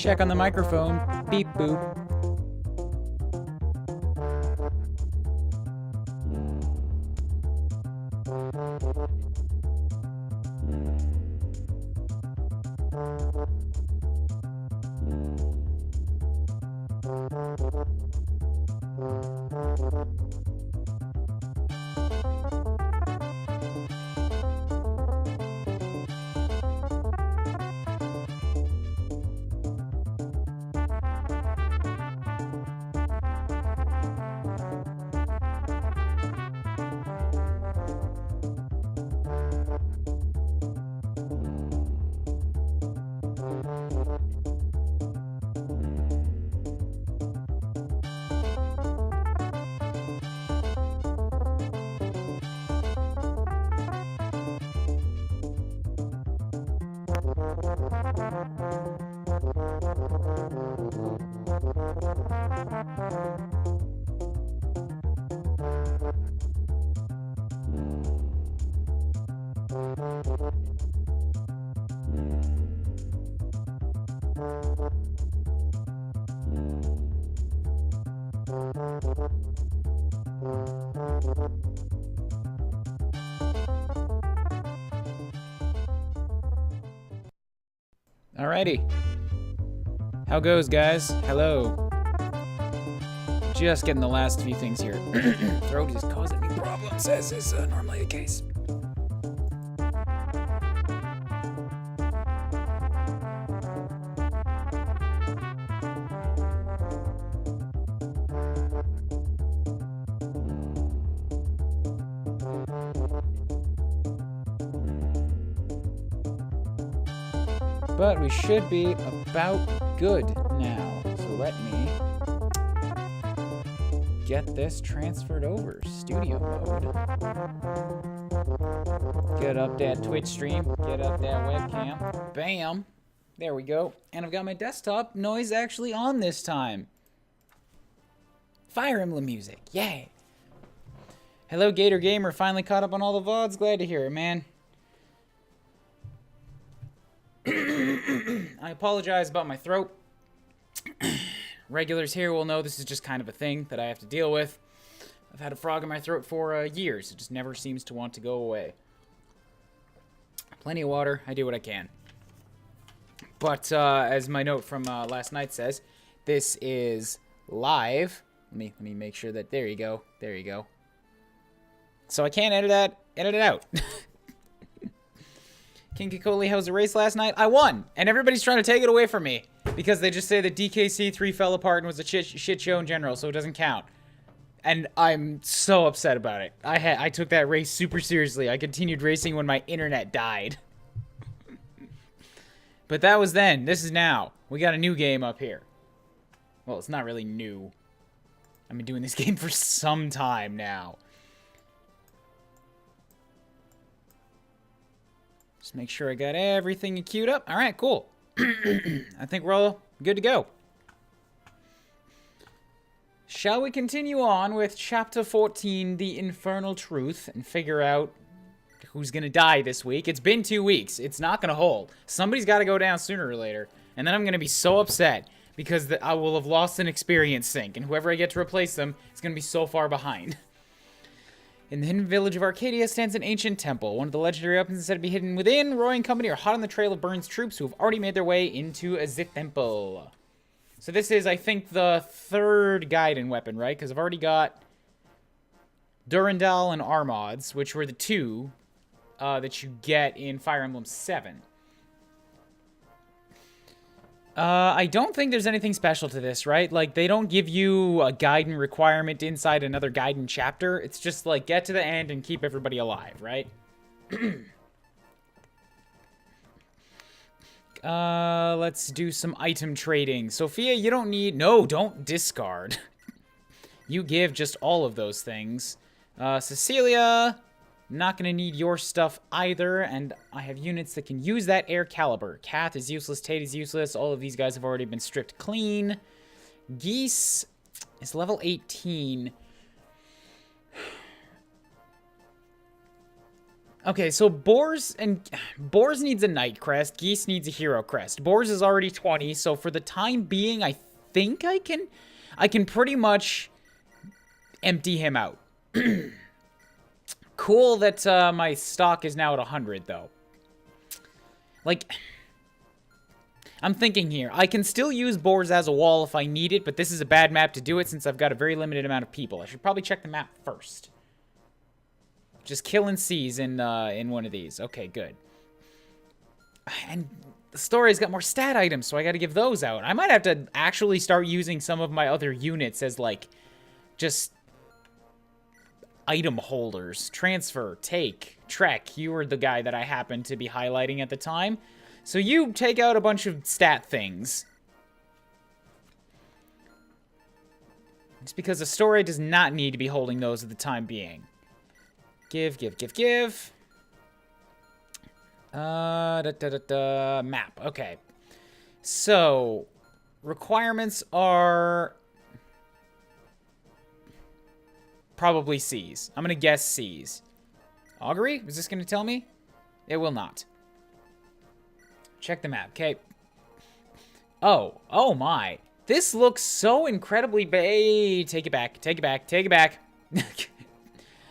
Check on the microphone. Beep boop. Alrighty. How goes, guys? Hello. Just getting the last few things here. Throat is causing me problems, as is normally the case. But we should be about good now. So let me get this transferred over. Studio mode. Get up that Twitch stream. Get up that webcam. Bam. There we go. And I've got my desktop noise actually on this time. Fire Emblem music. Yay. Hello, Gator Gamer. Finally caught up on all the VODs. Glad to hear it, man. I apologize about my throat. Regulars here will know this is just kind of a thing that I have to deal with. I've had a frog in my throat for years. It just never seems to want to go away. Plenty of water. I do what I can. But as my note from last night says, this is live. Let me make sure that there you go. There you go. So I can't edit it out. King Kikoli, how was the race last night? I won, and everybody's trying to take it away from me because they just say that DKC3 fell apart and was a shit show in general, so it doesn't count. And I'm so upset about it. I took that race super seriously. I continued racing when my internet died. But that was then. This is now. We got a new game up here. Well, it's not really new. I've been doing this game for some time now. Just make sure I got everything queued up. All right, cool. I think we're all good to go. Shall we continue on with Chapter 14, The Infernal Truth, and figure out who's going to die this week? It's been 2 weeks. It's not going to hold. Somebody's got to go down sooner or later. And then I'm going to be so upset because I will have lost an experience sync, and whoever I get to replace them is going to be so far behind. In the hidden village of Arcadia stands an ancient temple. One of the legendary weapons is said to be hidden within. Roy and company are hot on the trail of Byrne's troops who have already made their way into the temple. So this is, I think, the third Gaiden weapon, right? Because I've already got Durandal and Armads, which were the two that you get in Fire Emblem 7. I don't think there's anything special to this, right? Like, they don't give you a Gaiden requirement inside another Gaiden chapter. It's just, like, get to the end and keep everybody alive, right? Let's do some item trading. Sophia, you don't need... No, don't discard. You give just all of those things. Cecilia... Not gonna need your stuff either, and I have units that can use that air caliber. Kath is useless, Tate is useless, all of these guys have already been stripped clean. Geese is level 18. Okay, so Boars needs a Knight crest. Geese needs a Hero crest. Boars is already 20, so for the time being, I think I can pretty much empty him out. Cool that my stock is now at 100, though. Like, I'm thinking here. I can still use Boars as a wall if I need it, but this is a bad map to do it since I've got a very limited amount of people. I should probably check the map first. Just killing C's in one of these. Okay, good. And the story's got more stat items, so I gotta give those out. I might have to actually start using some of my other units as, like, just item holders. Transfer, take, trek. You were the guy that I happened to be highlighting at the time. So you take out a bunch of stat things. It's because the story does not need to be holding those at the time being. Give. Map. Okay. So, requirements are probably C's. I'm going to guess C's. Augury? Is this going to tell me? It will not. Check the map. Okay. Oh my. This looks so incredibly take it back.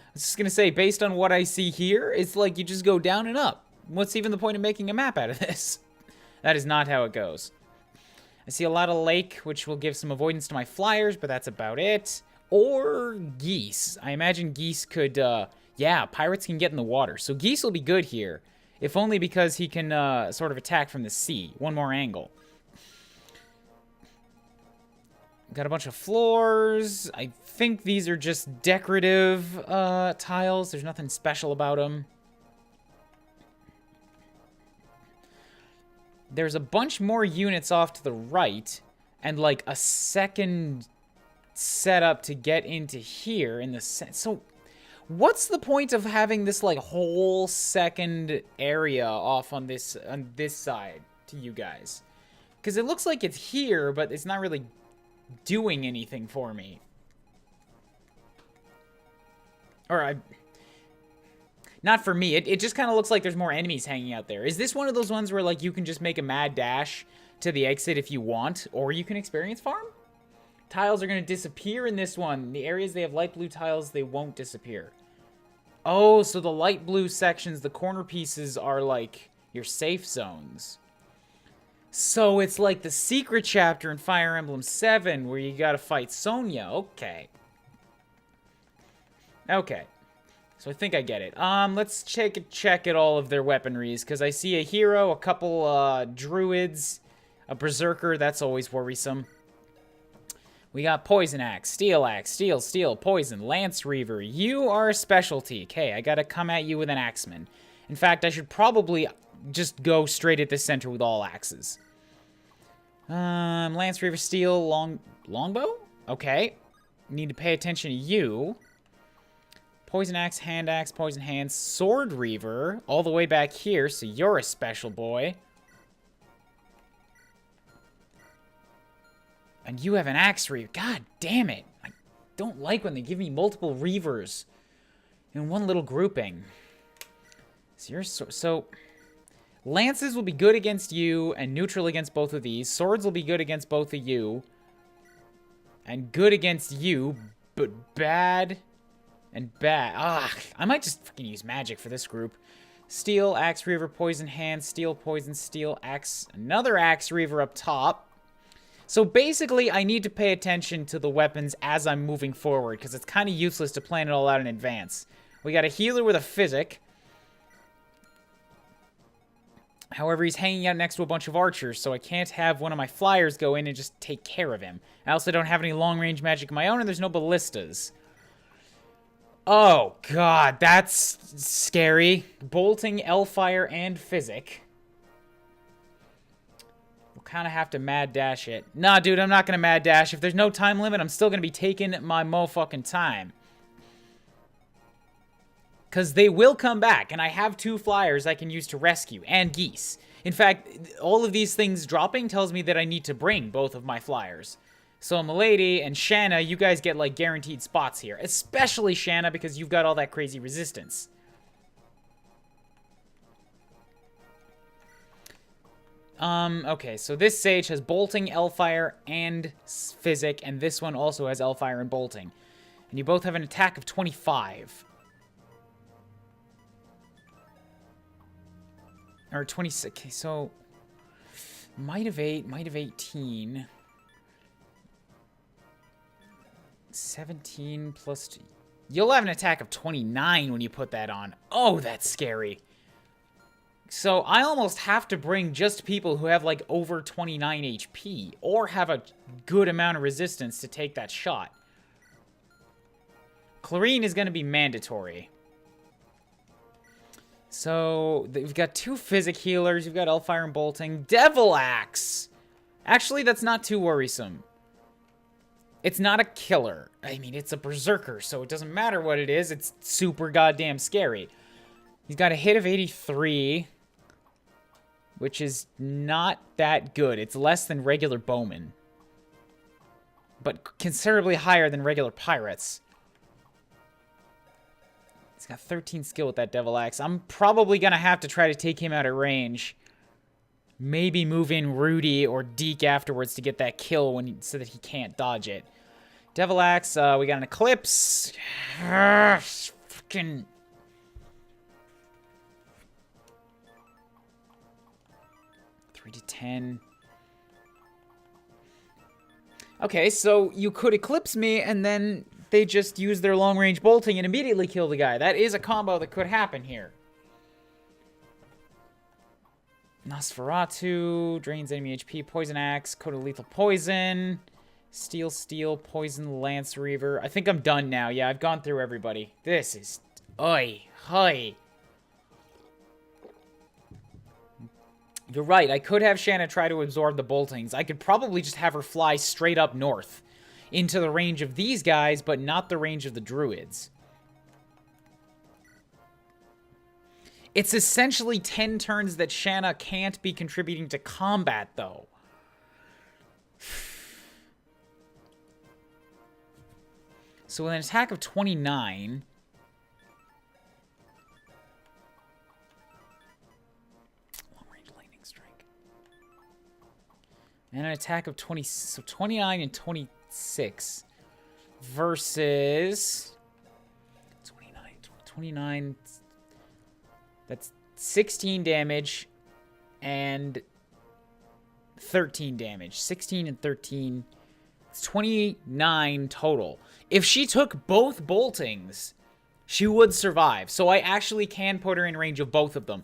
I was just going to say, based on what I see here, it's like you just go down and up. What's even the point of making a map out of this? That is not how it goes. I see a lot of lake, which will give some avoidance to my flyers, but that's about it. Or geese. I imagine geese could, yeah, pirates can get in the water. So geese will be good here, if only because he can sort of attack from the sea. One more angle. Got a bunch of floors. I think these are just decorative tiles. There's nothing special about them. There's a bunch more units off to the right, and like a second setup to get into here in the so what's the point of having this like whole second area off on this side to you guys? Because it looks like it's here, but it's not really doing anything for me. Or not for me. It just kind of looks like there's more enemies hanging out there. Is this one of those ones where like you can just make a mad dash to the exit if you want, or you can experience farm? Tiles are going to disappear in this one. The areas they have light blue tiles, they won't disappear. Oh, so the light blue sections, the corner pieces are like your safe zones. So it's like the secret chapter in Fire Emblem 7 where you gotta fight Sonya. Okay. Okay. So I think I get it. Let's take a check at all of their weaponries, because I see a hero, a couple druids, a berserker. That's always worrisome. We got Poison Axe, Steel, Poison, Lance Reaver. You are a specialty. Okay, I gotta come at you with an axeman. In fact, I should probably just go straight at the center with all axes. Lance Reaver, Steel, Longbow? Okay. Need to pay attention to you. Poison Axe, Hand Axe, Poison Hands, Sword Reaver, all the way back here, so you're a special boy. And you have an Axe Reaver. God damn it. I don't like when they give me multiple Reavers in one little grouping. So Lances will be good against you and neutral against both of these. Swords will be good against both of you. And good against you, but bad and bad. I might just fucking use magic for this group. Steel, Axe Reaver, Poison Hand, Steel, Poison, Steel, Axe. Another Axe Reaver up top. So basically, I need to pay attention to the weapons as I'm moving forward, because it's kind of useless to plan it all out in advance. We got a healer with a physic. However, he's hanging out next to a bunch of archers, so I can't have one of my flyers go in and just take care of him. I also don't have any long-range magic of my own, and there's no ballistas. Oh, God, that's scary. Bolting, L-Fire, and Physic. We'll kind of have to mad dash it. Nah, dude, I'm not going to mad dash. If there's no time limit, I'm still going to be taking my mo-fucking time. Because they will come back, and I have 2 flyers I can use to rescue, and geese. In fact, all of these things dropping tells me that I need to bring both of my flyers. So Milady and Shanna, you guys get, like, guaranteed spots here. Especially Shanna, because you've got all that crazy resistance. Okay, so this Sage has Bolting, Elfire, and Physic, and this one also has Elfire and Bolting. And you both have an attack of 25. Or 26. Okay, so... Might of 8, might of 18. 17 plus 2. You'll have an attack of 29 when you put that on. Oh, that's scary. So I almost have to bring just people who have like over 29 HP or have a good amount of resistance to take that shot. Chlorine is going to be mandatory. So we've got 2 Physic healers. You've got Elfire and Bolting. Devil Axe! Actually, that's not too worrisome. It's not a killer. I mean, it's a berserker, so it doesn't matter what it is. It's super goddamn scary. He's got a hit of 83, which is not that good. It's less than regular bowmen, but considerably higher than regular pirates. He's got 13 skill with that Devil Axe. I'm probably going to have to try to take him out of range. Maybe move in Rudy or Deke afterwards to get that kill so that he can't dodge it. Devil Axe, we got an Eclipse. Fucking... to 10. Okay, so you could Eclipse me, and then they just use their long-range bolting and immediately kill the guy. That is a combo that could happen here. Nosferatu, drains enemy HP, Poison Axe, Coat of Lethal Poison, Steel, Poison, Lance Reaver. I think I'm done now. Yeah, I've gone through everybody. This is... Oi, hi. You're right, I could have Shanna try to absorb the boltings. I could probably just have her fly straight up north into the range of these guys, but not the range of the druids. It's essentially 10 turns that Shanna can't be contributing to combat, though. So with an attack of 29... And an attack of 20, so 29 and 26 versus 29, that's 16 damage and 13 damage. 16 and 13, it's 29 total. If she took both boltings, she would survive. So I actually can put her in range of both of them.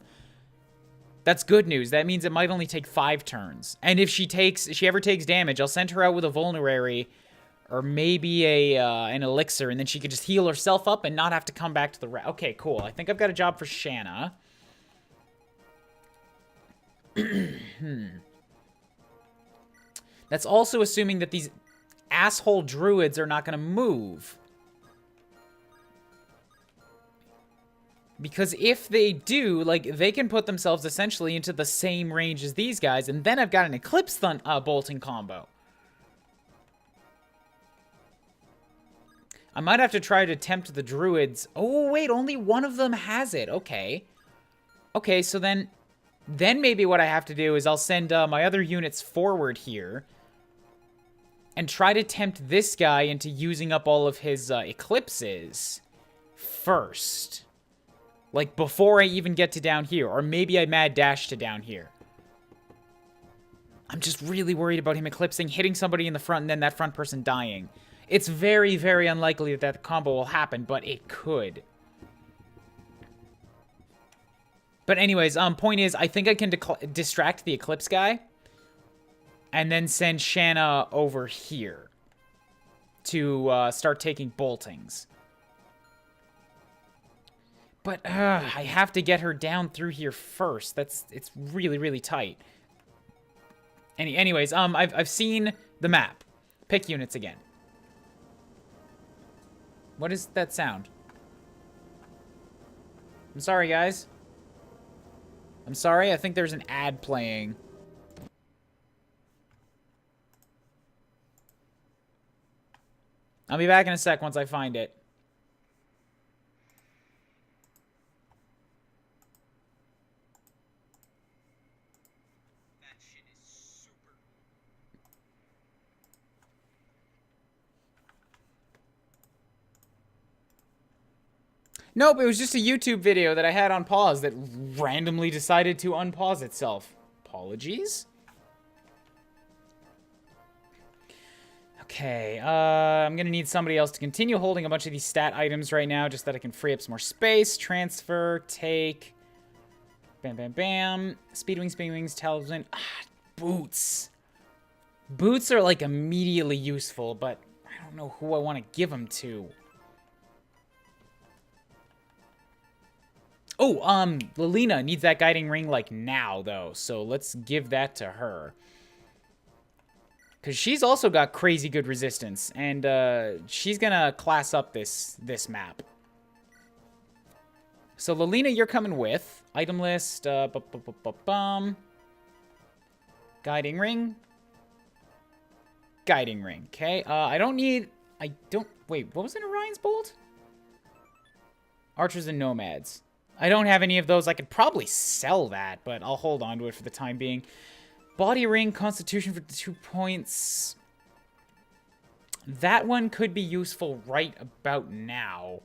That's good news. That means it might only take 5 turns. And if she ever takes damage, I'll send her out with a vulnerary or maybe an elixir, and then she could just heal herself up and not have to come back to the... Okay, cool. I think I've got a job for Shanna. That's also assuming that these asshole druids are not going to move. Because if they do, like, they can put themselves essentially into the same range as these guys, and then I've got an Eclipse bolting combo. I might have to try to tempt the druids. Oh, wait, only one of them has it. Okay. Okay, so then maybe what I have to do is I'll send my other units forward here and try to tempt this guy into using up all of his eclipses first. Like, before I even get to down here. Or maybe I mad dash to down here. I'm just really worried about him eclipsing, hitting somebody in the front, and then that front person dying. It's very, very unlikely that that combo will happen, but it could. But anyways, point is, I think I can distract the Eclipse guy. And then send Shanna over here. To start taking boltings. But I have to get her down through here first. It's really, really tight. Anyways, I've seen the map. Pick units again. What is that sound? I'm sorry, guys. I'm sorry. I think there's an ad playing. I'll be back in a sec once I find it. Nope, it was just a YouTube video that I had on pause that randomly decided to unpause itself. Apologies. Okay, I'm gonna need somebody else to continue holding a bunch of these stat items right now, just that I can free up some more space. Transfer, take, bam, bam, bam. Speed wings, talisman. Ah, boots. Boots are like immediately useful, but I don't know who I want to give them to. Oh, Lilina needs that guiding ring like now though, so let's give that to her. Because she's also got crazy good resistance, and she's gonna class up this map. So Lilina, you're coming with. Item list, guiding ring. Guiding ring, okay. Wait, what was in Orion's Bolt? Archers and Nomads. I don't have any of those. I could probably sell that, but I'll hold on to it for the time being. Body ring, constitution for 2 points. That one could be useful right about now.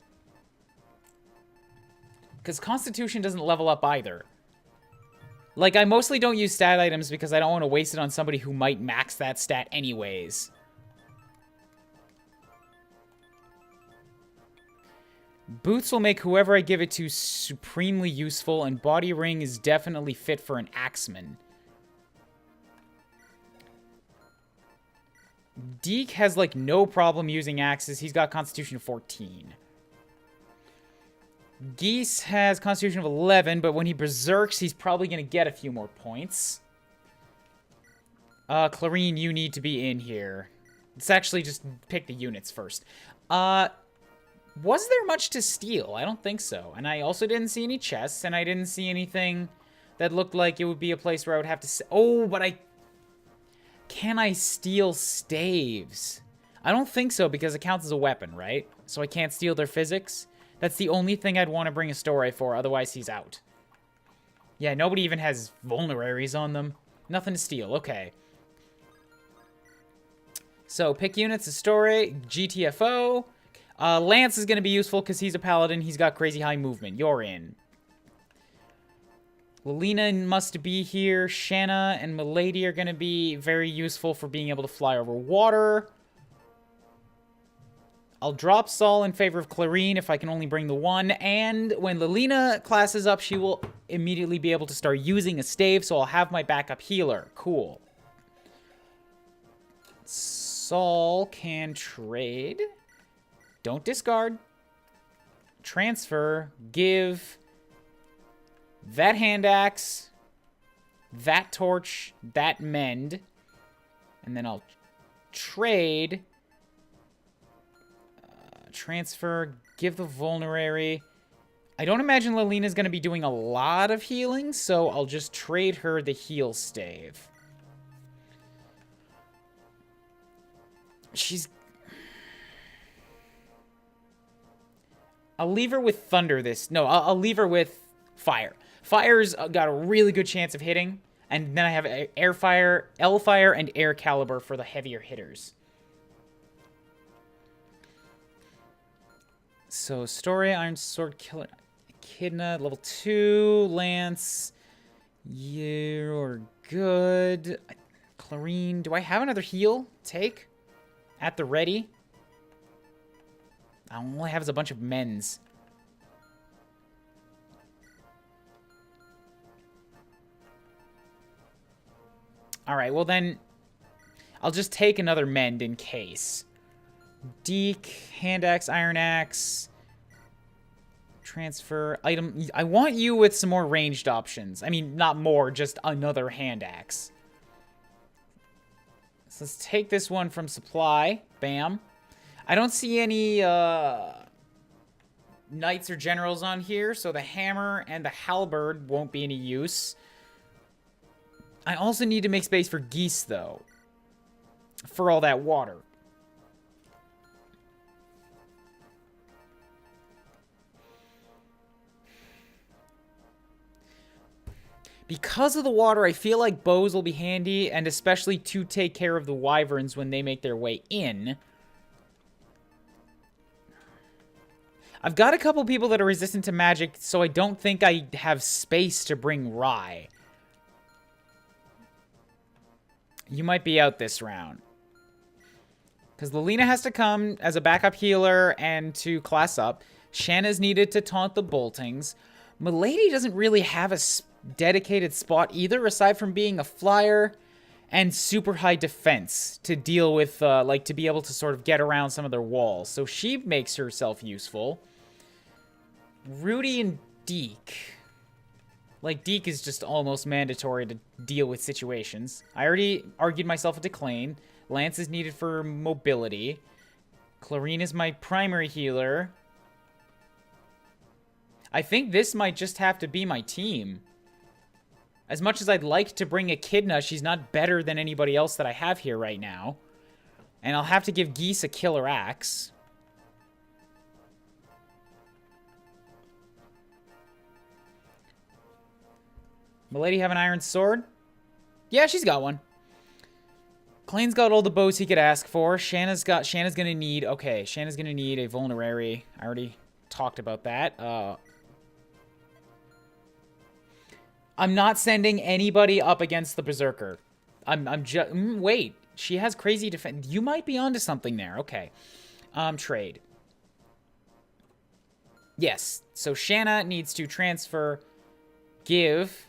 Because constitution doesn't level up either. Like, I mostly don't use stat items because I don't want to waste it on somebody who might max that stat anyways. Boots will make whoever I give it to supremely useful, and body ring is definitely fit for an axeman. Deke has, like, no problem using axes. He's got Constitution of 14. Geese has Constitution of 11, but when he berserks, he's probably going to get a few more points. Clarine, you need to be in here. Let's actually just pick the units first. Was there much to steal? I don't think so. And I also didn't see any chests, and I didn't see anything that looked like it would be a place where I would have to... Oh, but I... Can I steal staves? I don't think so, because it counts as a weapon, right? So I can't steal their physics. That's the only thing I'd want to bring a story for, otherwise he's out. Yeah, nobody even has vulneraries on them. Nothing to steal, okay. So, pick units, a story, GTFO. Lance is going to be useful because he's a paladin. He's got crazy high movement. You're in. Lilina must be here. Shanna and Milady are going to be very useful for being able to fly over water. I'll drop Saul in favor of Clarine if I can only bring the one. And when Lilina classes up, she will immediately be able to start using a stave, so I'll have my backup healer. Cool. Saul can trade. Don't discard. Transfer. Give... that hand axe, that torch, that mend, and then I'll trade, transfer, give the vulnerary. I don't imagine Lilina's going to be doing a lot of healing, so I'll just trade her the heal stave. I'll leave her with thunder this... No, I'll leave her with fire. Fire's got a really good chance of hitting, and then I have air fire, L fire, and air caliber for the heavier hitters. So story, Iron Sword, Killer, Echidna, level 2, Lance, you're good. Clarine, do I have another heal? Take at the ready. All I have is a bunch of men's. Alright, well then, I'll just take another mend in case. Deke, hand axe, iron axe, transfer, item. I want you with some more ranged options. I mean, not more, just another hand axe. So let's take this one from supply. Bam. I don't see any knights or generals on here, so the hammer and the halberd won't be any use. I also need to make space for geese, though, for all that water. Because of the water, I feel like bows will be handy, and especially to take care of the wyverns when they make their way in. I've got a couple people that are resistant to magic, so I don't think I have space to bring Rye. You might be out this round. Because Lilina has to come as a backup healer and to class up. Shanna's needed to taunt the Boltings. Milady doesn't really have a dedicated spot either, aside from being a flyer and super high defense to deal with, like, to be able to sort of get around some of their walls. So she makes herself useful. Rudy and Deke. Like, Deke is just almost mandatory to deal with situations. I already argued myself into Clane. Lance is needed for mobility. Clarine is my primary healer. I think this might just have to be my team. As much as I'd like to bring Echidna, she's not better than anybody else that I have here right now. And I'll have to give Geese a killer axe. Milady have an iron sword? Yeah, she's got one. Clane's got all the bows he could ask for. Shanna's gonna need a vulnerary. I already talked about that. I'm not sending anybody up against the Berserker. I'm just... wait. She has crazy defense. You might be onto something there. Okay. Trade. Yes. So Shanna needs to transfer... give...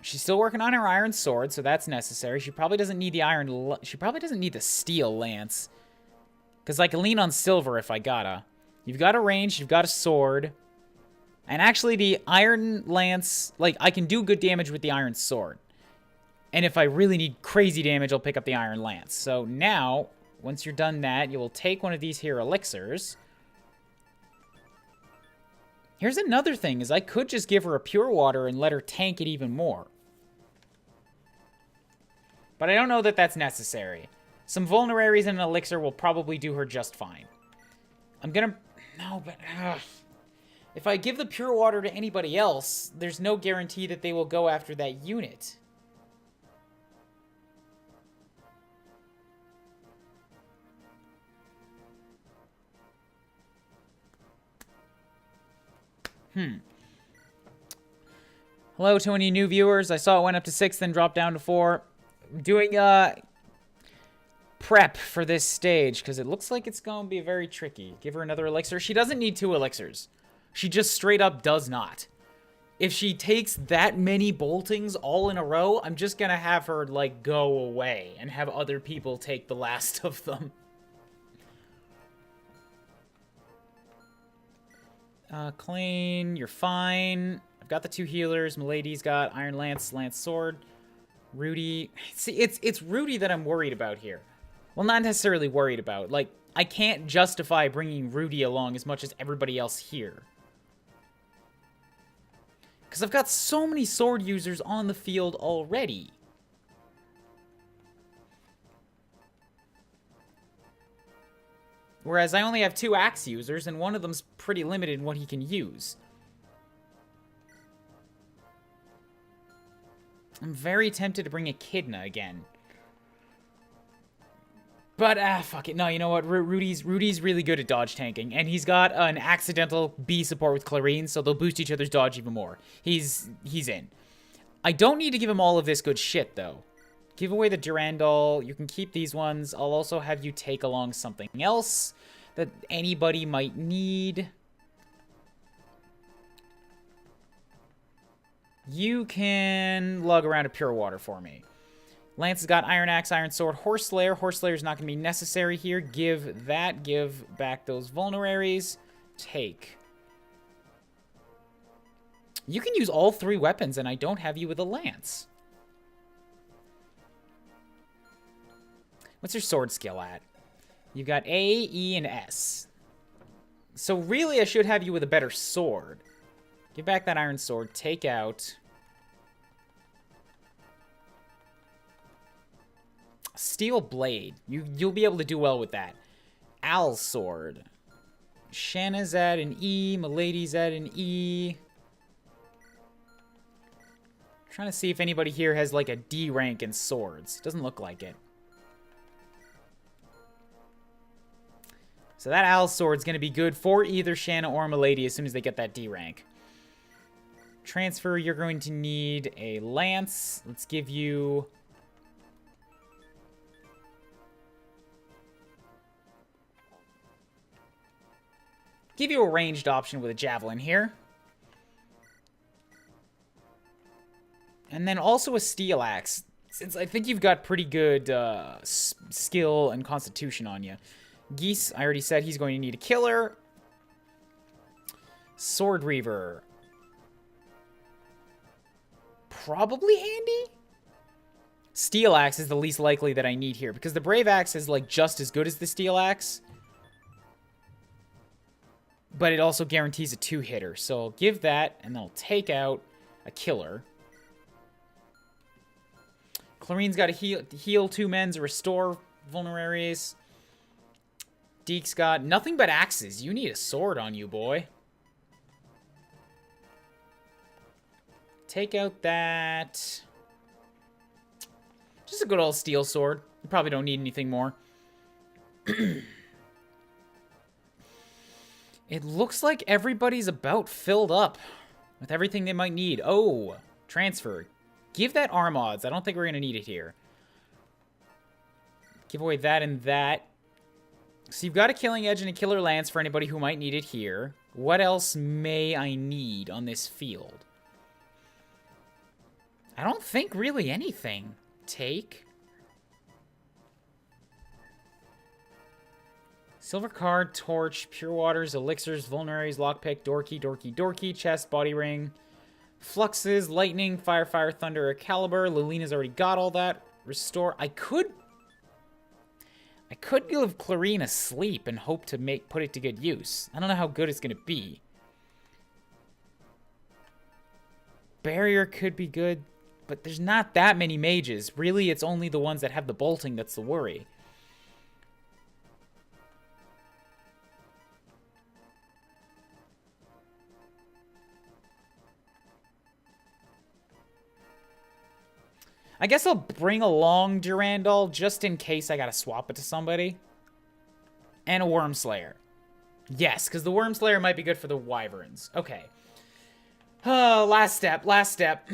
She's still working on her iron sword, so that's necessary. She probably doesn't need the iron... She probably doesn't need the steel lance. Because I can lean on silver if I gotta. You've got a range, you've got a sword... And actually, the Iron Lance, like, I can do good damage with the Iron Sword. And if I really need crazy damage, I'll pick up the Iron Lance. So now, once you're done that, you will take one of these here elixirs. Here's another thing, is I could just give her a Pure Water and let her tank it even more. But I don't know that that's necessary. Some Vulneraries and an Elixir will probably do her just fine. I'm gonna... No, but... If I give the Pure Water to anybody else, there's no guarantee that they will go after that unit. Hello to any new viewers. I saw it went up to 6, then dropped down to 4. I'm doing, prep for this stage, because it looks like it's going to be very tricky. Give her another elixir. She doesn't need 2 elixirs. She just straight up does not. If she takes that many boltings all in a row, I'm just gonna have her, like, go away and have other people take the last of them. Clane, you're fine. I've got the 2 healers. Milady's got Iron Lance, Lance Sword. Rudy... See, it's Rudy that I'm worried about here. Well, not necessarily worried about. Like, I can't justify bringing Rudy along as much as everybody else here. Because I've got so many sword users on the field already. Whereas I only have 2 axe users, and one of them's pretty limited in what he can use. I'm very tempted to bring Echidna again. But, fuck it. No, you know what? Rudy's really good at dodge tanking. And he's got an accidental B support with Clarine, so they'll boost each other's dodge even more. He's in. I don't need to give him all of this good shit, though. Give away the Durandal. You can keep these ones. I'll also have you take along something else that anybody might need. You can lug around a Pure Water for me. Lance has got Iron Axe, Iron Sword, Horse Slayer. Horse Slayer is not going to be necessary here. Give that. Give back those Vulneraries. Take. You can use all 3 weapons, and I don't have you with a Lance. What's your sword skill at? You've got A, E, and S. So really, I should have you with a better sword. Give back that Iron Sword. Take out... Steel Blade. You'll be able to do well with that. Al's Sword. Shanna's at an E. Milady's at an E. Trying to see if anybody here has like a D rank in swords. Doesn't look like it. So that Owl Sword's going to be good for either Shanna or Milady as soon as they get that D rank. Transfer, you're going to need a Lance. Let's give you... Give you a ranged option with a Javelin here. And then also a Steel Axe, since I think you've got pretty good skill and constitution on you. Geese, I already said he's going to need a killer. Sword Reaver. Probably handy? Steel Axe is the least likely that I need here, because the Brave Axe is like just as good as the Steel Axe. But it also guarantees a 2-hitter, so I'll give that, and then I'll take out a killer. Clarine's got to heal 2 men's, restore vulneraries. Deke's got nothing but axes. You need a sword on you, boy. Take out that. Just a good old steel sword. You probably don't need anything more. It looks like everybody's about filled up with everything they might need. Oh, transfer. Give that arm odds. I don't think we're going to need it here. Give away that and that. So you've got a Killing Edge and a Killer Lance for anybody who might need it here. What else may I need on this field? I don't think really anything. Take. Silver Card, Torch, Pure Waters, Elixirs, Vulneraries, Lockpick, Dorky, Chest, Body Ring, Fluxes, Lightning, Fire, Thunder, Excalibur. Lilina's already got all that. Restore. I could give Clarine a sleep and hope to put it to good use. I don't know how good it's going to be. Barrier could be good, but there's not that many mages. Really, it's only the ones that have the bolting that's the worry. I guess I'll bring along Durandal just in case I gotta swap it to somebody. And a Wormslayer. Yes, because the Wormslayer might be good for the Wyverns. Okay. Last step.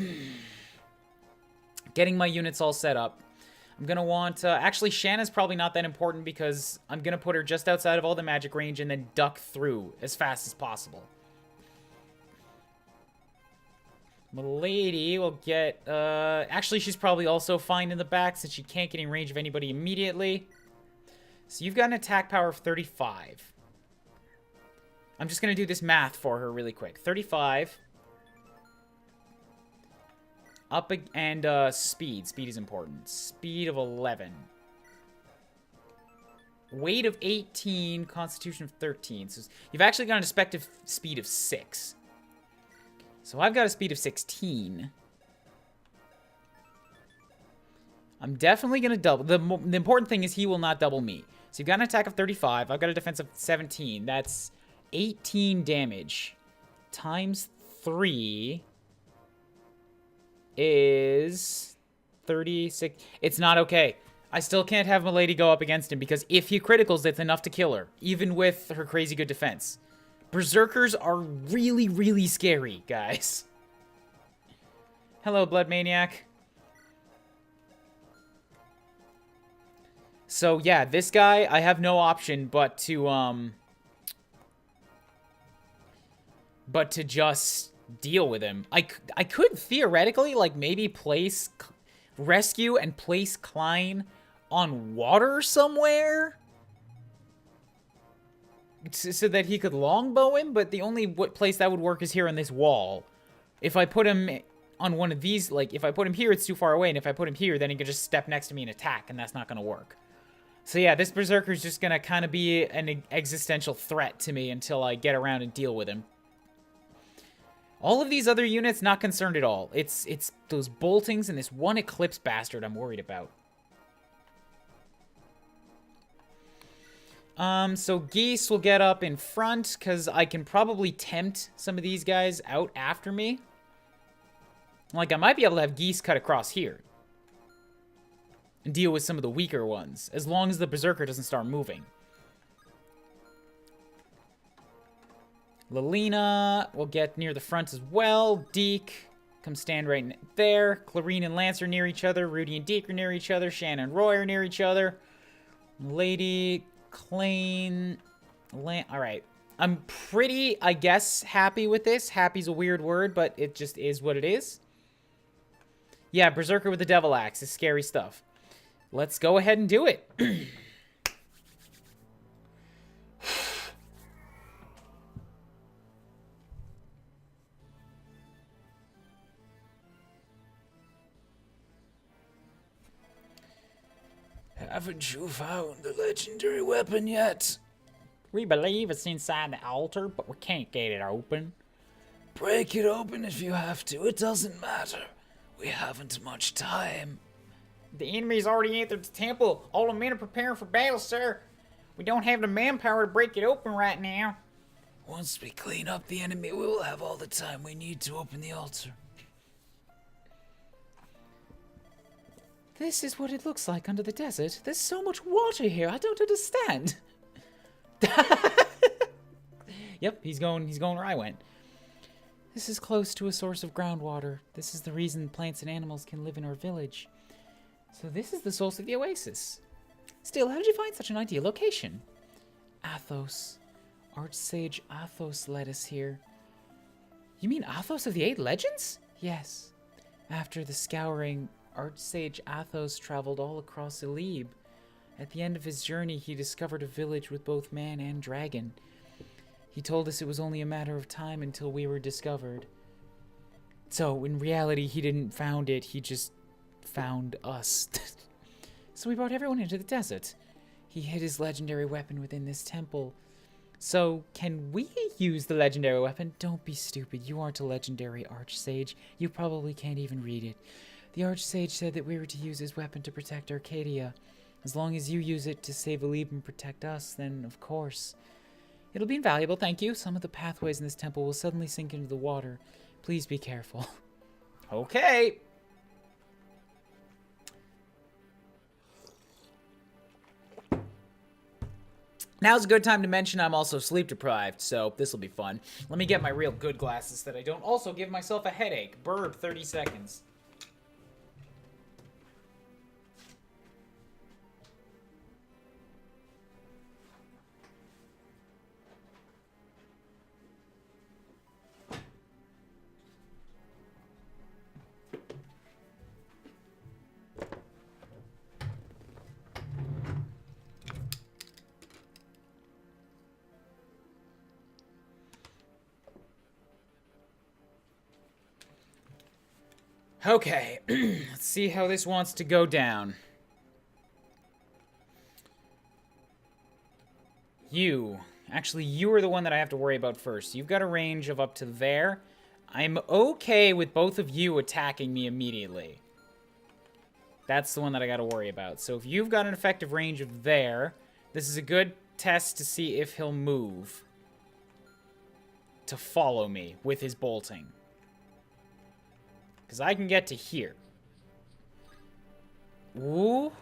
Getting my units all set up. I'm gonna want... actually, Shanna's probably not that important because I'm gonna put her just outside of all the magic range and then duck through as fast as possible. Milady will get, actually, she's probably also fine in the back since she can't get in range of anybody immediately. So you've got an attack power of 35. I'm just going to do this math for her really quick. 35. Up, and, speed. Speed is important. Speed of 11. Weight of 18. Constitution of 13. So you've actually got an effective speed of 6. So I've got a speed of 16. I'm definitely going to double. The important thing is he will not double me. So you've got an attack of 35. I've got a defense of 17. That's 18 damage. Times 3 is 36. It's not okay. I still can't have Milady go up against him because if he criticals, it's enough to kill her. Even with her crazy good defense. Berserkers are really, really scary, guys. Hello, Blood Maniac. So, yeah, this guy, I have no option but to just deal with him. I could theoretically, like, maybe rescue and place Klein on water somewhere so that he could longbow him, but the only place that would work is here on this wall. If I put him on one of these, like, if I put him here, it's too far away, and if I put him here, then he could just step next to me and attack, and that's not going to work. So yeah, this Berserker is just going to kind of be an existential threat to me until I get around and deal with him. All of these other units, not concerned at all. It's those boltings and this one Eclipse bastard I'm worried about. So Geese will get up in front, because I can probably tempt some of these guys out after me. Like, I might be able to have Geese cut across here. And deal with some of the weaker ones, as long as the Berserker doesn't start moving. Lelina will get near the front as well. Deke, come stand right there. Clarine and Lance are near each other. Rudy and Deke are near each other. Shanna and Roy are near each other. Lady, Klain, Alright. I'm pretty, I guess, happy with this. Happy's a weird word, but it just is what it is. Yeah, Berserker with the Devil Axe is scary stuff. Let's go ahead and do it. Haven't you found the legendary weapon yet? We believe it's inside the altar, but we can't get it open. Break it open if you have to. It doesn't matter. We haven't much time. The enemy's already entered the temple. All the men are preparing for battle, sir. We don't have the manpower to break it open right now. Once we clean up the enemy, we will have all the time we need to open the altar. This is what it looks like under the desert. There's so much water here. I don't understand. Yep, he's going where I went. This is close to a source of groundwater. This is the reason plants and animals can live in our village. So this is the source of the oasis. Still, how did you find such an ideal location? Athos. Archsage Athos led us here. You mean Athos of the Eight Legends? Yes. After the scouring, Archsage Athos traveled all across Elebe. At the end of his journey, he discovered a village with both man and dragon. He told us it was only a matter of time until we were discovered. So, in reality, he didn't found it, he just found us. So we brought everyone into the desert. He hid his legendary weapon within this temple. So, can we use the legendary weapon? Don't be stupid, you aren't a legendary Archsage. You probably can't even read it. The Archsage said that we were to use his weapon to protect Arcadia. As long as you use it to save Elebe and protect us, then of course. It'll be invaluable, thank you. Some of the pathways in this temple will suddenly sink into the water. Please be careful. Okay. Now's a good time to mention I'm also sleep deprived, so this will be fun. Let me get my real good glasses so that I don't also give myself a headache. Burp, 30 seconds. Okay, let's see how this wants to go down. Actually, you are the one that I have to worry about first. You've got a range of up to there. I'm okay with both of you attacking me immediately. That's the one that I gotta worry about. So if you've got an effective range of there, this is a good test to see if he'll move to follow me with his bolting. Because I can get to here. Ooh.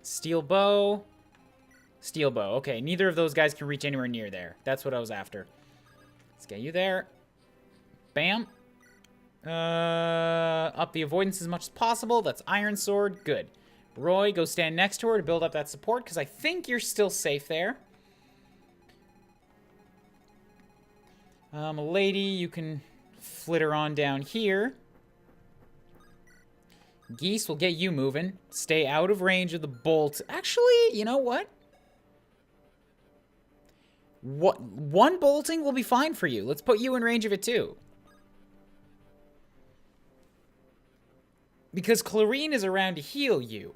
Steel bow. Steel bow. Okay, neither of those guys can reach anywhere near there. That's what I was after. Let's get you there. Bam. Up the avoidance as much as possible. That's Iron Sword. Good. Roy, go stand next to her to build up that support, because I think you're still safe there. Lady, you can flitter on down here. Geese will get you moving. Stay out of range of the bolt. Actually, you know what? One bolting will be fine for you. Let's put you in range of it too. Because Clarine is around to heal you.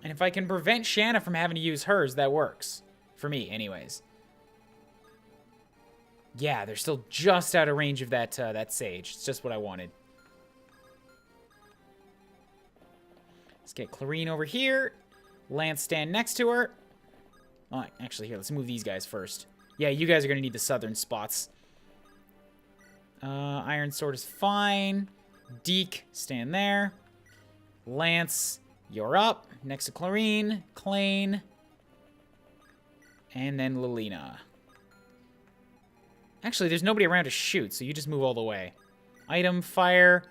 And if I can prevent Shanna from having to use hers, that works. For me, anyways. Yeah, they're still just out of range of that that sage. It's just what I wanted. Let's get Clarine over here. Lance stand next to her. Oh, actually, here, let's move these guys first. Yeah, you guys are going to need the southern spots. Iron Sword is fine. Deke, stand there. Lance, you're up. Next to Clarine. Klain. And then Lilina. Actually, there's nobody around to shoot, so you just move all the way. Item, fire.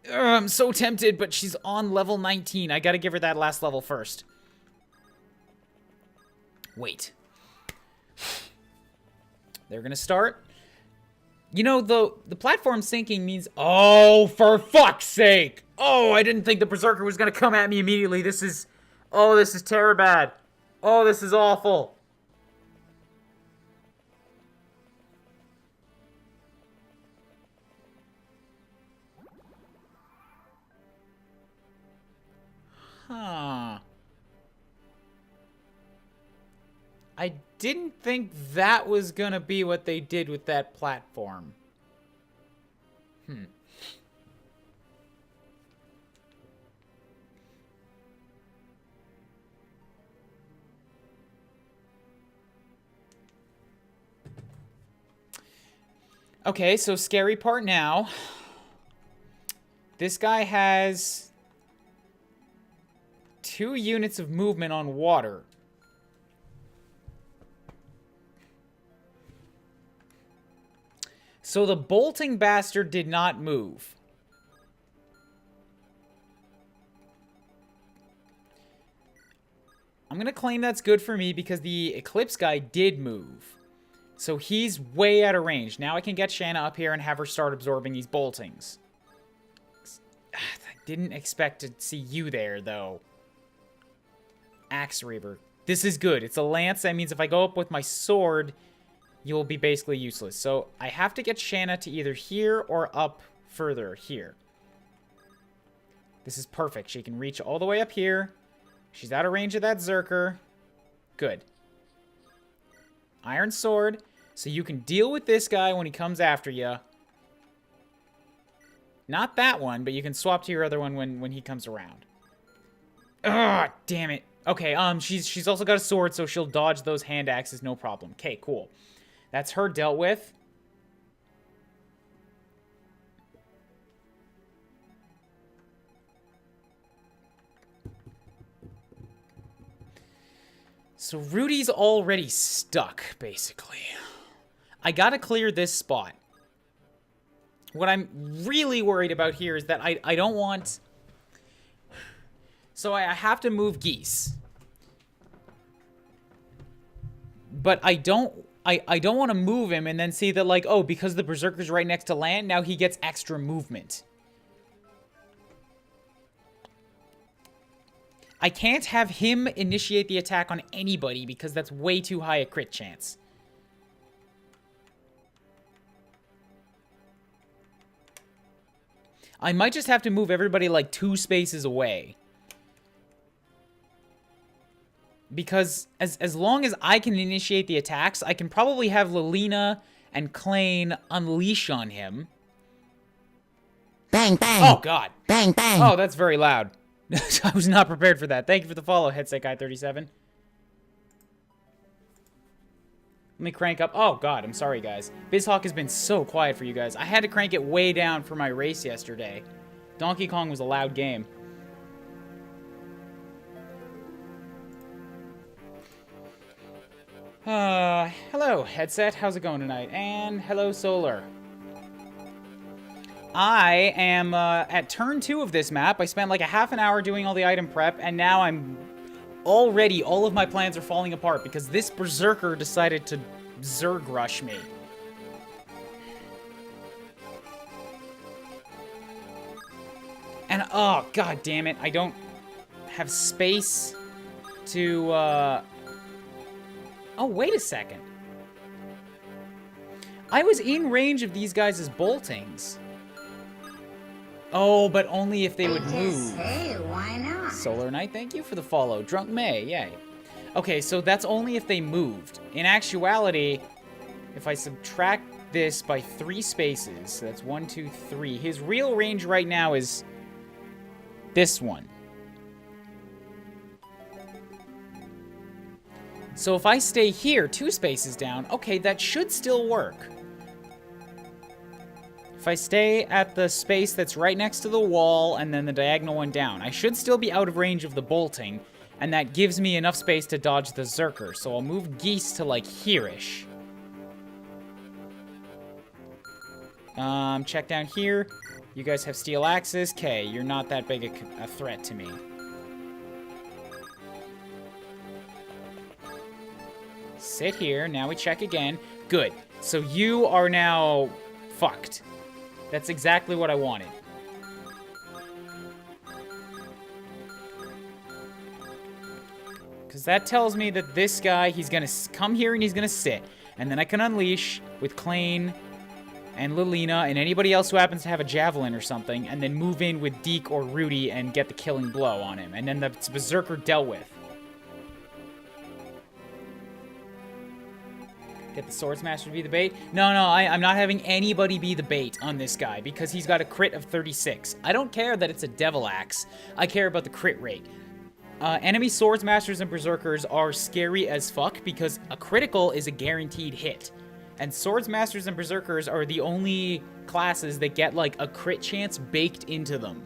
Ugh, I'm so tempted, but she's on level 19. I gotta give her that last level first. Wait. They're gonna start. You know, the platform sinking means... Oh, for fuck's sake! Oh, I didn't think the Berserker was gonna come at me immediately. This is... Oh, this is terrible bad. Oh, this is awful. Huh. I didn't think that was gonna be what they did with that platform. Okay, so scary part now. This guy has 2 units of movement on water. So the bolting bastard did not move. I'm going to claim that's good for me because the Eclipse guy did move. So he's way out of range. Now I can get Shanna up here and have her start absorbing these boltings. I didn't expect to see you there, though. Axe Reaver. This is good. It's a lance. That means if I go up with my sword, you'll be basically useless. So I have to get Shanna to either here or up further here. This is perfect. She can reach all the way up here. She's out of range of that Zerker. Good. Iron Sword. So you can deal with this guy when he comes after you. Not that one, but you can swap to your other one when he comes around. Ugh, damn it. Okay, she's also got a sword, so she'll dodge those hand axes, no problem. Okay, cool. That's her dealt with. So Rudy's already stuck, basically. I gotta clear this spot. What I'm really worried about here is that I don't want... So I have to move Geese. But I don't want to move him and then see that, like, oh, because the Berserker's right next to land, now he gets extra movement. I can't have him initiate the attack on anybody because that's way too high a crit chance. I might just have to move everybody like 2 spaces away. Because as long as I can initiate the attacks, I can probably have Lilina and Klain unleash on him. Bang, bang. Oh, God. Bang, bang. Oh, that's very loud. I was not prepared for that. Thank you for the follow, Headset Guy 37. Let me crank up. Oh, God, I'm sorry, guys. BizHawk has been so quiet for you guys. I had to crank it way down for my race yesterday. Donkey Kong was a loud game. Hello, Headset. How's it going tonight? And hello, Solar. I am at turn 2 of this map. I spent like a half an hour doing all the item prep, and now I'm already, all of my plans are falling apart because this Berserker decided to Zerg rush me. And, oh, god damn it, I don't have space to, Oh, wait a second. I was in range of these guys' boltings. Oh, but only if they would move. Hey, why not? Solar Knight, thank you for the follow. Drunk May, yay. Okay, so that's only if they moved. In actuality, if I subtract this by 3 spaces, so that's 1, 2, 3. His real range right now is this one. So if I stay here, 2 spaces down, okay, that should still work. If I stay at the space that's right next to the wall and then the diagonal one down, I should still be out of range of the bolting. And that gives me enough space to dodge the Zerker. So I'll move Geese to, like, here-ish. Check down here. You guys have steel axes. Okay, you're not that big a threat to me. Sit here. Now we check again. Good. So you are now fucked. That's exactly what I wanted. Because that tells me that this guy, he's going to come here and he's going to sit. And then I can unleash with Klain and Lilina and anybody else who happens to have a javelin or something. And then move in with Deke or Rudy and get the killing blow on him. And then the Berserker dealt with. Get the Swordsmaster to be the bait? No, I'm not having anybody be the bait on this guy because he's got a crit of 36. I don't care that it's a Devil Axe. I care about the crit rate. Enemy Swordsmasters and Berserkers are scary as fuck because a critical is a guaranteed hit. And Swordsmasters and Berserkers are the only classes that get, like, a crit chance baked into them.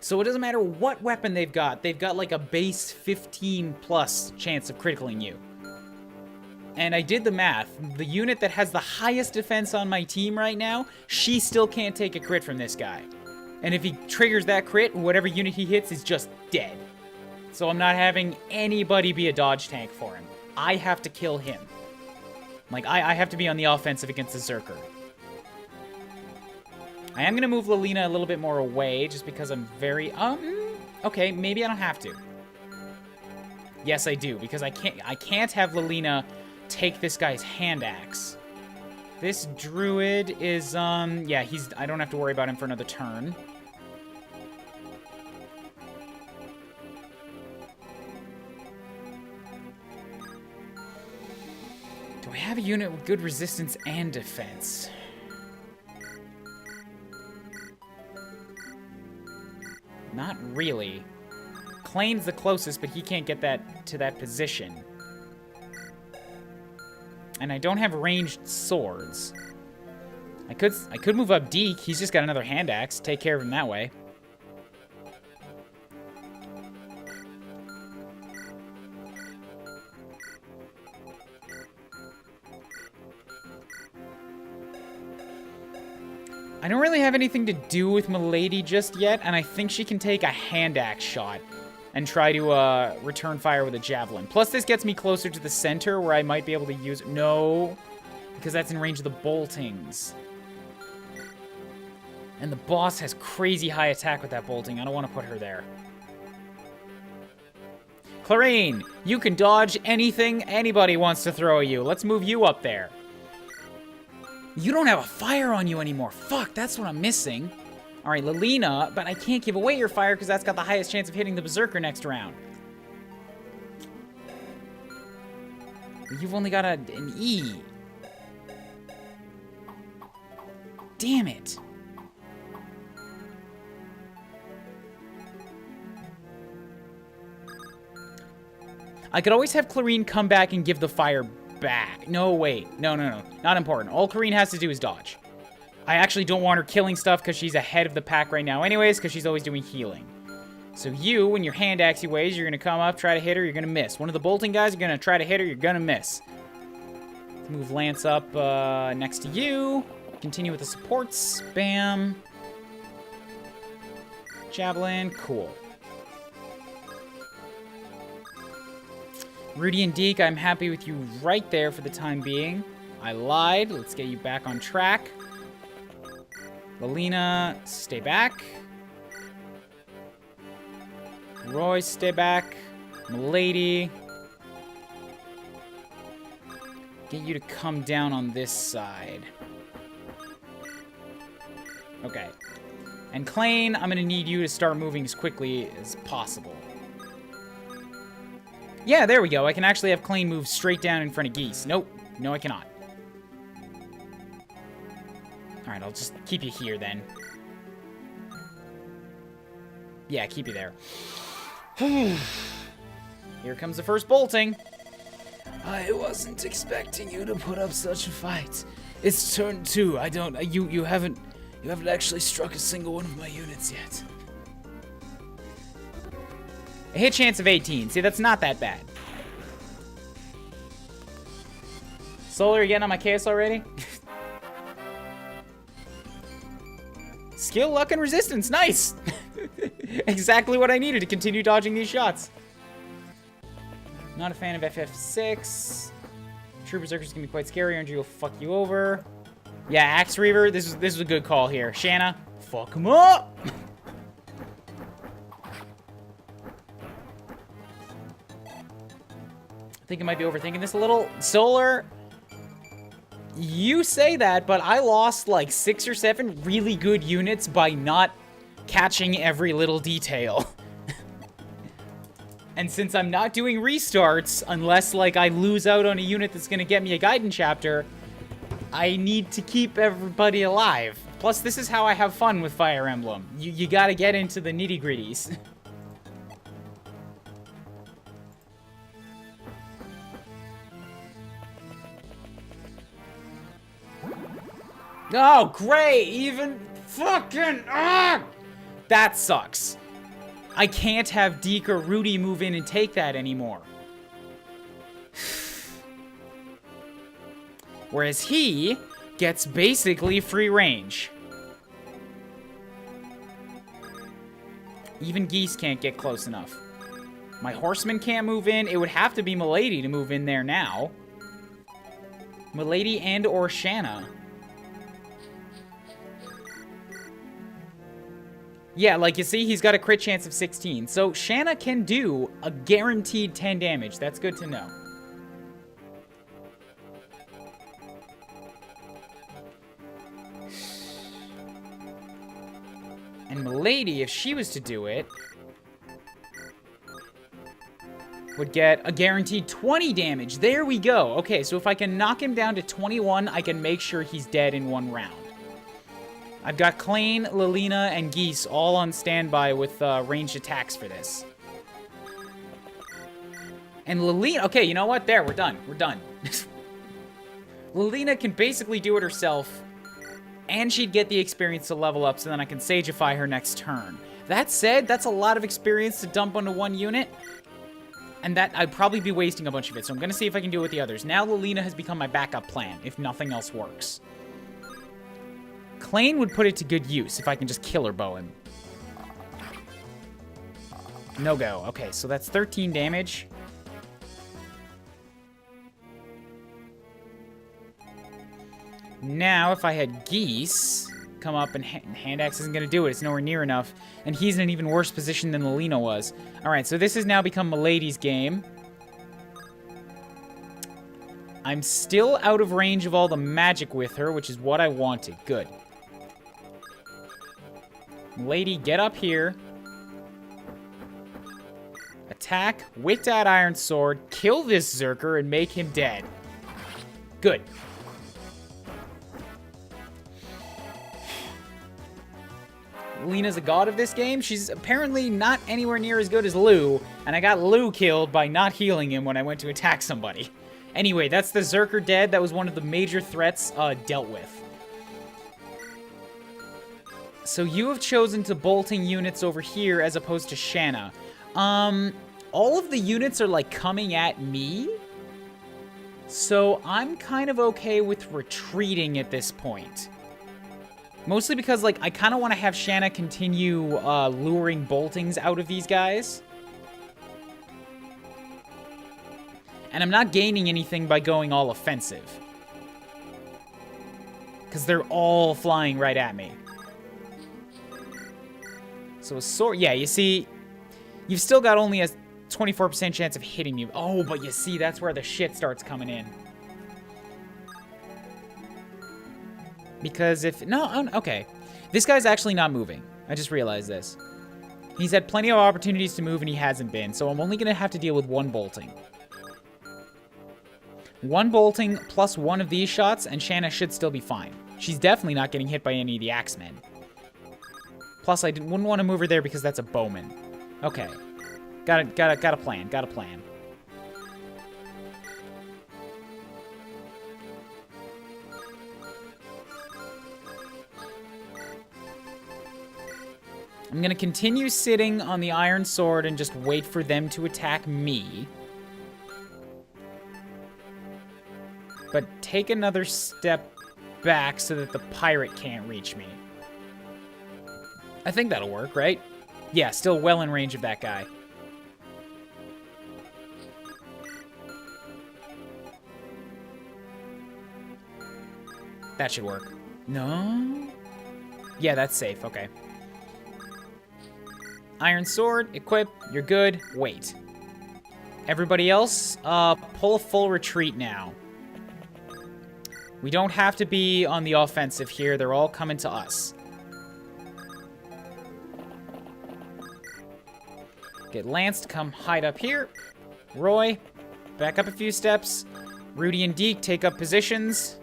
So it doesn't matter what weapon they've got like a base 15+ chance of criticaling you. And I did the math. The unit that has the highest defense on my team right now, she still can't take a crit from this guy. And if he triggers that crit, whatever unit he hits is just dead. So I'm not having anybody be a dodge tank for him. I have to kill him. Like, I have to be on the offensive against the Zerker. I am going to move Lilina a little bit more away, just because I'm very... okay, maybe I don't have to. Yes, I do, because I can't have Lilina take this guy's hand axe. This druid is, yeah, I don't have to worry about him for another turn. Do I have a unit with good resistance and defense? Not really. Klain's the closest, but he can't get that to that position. And I don't have ranged swords. I could move up Deke. He's just got another hand axe. Take care of him that way. I don't really have anything to do with Milady just yet, and I think she can take a hand axe shot and try to return fire with a javelin. Plus, this gets me closer to the center where I might be able to use... No, because that's in range of the boltings. And the boss has crazy high attack with that bolting. I don't want to put her there. Clarine, you can dodge anything anybody wants to throw at you. Let's move you up there. You don't have a fire on you anymore. Fuck, that's what I'm missing. All right, Lilina, but I can't give away your fire because that's got the highest chance of hitting the Berserker next round. You've only got an E. Damn it. I could always have Clarine come back and give the fire back. No, wait. No. Not important. All Clarine has to do is dodge. I actually don't want her killing stuff because she's ahead of the pack right now anyways, because she's always doing healing. So you, when your hand axe ways, you're going to come up, try to hit her, you're going to miss. One of the bolting guys, you're going to try to hit her, you're going to miss. Move Lance up next to you. Continue with the supports. Bam. Javelin. Cool. Rudy and Deke, I'm happy with you right there for the time being. I lied. Let's get you back on track. Lilina, stay back. Roy, stay back. Milady. Get you to come down on this side. Okay. And Klain, I'm gonna need you to start moving as quickly as possible. Yeah, there we go. I can actually have Klain move straight down in front of Geese. Nope. No, I cannot. Alright, I'll just keep you here then. Yeah, keep you there. Here comes the first bolting. I wasn't expecting you to put up such a fight. It's turn 2. You haven't actually struck a single one of my units yet. A hit chance of 18. See, that's not that bad. Solar, you getting on my case already? Skill, luck, and resistance. Nice! Exactly what I needed to continue dodging these shots. Not a fan of FF6. True Berserkers can be quite scary. RNG will fuck you over. Yeah, Axe Reaver. This is a good call here. Shanna, fuck him up! I think I might be overthinking this a little. Solar, you say that, but I lost like 6 or 7 really good units by not catching every little detail. And since I'm not doing restarts, unless like I lose out on a unit that's gonna get me a Gaiden chapter, I need to keep everybody alive. Plus, this is how I have fun with Fire Emblem. You gotta get into the nitty-gritties. Oh, great! Even fucking... That sucks. I can't have Deke or Rudy move in and take that anymore. Whereas he gets basically free range. Even Geese can't get close enough. My horseman can't move in. It would have to be Milady to move in there now. Milady and or Shanna. Yeah, like you see, he's got a crit chance of 16. So Shanna can do a guaranteed 10 damage. That's good to know. And Milady, if she was to do it, would get a guaranteed 20 damage. There we go. Okay, so if I can knock him down to 21, I can make sure he's dead in 1 round. I've got Klain, Lilina, and Geese all on standby with ranged attacks for this. And Lilina... Okay, you know what? There, we're done. We're done. Lilina can basically do it herself, and she'd get the experience to level up, so then I can Sageify her next turn. That said, that's a lot of experience to dump onto 1 unit, and that I'd probably be wasting a bunch of it, so I'm going to see if I can do it with the others. Now Lilina has become my backup plan, if nothing else works. Klain would put it to good use if I can just killer bow him. No go. Okay, so that's 13 damage. Now, if I had Geese come up and Hand Axe isn't going to do it. It's nowhere near enough. And he's in an even worse position than Lilina was. Alright, so this has now become Milady's game. I'm still out of range of all the magic with her, which is what I wanted. Good. Lady, get up here. Attack with that iron sword, kill this Zerker, and make him dead. Good. Lena's a god of this game. She's apparently not anywhere near as good as Lou, and I got Lou killed by not healing him when I went to attack somebody. Anyway, that's the Zerker dead. That was one of the major threats dealt with. So you have chosen to bolting units over here as opposed to Shanna. All of the units are, like, coming at me. So I'm kind of okay with retreating at this point. Mostly because, like, I kind of want to have Shanna continue luring boltings out of these guys. And I'm not gaining anything by going all offensive. Because they're all flying right at me. So a sword... Yeah, you see... You've still got only a 24% chance of hitting me. Oh, but you see, that's where the shit starts coming in. Because if... No, okay. This guy's actually not moving. I just realized this. He's had plenty of opportunities to move and he hasn't been. So I'm only going to have to deal with 1 bolting. 1 bolting plus 1 of these shots and Shanna should still be fine. She's definitely not getting hit by any of the Axemen. Plus, I wouldn't want to move her there because that's a bowman. Okay. Got a plan. Got a plan. I'm gonna continue sitting on the Iron Sword and just wait for them to attack me. But take another step back so that the pirate can't reach me. I think that'll work, right? Yeah, still well in range of that guy. That should work. No? Yeah, that's safe. Okay. Iron Sword, equip. You're good. Wait. Everybody else, pull a full retreat now. We don't have to be on the offensive here. They're all coming to us. Get Lance to come hide up here. Roy, back up a few steps. Rudy and Deke take up positions.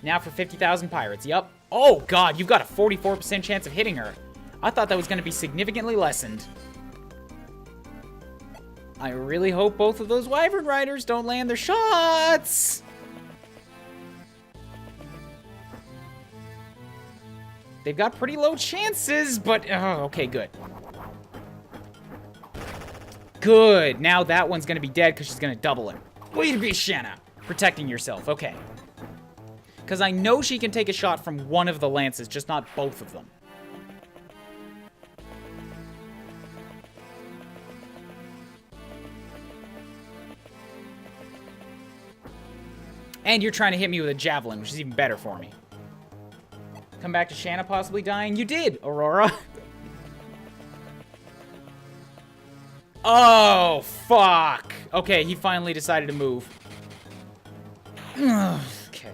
Now for 50,000 pirates. Yup. Oh, God, you've got a 44% chance of hitting her. I thought that was going to be significantly lessened. I really hope both of those Wyvern Riders don't land their shots. They've got pretty low chances, but... Oh, okay, good. Good. Now that one's going to be dead because she's going to double it. Way to be, Shanna. Protecting yourself. Okay. Because I know she can take a shot from one of the lances, just not both of them. And you're trying to hit me with a javelin, which is even better for me. Come back to Shanna possibly dying. You did, Aurora. Oh, fuck. Okay, he finally decided to move. Okay.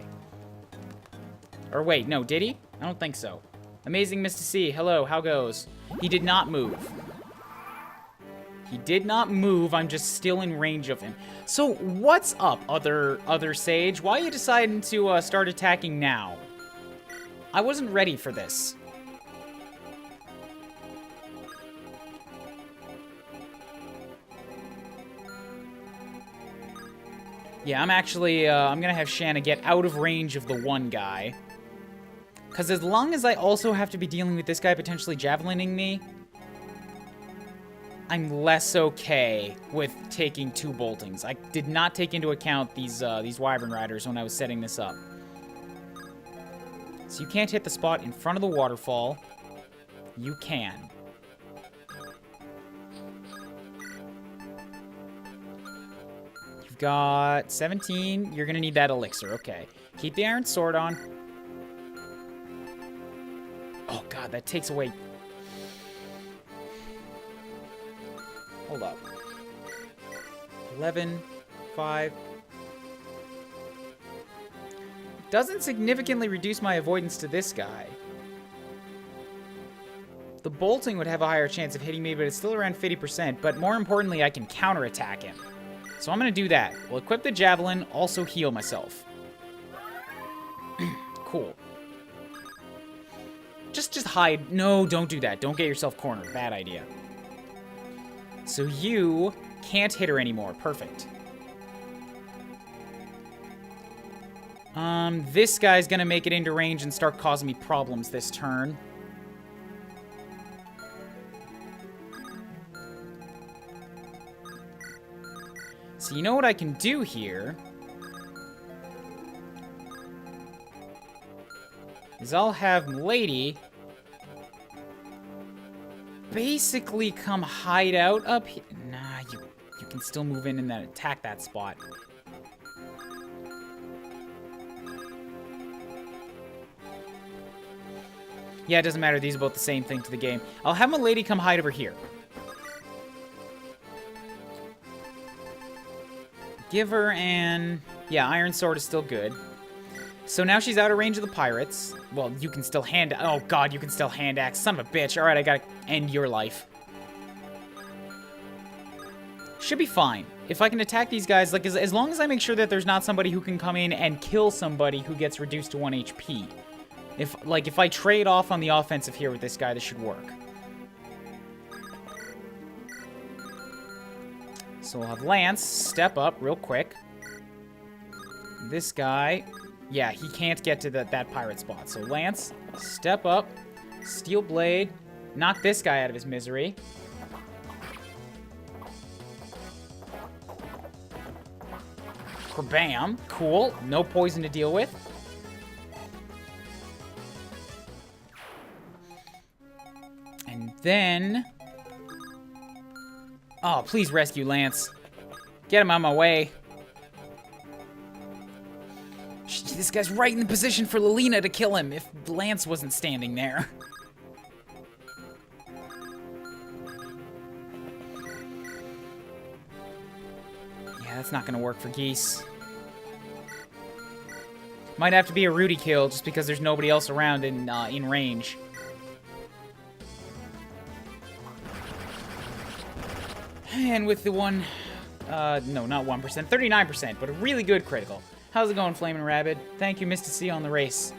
Or wait, no, did he? I don't think so. Amazing Mr. C. Hello, how goes? He did not move. He did not move. I'm just still in range of him. So, what's up, other Sage? Why are you deciding to start attacking now? I wasn't ready for this. Yeah, I'm actually, I'm gonna have Shanna get out of range of the one guy. Because as long as I also have to be dealing with this guy potentially javelining me, I'm less okay with taking two boltings. I did not take into account these Wyvern Riders when I was setting this up. So you can't hit the spot in front of the waterfall. You can. You've got 17. You're gonna need that elixir. Okay. Keep the Iron Sword on. Oh, God, that takes away... Hold up. 11, 5. Doesn't significantly reduce my avoidance to this guy. The bolting would have a higher chance of hitting me, but it's still around 50%. But more importantly, I can counterattack him. So I'm going to do that. We'll equip the javelin, also heal myself. Cool. Just hide. No, don't do that. Don't get yourself cornered. Bad idea. So you can't hit her anymore. Perfect. This guy's gonna make it into range and start causing me problems this turn. So you know what I can do here? Is I'll have Lady basically come hide out up here. Nah, you can still move in and then attack that spot. Yeah, it doesn't matter. These are both the same thing to the game. I'll have my Lady come hide over here. Give her an... Yeah, Iron Sword is still good. So now she's out of range of the pirates. Well, you can still hand... Oh, God, you can still hand axe. Son of a bitch. All right, I gotta end your life. Should be fine. If I can attack these guys, like, as long as I make sure that there's not somebody who can come in and kill somebody who gets reduced to 1 HP. If I trade off on the offensive here with this guy, this should work. So we'll have Lance step up real quick. This guy Yeah, he can't get to that pirate spot. So Lance, step up. Steel blade. Knock this guy out of his misery. Bam. Cool. No poison to deal with. And then... Oh, please rescue Lance. Get him out of my way. This guy's right in the position for Lelina to kill him if Lance wasn't standing there. Yeah, that's not gonna work for Geese. Might have to be a Rudy kill just because there's nobody else around in range. And with the one, no, not 1%, 39%, but a really good critical. How's it going, Flamin' Rabbit? Thank you, Mr. C on the race.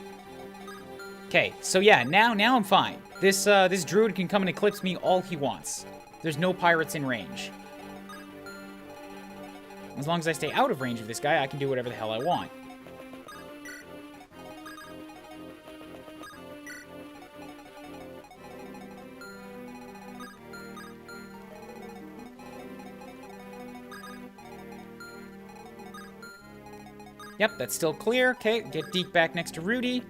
Okay, so yeah, now I'm fine. This druid can come and eclipse me all he wants. There's no pirates in range. As long as I stay out of range of this guy, I can do whatever the hell I want. Yep, that's still clear. Okay, get Deke back next to Rudy.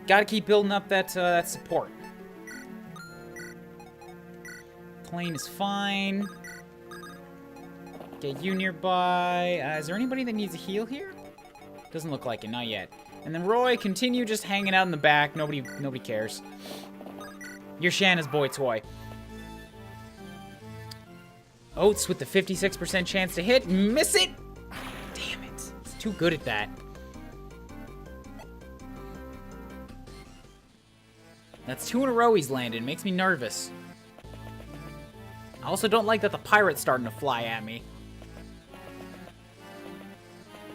Gotta keep building up that support. Plane is fine. Get you nearby. Is there anybody that needs a heal here? Doesn't look like it, not yet. And then Roy, continue just hanging out in the back. Nobody cares. You're Shanna's boy toy. Oats with the 56% chance to hit. Miss it! Damn it. He's too good at that. That's 2 in a row he's landed. Makes me nervous. I also don't like that the pirate's starting to fly at me.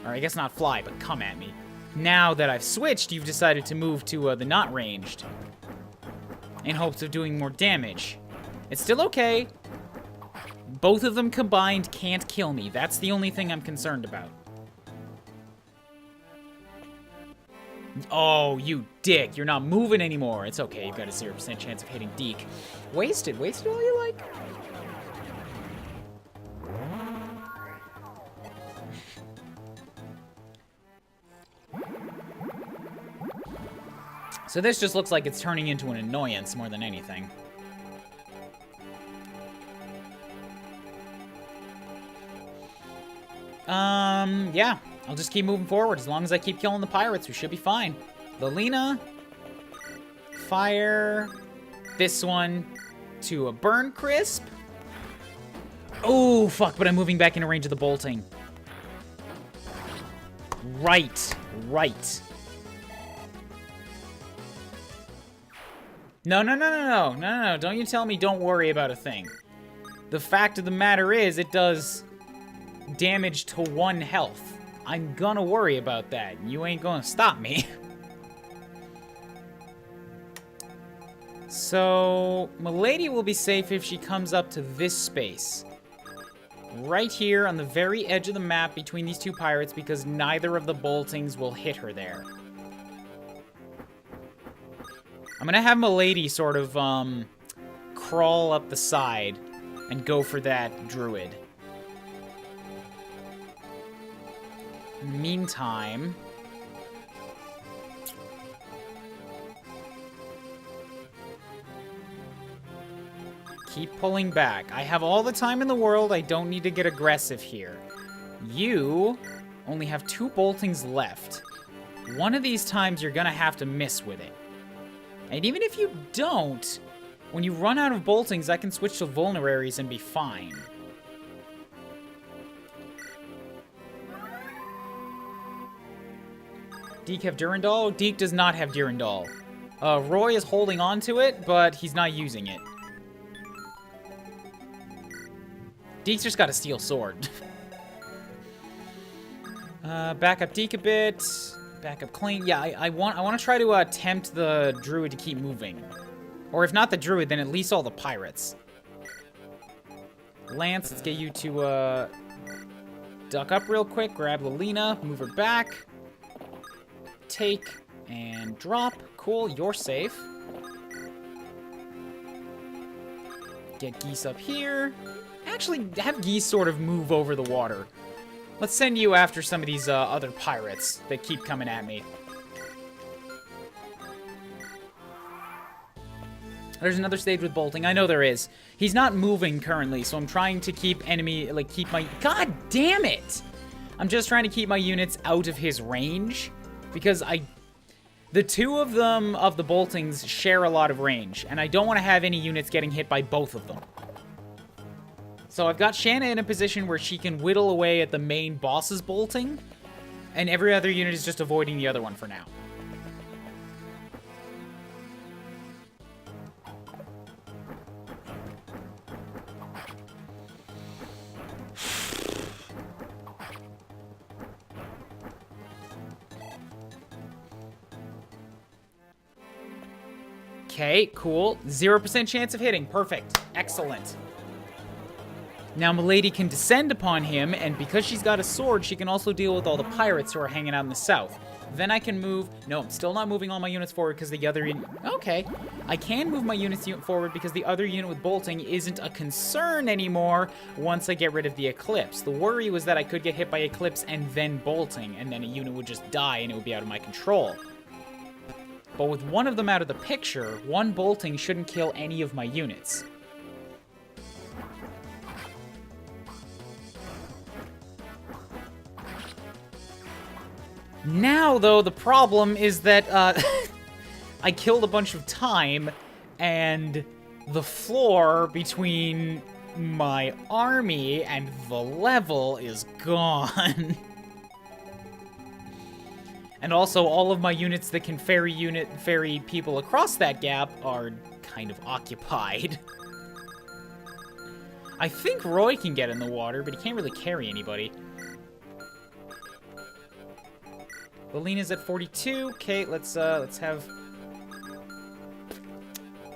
Or I guess not fly, but come at me. Now that I've switched, you've decided to move to the not ranged. In hopes of doing more damage. It's still okay. Both of them combined can't kill me. That's the only thing I'm concerned about. Oh, you dick. You're not moving anymore. It's okay. You've got a 0% chance of hitting Deke. Wasted. Wasted all you like. So this just looks like it's turning into an annoyance more than anything. Yeah. I'll just keep moving forward. As long as I keep killing the pirates, we should be fine. Lelina. Fire. This one to a burn crisp. Oh, fuck, but I'm moving back into range of the bolting. Right. Right. No. Don't you tell me don't worry about a thing. The fact of the matter is, it does damage to 1 health. I'm gonna worry about that. You ain't gonna stop me. So, Milady will be safe if she comes up to this space. Right here on the very edge of the map between these 2 pirates because neither of the boltings will hit her there. I'm gonna have Milady sort of, crawl up the side and go for that druid. Meantime, keep pulling back. I have all the time in the world. I don't need to get aggressive here. You only have 2 boltings left. One of these times you're gonna have to miss with it. And even if you don't, when you run out of boltings, I can switch to vulneraries and be fine. Deke have Durandal? Deke does not have Durandal. Roy is holding on to it, but he's not using it. Deke's just got a steel sword. Back up Deke a bit. Back up Clean. Yeah, I want to try to tempt the druid to keep moving. Or if not the druid, then at least all the pirates. Lance, let's get you to duck up real quick. Grab Lelina. Move her back. take and drop. Cool, you're safe. Get geese up here. Actually, have geese sort of move over the water. Let's send you after some of these other pirates that keep coming at me. There's another stage with bolting. I know there is. He's not moving currently, so I'm trying to keep keep my... God damn it! I'm just trying to keep my units out of his range, because the two of them, of the boltings, share a lot of range, and I don't want to have any units getting hit by both of them. So I've got Shanna in a position where she can whittle away at the main boss's bolting, and every other unit is just avoiding the other one for now. Okay, cool. 0% chance of hitting. Perfect. Excellent. Now Milady can descend upon him, and because she's got a sword, she can also deal with all the pirates who are hanging out in the south. Then I can move... No, I'm still not moving all my units forward because the other... Okay. I can move my units forward because the other unit with bolting isn't a concern anymore once I get rid of the Eclipse. The worry was that I could get hit by Eclipse and then bolting, and then a unit would just die and it would be out of my control. But with one of them out of the picture, one bolting shouldn't kill any of my units. Now, though, the problem is that I killed a bunch of time, and the floor between my army and the level is gone. And also, all of my units that can ferry people across that gap are kind of occupied. I think Roy can get in the water, but he can't really carry anybody. Lalena's at 42. Okay, let's have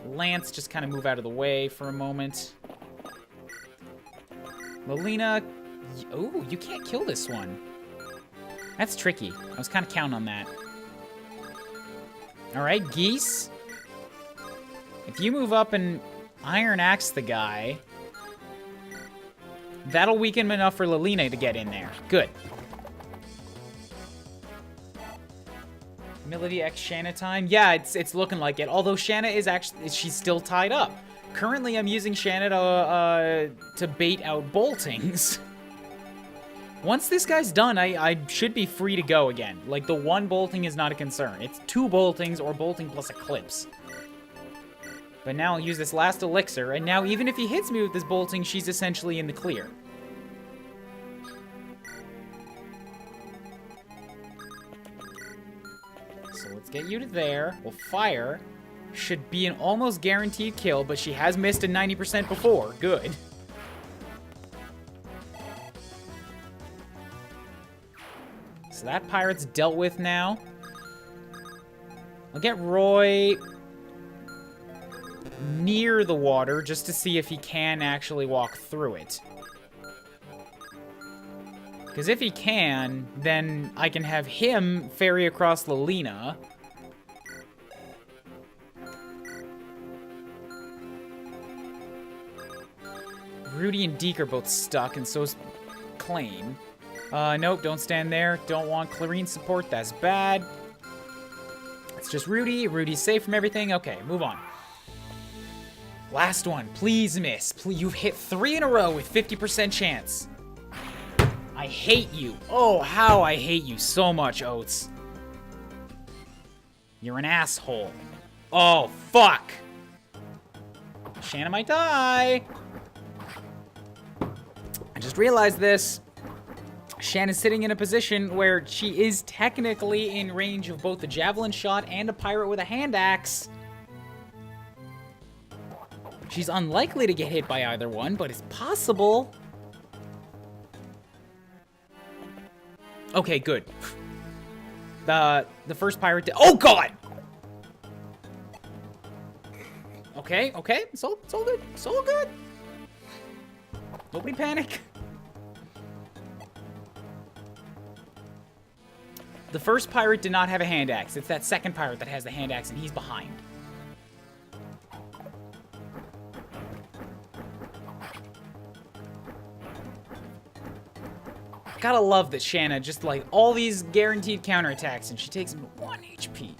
Lance just kind of move out of the way for a moment. Lalena, oh, you can't kill this one. That's tricky. I was kind of counting on that. All right, Geese. If you move up and Iron Axe the guy, that'll weaken him enough for Lalena to get in there. Good. Milady X Shanna time? Yeah, it's looking like it. Although Shanna is actually... She's still tied up. Currently, I'm using Shanna to bait out boltings. Once this guy's done, I should be free to go again. Like, the one bolting is not a concern. It's 2 boltings or bolting plus Eclipse. But now I'll use this last elixir, and now even if he hits me with this bolting, she's essentially in the clear. So let's get you to there. We'll fire. Should be an almost guaranteed kill, but she has missed a 90% before. Good. So that pirate's dealt with now. I'll get Roy near the water just to see if he can actually walk through it. Because if he can, then I can have him ferry across Lalena. Rudy and Deke are both stuck, and so is Claim. Nope, don't stand there. Don't want Clarine support, that's bad. It's just Rudy. Rudy's safe from everything. Okay, move on. Last one, please miss. Please, you've hit 3 in a row with 50% chance. I hate you. Oh, how I hate you so much, Oates. You're an asshole. Oh, fuck. Shanna might die. I just realized this. Shanna's sitting in a position where she is technically in range of both the javelin shot and a pirate with a hand axe. She's unlikely to get hit by either one, but it's possible. Okay, good. The first pirate oh god! Okay, it's all good. It's all good. Nobody panic. The first pirate did not have a hand axe. It's that second pirate that has the hand axe, and he's behind. Gotta love that Shanna just like all these guaranteed counterattacks, and she takes him to 1 HP.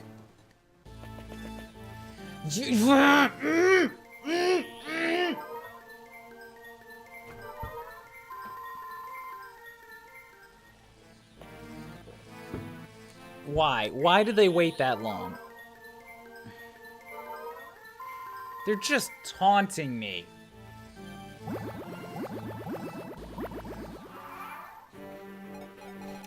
Why? Why did they wait that long? They're just taunting me.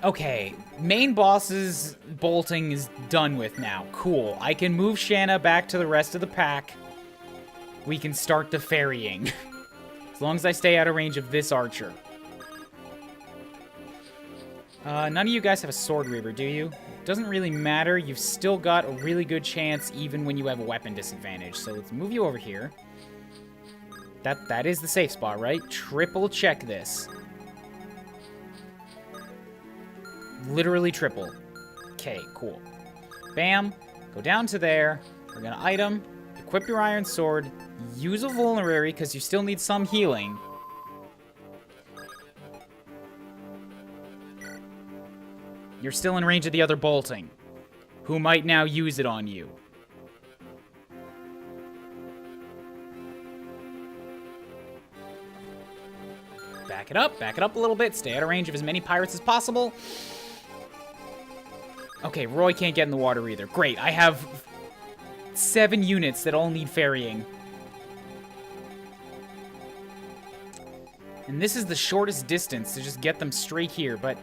Okay, main boss's bolting is done with now. Cool. I can move Shanna back to the rest of the pack. We can start the ferrying. As long as I stay out of range of this archer. None of you guys have a sword reaver, do you? Doesn't really matter. You've still got a really good chance even when you have a weapon disadvantage. So let's move you over here. That is the safe spot, right? Triple check this. Literally triple. Okay, cool. Bam. Go down to there. We're gonna item. Equip your iron sword. Use a vulnerary because you still need some healing. You're still in range of the other bolting, who might now use it on you. Back it up a little bit. Stay out of range of as many pirates as possible. Okay, Roy can't get in the water either. Great, I have 7 units that all need ferrying. And this is the shortest distance to just get them straight here, but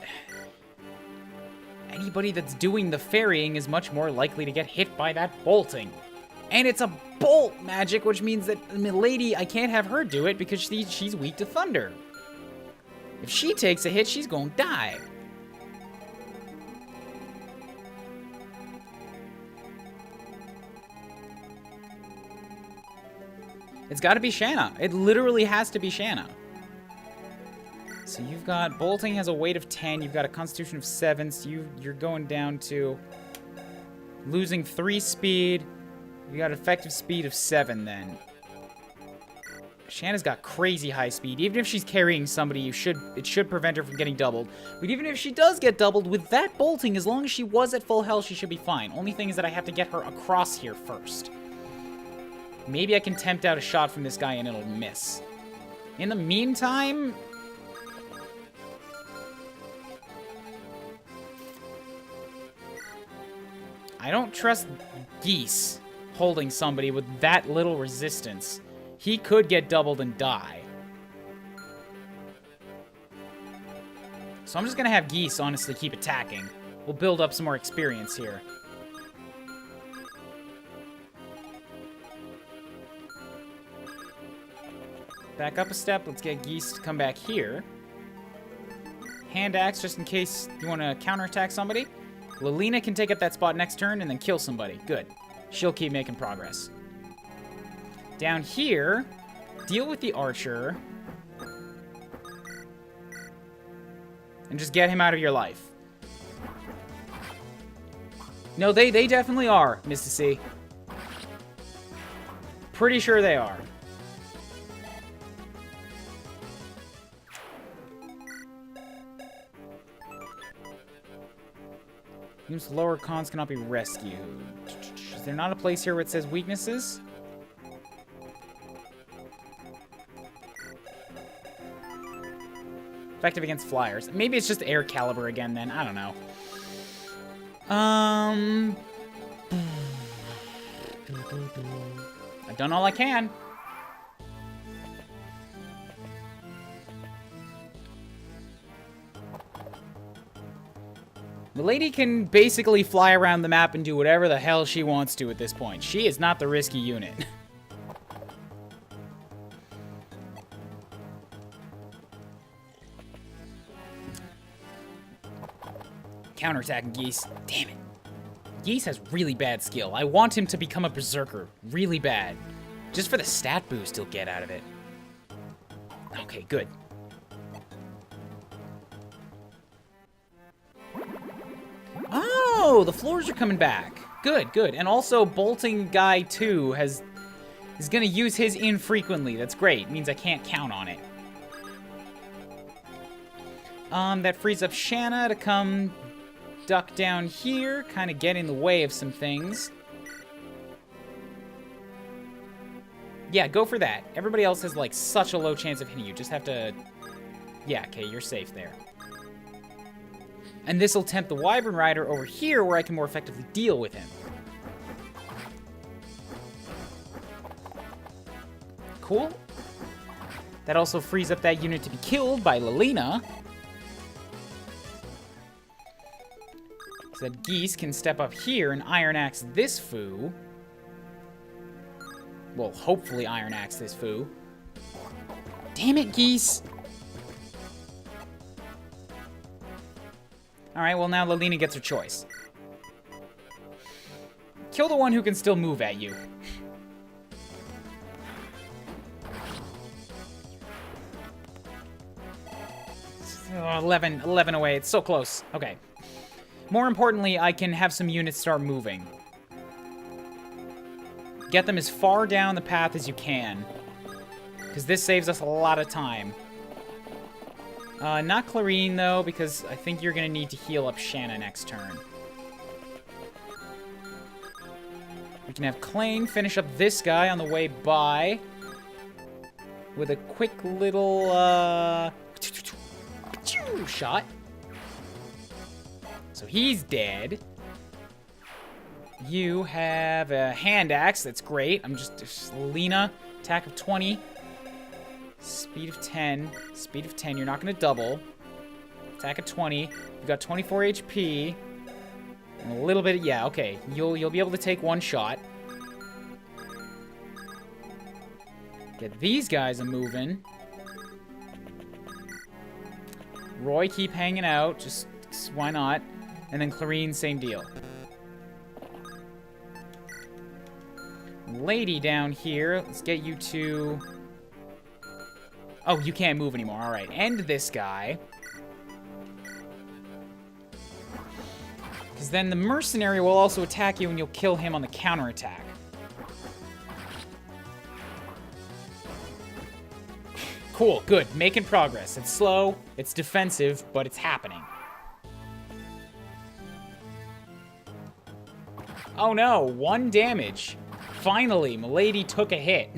anybody that's doing the ferrying is much more likely to get hit by that bolting. And it's a bolt magic, which means that Milady, I can't have her do it because she's weak to thunder. If she takes a hit, she's gonna die. It's gotta be Shanna. It literally has to be Shanna. So you've got, bolting has a weight of 10, you've got a constitution of 7, so you're going down to losing 3 speed. You got effective speed of 7 then. Shanna's got crazy high speed. Even if she's carrying somebody, it should prevent her from getting doubled. But even if she does get doubled, with that bolting, as long as she was at full health, she should be fine. Only thing is that I have to get her across here first. Maybe I can tempt out a shot from this guy and it'll miss. In the meantime, I don't trust Geese holding somebody with that little resistance. He could get doubled and die. So I'm just gonna have Geese honestly keep attacking. We'll build up some more experience here. Back up a step. Let's get Geese to come back here. Hand axe just in case you want to counterattack somebody. Lilina can take up that spot next turn and then kill somebody. Good. She'll keep making progress. Down here, deal with the archer. And just get him out of your life. No, they definitely are, Mr. C. Pretty sure they are. Units with lower cons cannot be rescued. Is there not a place here where it says weaknesses? Effective against flyers. Maybe it's just air caliber again then. I don't know. I've done all I can. The lady can basically fly around the map and do whatever the hell she wants to at this point. She is not the risky unit. Counterattacking Geese. Damn it. Geese has really bad skill. I want him to become a berserker. Really bad. Just for the stat boost he'll get out of it. Okay, good. Oh, the floors are coming back. Good, good. And also, Bolting Guy 2 is going to use his infrequently. That's great. It means I can't count on it. That frees up Shanna to come duck down here, kind of get in the way of some things. Yeah, go for that. Everybody else has, like, such a low chance of hitting you. Just have to... Yeah, okay, you're safe there. And this will tempt the Wyvern Rider over here, where I can more effectively deal with him. Cool. That also frees up that unit to be killed by Lelina. So that Geese can step up here and Iron Axe this foo. Well, hopefully Iron Axe this foo. Damn it, Geese! Alright, well now Lelina gets her choice. Kill the one who can still move at you. Oh, 11 away. It's so close. Okay. More importantly, I can have some units start moving. Get them as far down the path as you can. Because this saves us a lot of time. Not Clarine, though, because I think you're going to need to heal up Shanna next turn. We can have Klain finish up this guy on the way by. With a quick little, shot. So he's dead. You have a hand axe. That's great. I'm just Lena. Attack of 20. Speed of 10. Speed of 10. You're not going to double. Attack of 20. You've got 24 HP. And a little bit. Yeah, okay. You'll be able to take one shot. Get these guys a moving. Roy, keep hanging out. Just why not? And then Clarine, same deal. Lady down here. Let's get you to... Oh, you can't move anymore. All right. End this guy. Because then the mercenary will also attack you and you'll kill him on the counterattack. Cool. Good. Making progress. It's slow. It's defensive, but it's happening. Oh no. 1 damage. Finally, Milady took a hit.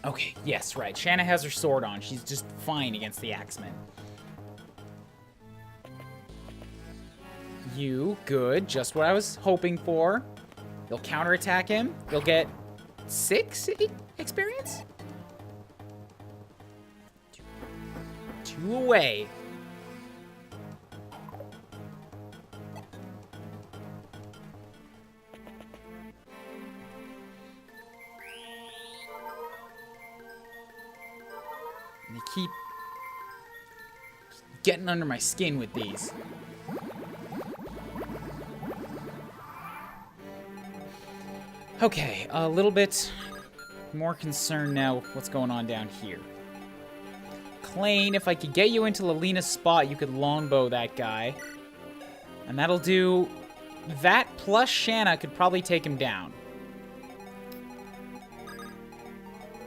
Okay, yes, right. Shanna has her sword on. She's just fine against the Axemen. You, good. Just what I was hoping for. You'll counterattack him. You'll get 6 experience? 2 away. And they keep getting under my skin with these. Okay, a little bit more concerned now with what's going on down here. Klain, if I could get you into Lelina's spot, you could longbow that guy. And that'll do... That plus Shanna could probably take him down.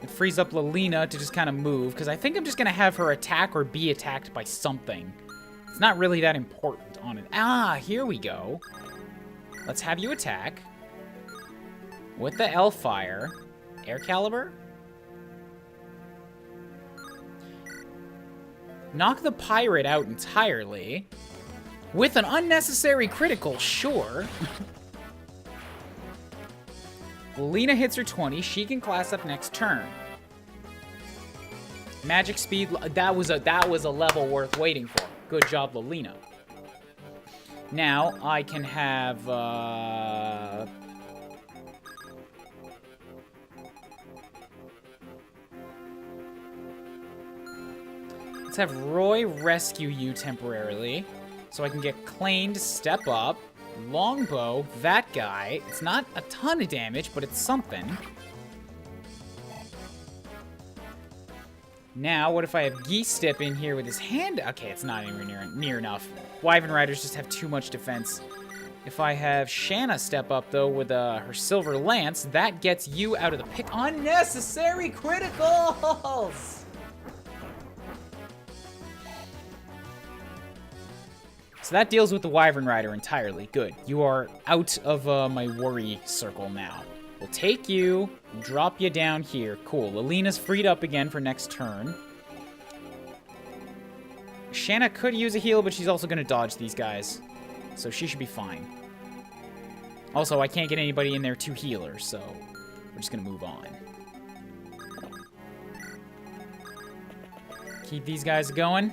It frees up Lelina to just kind of move, because I think I'm just going to have her attack or be attacked by something. It's not really that important on it. Ah, here we go. Let's have you attack. With the Elfire. Air Caliber? Knock the pirate out entirely. With an unnecessary critical, sure. Lelina hits her 20. She can class up next turn. Magic speed. That was a level worth waiting for. Good job, Lelina. Now I can have. Let's have Roy rescue you temporarily, so I can get Klain to step up. Longbow, that guy. It's not a ton of damage, but it's something. Now, what if I have Geese step in here with his hand? Okay, it's not anywhere near enough. Wyvern Riders just have too much defense. If I have Shanna step up, though, with her Silver Lance, that gets you out of the pick. Unnecessary criticals! So that deals with the Wyvern Rider entirely. Good. You are out of my worry circle now. We'll take you, drop you down here. Cool. Alina's freed up again for next turn. Shanna could use a heal, but she's also going to dodge these guys. So she should be fine. Also, I can't get anybody in there to heal her, so we're just going to move on. Keep these guys going.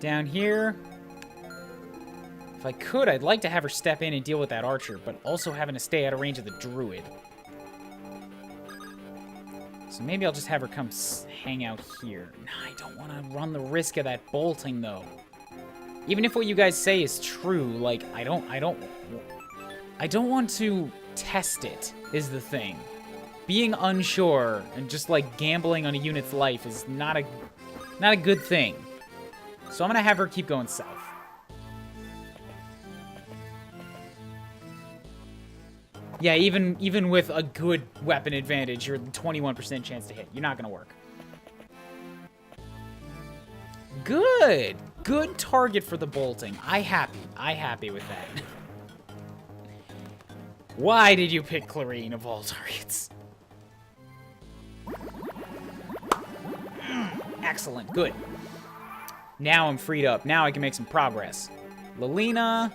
Down here. If I could, I'd like to have her step in and deal with that archer, but also having to stay out of range of the druid. So maybe I'll just have her come hang out here. Nah, I don't want to run the risk of that bolting, though. Even if what you guys say is true, like, I don't want to test it, is the thing. Being unsure and just, like, gambling on a unit's life is not a good thing. So I'm gonna have her keep going south. Yeah, even with a good weapon advantage, you're 21% chance to hit. You're not gonna work. Good! Good target for the bolting. I happy with that. Why did you pick Clarine of all targets? Excellent, good. Now I'm freed up. Now I can make some progress. Lilina.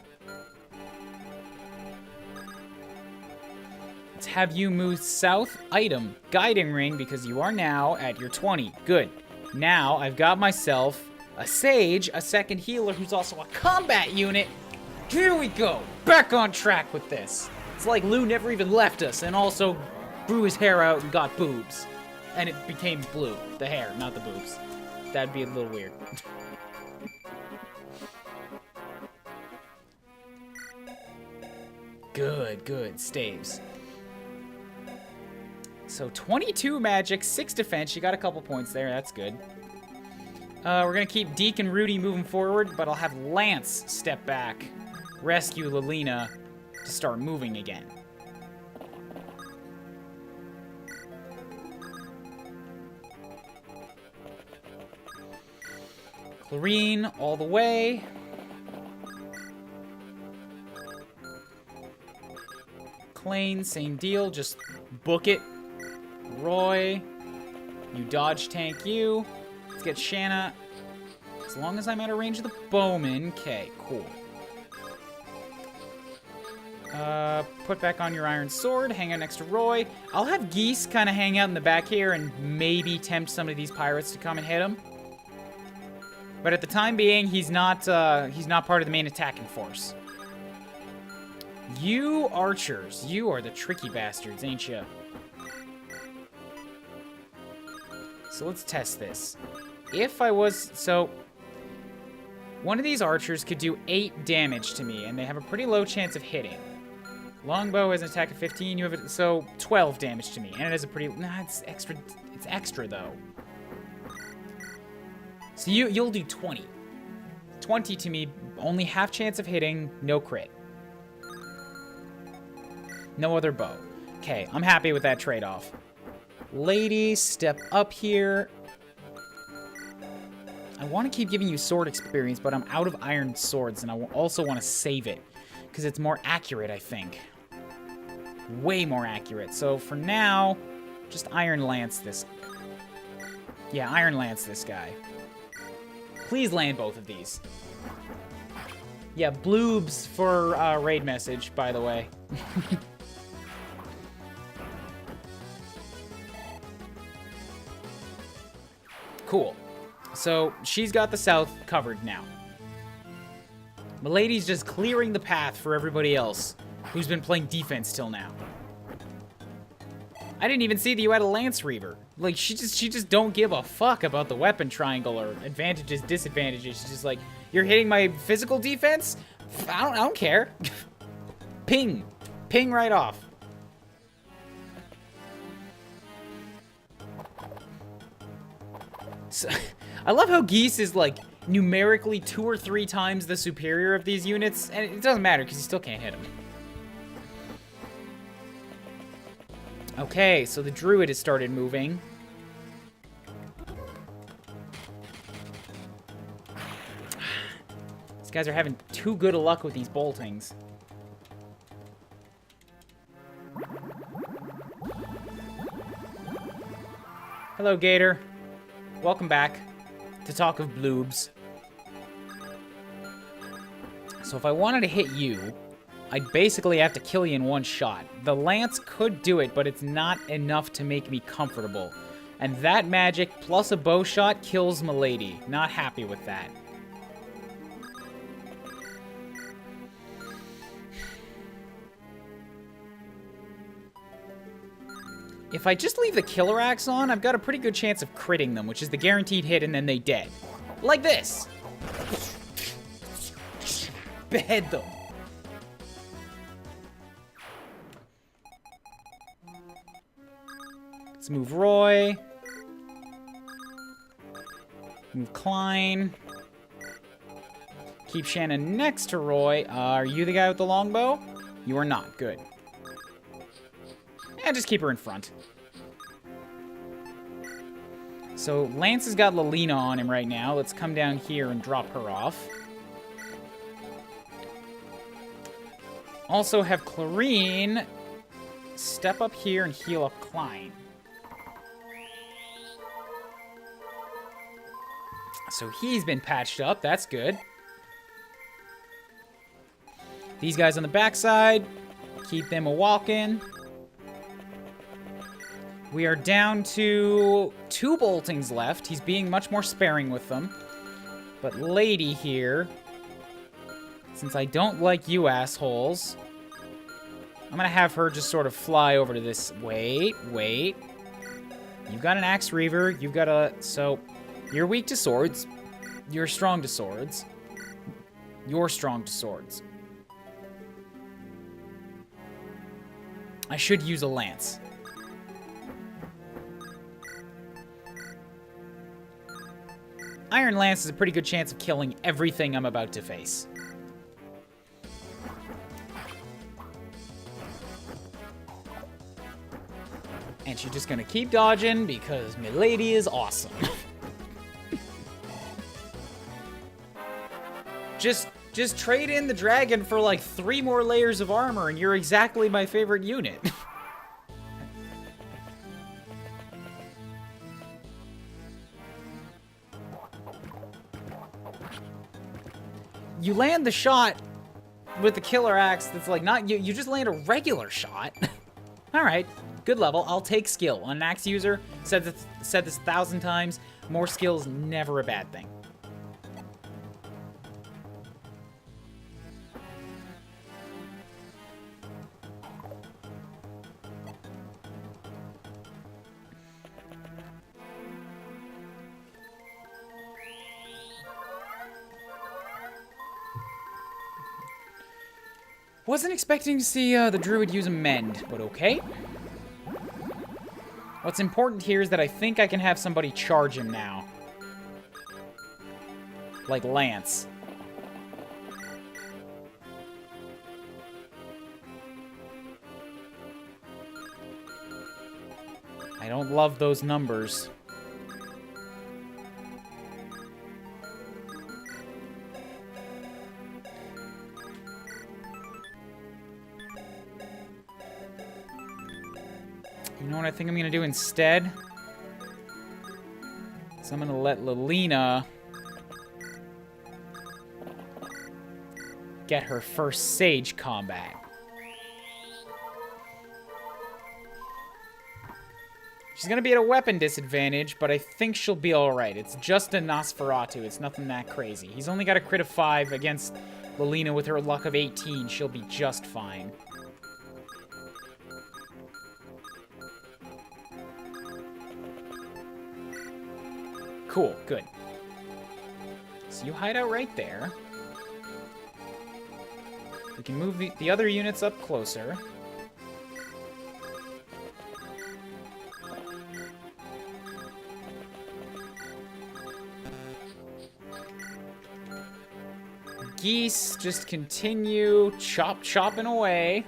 Let's have you move south. Item. Guiding ring, because you are now at your 20. Good. Now I've got myself a sage, a second healer who's also a combat unit. Here we go. Back on track with this. It's like Lou never even left us and also grew his hair out and got boobs. And it became blue. The hair, not the boobs. That'd be a little weird. Good, good. Staves. So 22 magic, 6 defense. You got a couple points there. That's good. We're going to keep Deke and Rudy moving forward, but I'll have Lance step back, rescue Lilina to start moving again. Clarine all the way. Clane, same deal. Just book it. Roy, you dodge tank you. Let's get Shanna. As long as I'm out of range of the bowman. Okay, cool. Put back on your iron sword. Hang out next to Roy. I'll have Geese kind of hang out in the back here and maybe tempt some of these pirates to come and hit him. But at the time being, he's not part of the main attacking force. You archers, you are the tricky bastards, ain't you? So let's test this. If I was... So, one of these archers could do 8 damage to me, and they have a pretty low chance of hitting. Longbow has an attack of 15, you have it, so 12 damage to me, and it has a pretty... Nah, it's extra, though. So you'll do 20. 20 to me, only half chance of hitting, no crit. No other bow. Okay, I'm happy with that trade-off. Lady, step up here. I want to keep giving you sword experience, but I'm out of iron swords, and I also want to save it, because it's more accurate, I think. Way more accurate. So for now, just Iron Lance this. Yeah, Iron Lance this guy. Please land both of these. Yeah, bloobs for raid message, by the way. Cool. So, she's got the south covered now. Milady's just clearing the path for everybody else who's been playing defense till now. I didn't even see that you had a Lance Reaver. Like, she just don't give a fuck about the weapon triangle or advantages, disadvantages. She's just like, you're hitting my physical defense? I don't care. Ping. Ping right off. So, I love how Geese is, like, numerically 2 or 3 times the superior of these units, and it doesn't matter because you still can't hit him. Okay, so the druid has started moving. These guys are having too good a luck with these boltings. Hello, Gator. Welcome back to talk of bloobs. So if I wanted to hit you, I'd basically have to kill you in one shot. The lance could do it, but it's not enough to make me comfortable. And that magic plus a bow shot kills Milady. Not happy with that. If I just leave the killer axe on, I've got a pretty good chance of critting them, which is the guaranteed hit, and then they dead. Like this. Behead them. Let's move Roy. Move Klein. Keep Shanna next to Roy. Are you the guy with the longbow? You are not. Good. And just keep her in front. So Lance has got Lelina on him right now. Let's come down here and drop her off. Also have Clarine step up here and heal up Klein. So he's been patched up. That's good. These guys on the backside, keep them a-walking. We are down to 2 boltings left. He's being much more sparing with them. But Lady here, since I don't like you assholes, I'm gonna have her just sort of fly over to this. Wait. You've got an Axe Reaver. You've got a... So, you're weak to swords. You're strong to swords. You're strong to swords. I should use a lance. Iron Lance has a pretty good chance of killing everything I'm about to face. And she's just gonna keep dodging because Milady is awesome. Just trade in the dragon for like 3 more layers of armor and you're exactly my favorite unit. You land the shot with the killer axe that's like not you. You just land a regular shot. All right, good level. I'll take skill. On an axe user, said this 1,000 times. More skill is never a bad thing. Wasn't expecting to see the druid use a mend, but okay. What's important here is that I think I can have somebody charge him now. Like Lance. I don't love those numbers. You know what I think I'm going to do instead? So I'm going to let Lelina get her first Sage combat. She's going to be at a weapon disadvantage, but I think she'll be alright. It's just a Nosferatu. It's nothing that crazy. He's only got a crit of 5 against Lelina with her luck of 18. She'll be just fine. Cool, good. So you hide out right there. We can move the other units up closer. geese just continue chopping away.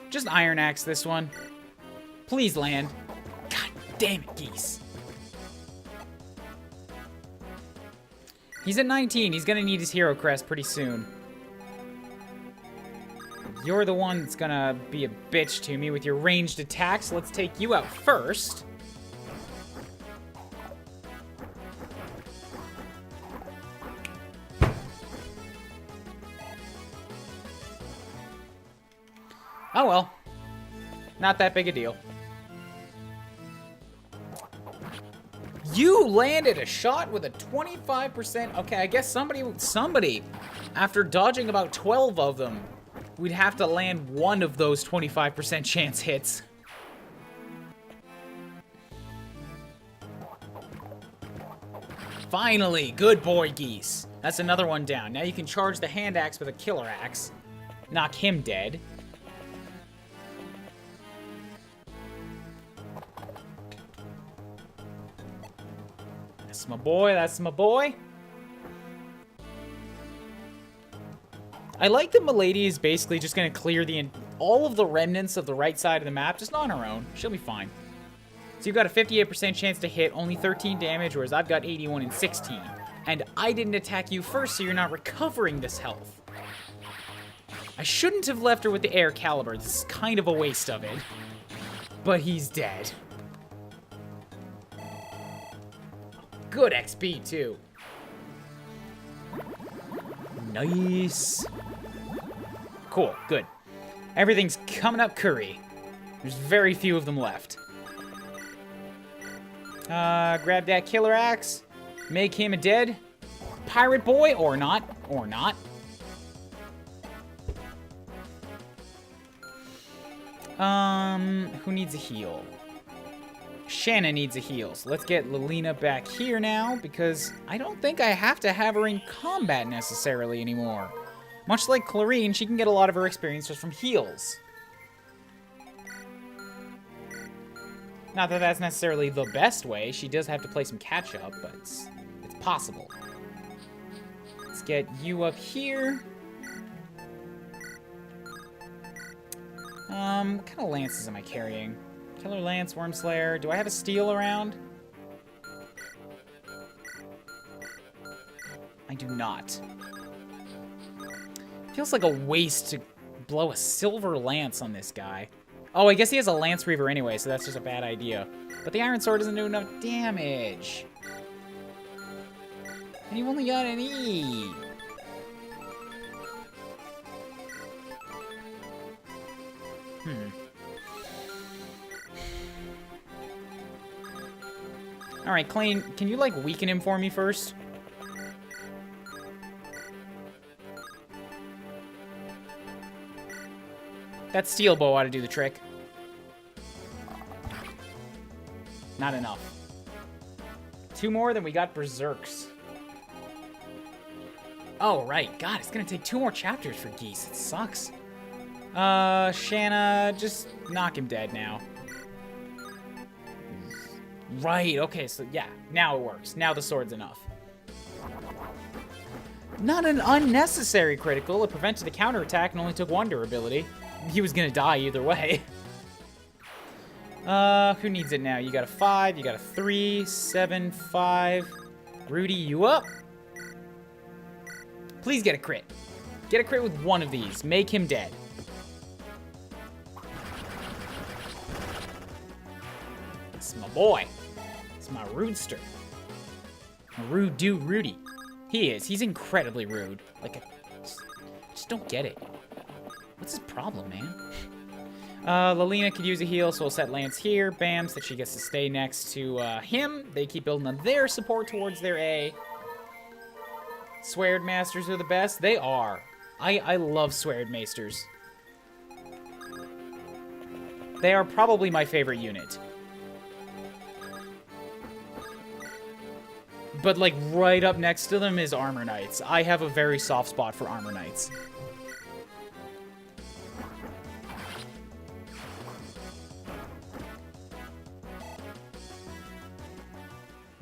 Just Iron Axe this one. Please land. God damn it, geese. He's at 19. He's gonna need his hero crest pretty soon. You're the one that's gonna be a bitch to me with your ranged attacks. Let's take you out first. Oh well. Not that big a deal. You landed a shot with a 25%. Okay, I guess somebody, after dodging about 12 of them, we'd have to land one of those 25% chance hits. Finally, good boy, geese. That's another one down. Now you can charge the hand axe with a killer axe. Knock him dead. That's my boy, that's my boy. I like that Milady is basically just going to clear all of the remnants of the right side of the map just on her own. She'll be fine. So you've got a 58% chance to hit, only 13 damage, whereas I've got 81 and 16. And I didn't attack you first, so you're not recovering this health. I shouldn't have left her with the air caliber. This is kind of a waste of it. But he's dead. Good XP, too. Nice. Cool, good. Everything's coming up curry. There's very few of them left. Grab that killer axe. Make him a dead pirate boy, or not. Or not. Who needs a heal? Shanna needs a heal, so let's get Lelina back here now, because I don't think I have to have her in combat necessarily anymore. Much like Clarine, she can get a lot of her experience just from heals. Not that that's necessarily the best way. She does have to play some catch-up, but it's possible. Let's get you up here. What kind of lances am I carrying? Killer Lance, Wormslayer. Do I have a steel around? I do not. Feels like a waste to blow a silver lance on this guy. Oh, I guess he has a Lance Reaver anyway, so that's just a bad idea. But the Iron Sword doesn't do enough damage. And you only got an E. Alright, Klein, can you, like, weaken him for me first? That steel bow ought to do the trick. Not enough. 2 more, then we got Berserks. Oh, right. God, it's gonna take 2 more chapters for Geese. It sucks. Shanna, just knock him dead now. Right, okay, so yeah, now it works. Now the sword's enough. Not an unnecessary critical. It prevented a counterattack and only took 1 durability. He was gonna die either way. Who needs it now? You got a 5, you got a 3, 7, 5. Rudy, you up? Please get a crit. Get a crit with 1 of these. Make him dead. That's my boy. It's my rudester. A rude dude, Rudy. He is. He's incredibly rude. Like, just don't get it. What's his problem, man? Lelina could use a heal, so we'll set Lance here. Bam, so that she gets to stay next to him. They keep building on their support towards their A. Sword Masters are the best. They are. I love Sword Masters. They are probably my favorite unit. But, like, right up next to them is Armor Knights. I have a very soft spot for Armor Knights.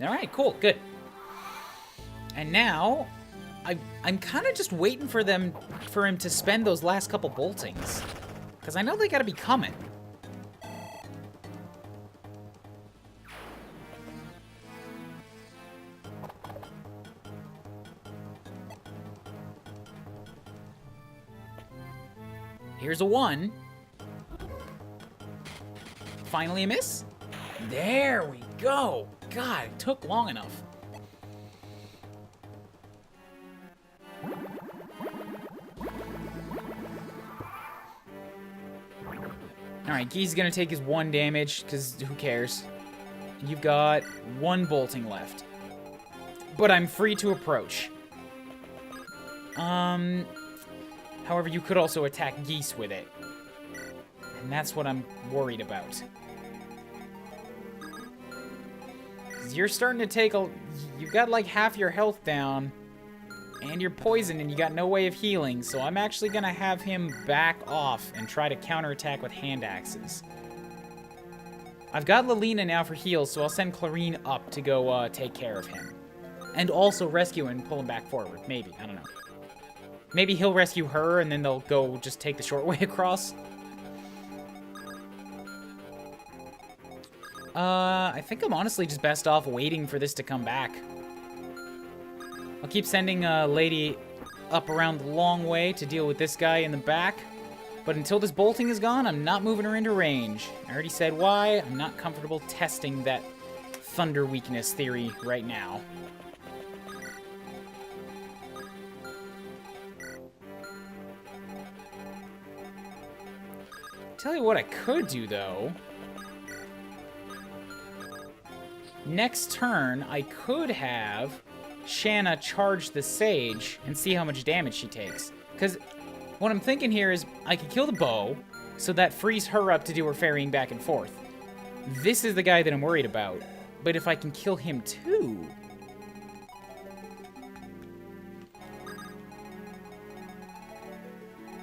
Alright, cool, good. And now, I'm kind of just waiting for him to spend those last couple boltings. Because I know they gotta be coming. Here's a 1. Finally a miss. There we go. God, it took long enough. Alright, Gee's gonna take his 1 damage, because who cares? You've got 1 bolting left. But I'm free to approach. However, you could also attack Geese with it. And that's what I'm worried about. 'Cause you're starting to take a... You've got like half your health down. And you're poisoned and you got no way of healing. So I'm actually going to have him back off and try to counterattack with hand axes. I've got Lelina now for heals, so I'll send Clarine up to go take care of him. And also rescue and pull him back forward. Maybe. I don't know. Maybe he'll rescue her, and then they'll go just take the short way across. I think I'm honestly just best off waiting for this to come back. I'll keep sending a lady up around the long way to deal with this guy in the back. But until this bolting is gone, I'm not moving her into range. I already said why. I'm not comfortable testing that thunder weakness theory right now. Tell you what I could do, though. Next turn, I could have Shanna charge the Sage and see how much damage she takes. Because what I'm thinking here is I could kill the bow, so that frees her up to do her ferrying back and forth. This is the guy that I'm worried about. But if I can kill him too...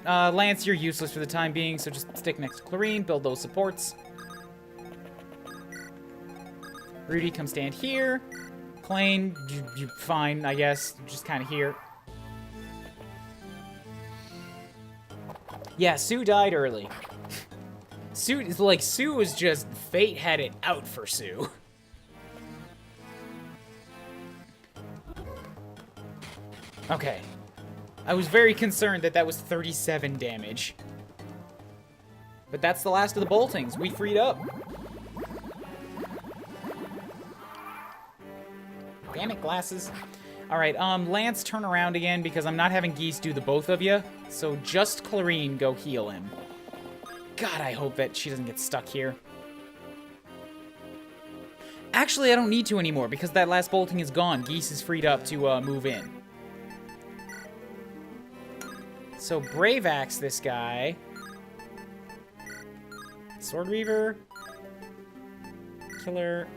Lance, you're useless for the time being, so just stick next to Clarine, build those supports. Rudy, come stand here. Klain, you fine, I guess. Just kind of here. Yeah, Sue died early. Sue was just... Fate had it out for Sue. Okay. I was very concerned that was 37 damage. But that's the last of the boltings. We freed up. Damn it, glasses. Alright, Lance, turn around again because I'm not having Geese do the both of you. So just Clarine go heal him. God, I hope that she doesn't get stuck here. Actually, I don't need to anymore because that last bolting is gone. Geese is freed up to move in. So Brave Axe this guy. Sword Reaver. Killer.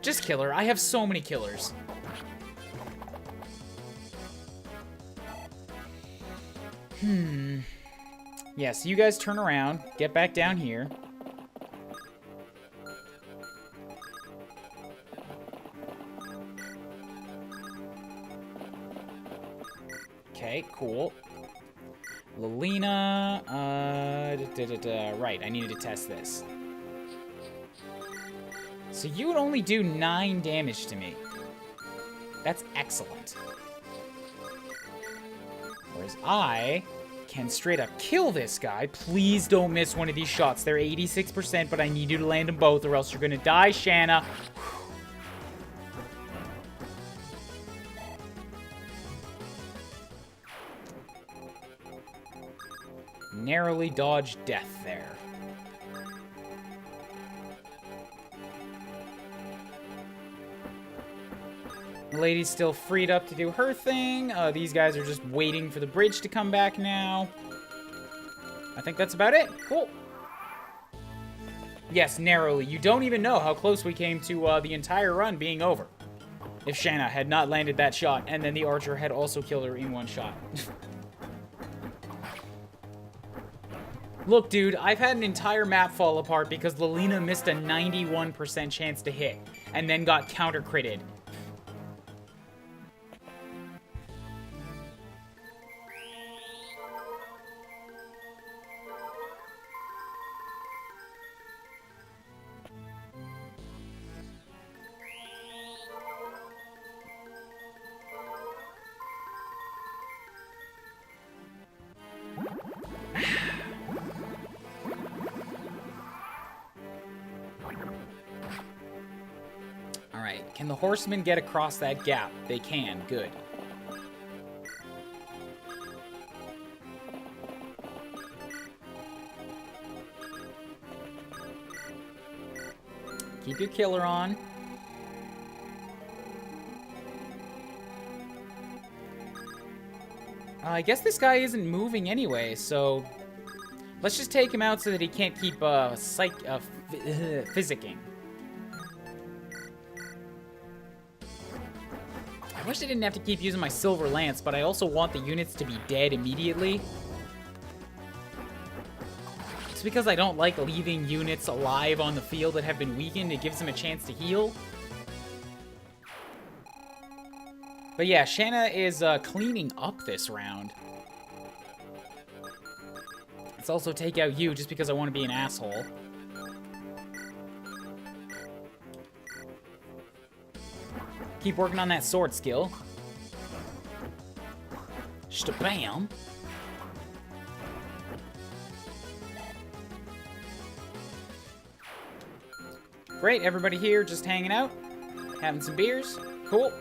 Just killer. I have so many killers. Yeah, so you guys turn around. Get back down here. Okay, cool. Lelina, right, I needed to test this. So you would only do 9 damage to me. That's excellent. Whereas I can straight up kill this guy. Please don't miss one of these shots. They're 86%, but I need you to land them both or else you're gonna die, Shanna. Narrowly dodged death there. The lady's still freed up to do her thing. These guys are just waiting for the bridge to come back now. I think that's about it. Cool. Yes, narrowly. You don't even know how close we came to the entire run being over. If Shanna had not landed that shot, and then the archer had also killed her in one shot. Look, dude, I've had an entire map fall apart because Lilina missed a 91% chance to hit, and then got counter-critted. Alright, can the horsemen get across that gap? They can, good. Keep your killer on. I guess this guy isn't moving anyway, so let's just take him out so that he can't keep physicking. I wish I didn't have to keep using my silver lance, but I also want the units to be dead immediately. It's because I don't like leaving units alive on the field that have been weakened. It gives them a chance to heal. But yeah, Shanna is cleaning up this round. Let's also take out you just because I want to be an asshole. Keep working on that sword skill. Shabam. Great, everybody here just hanging out, having some beers. Cool.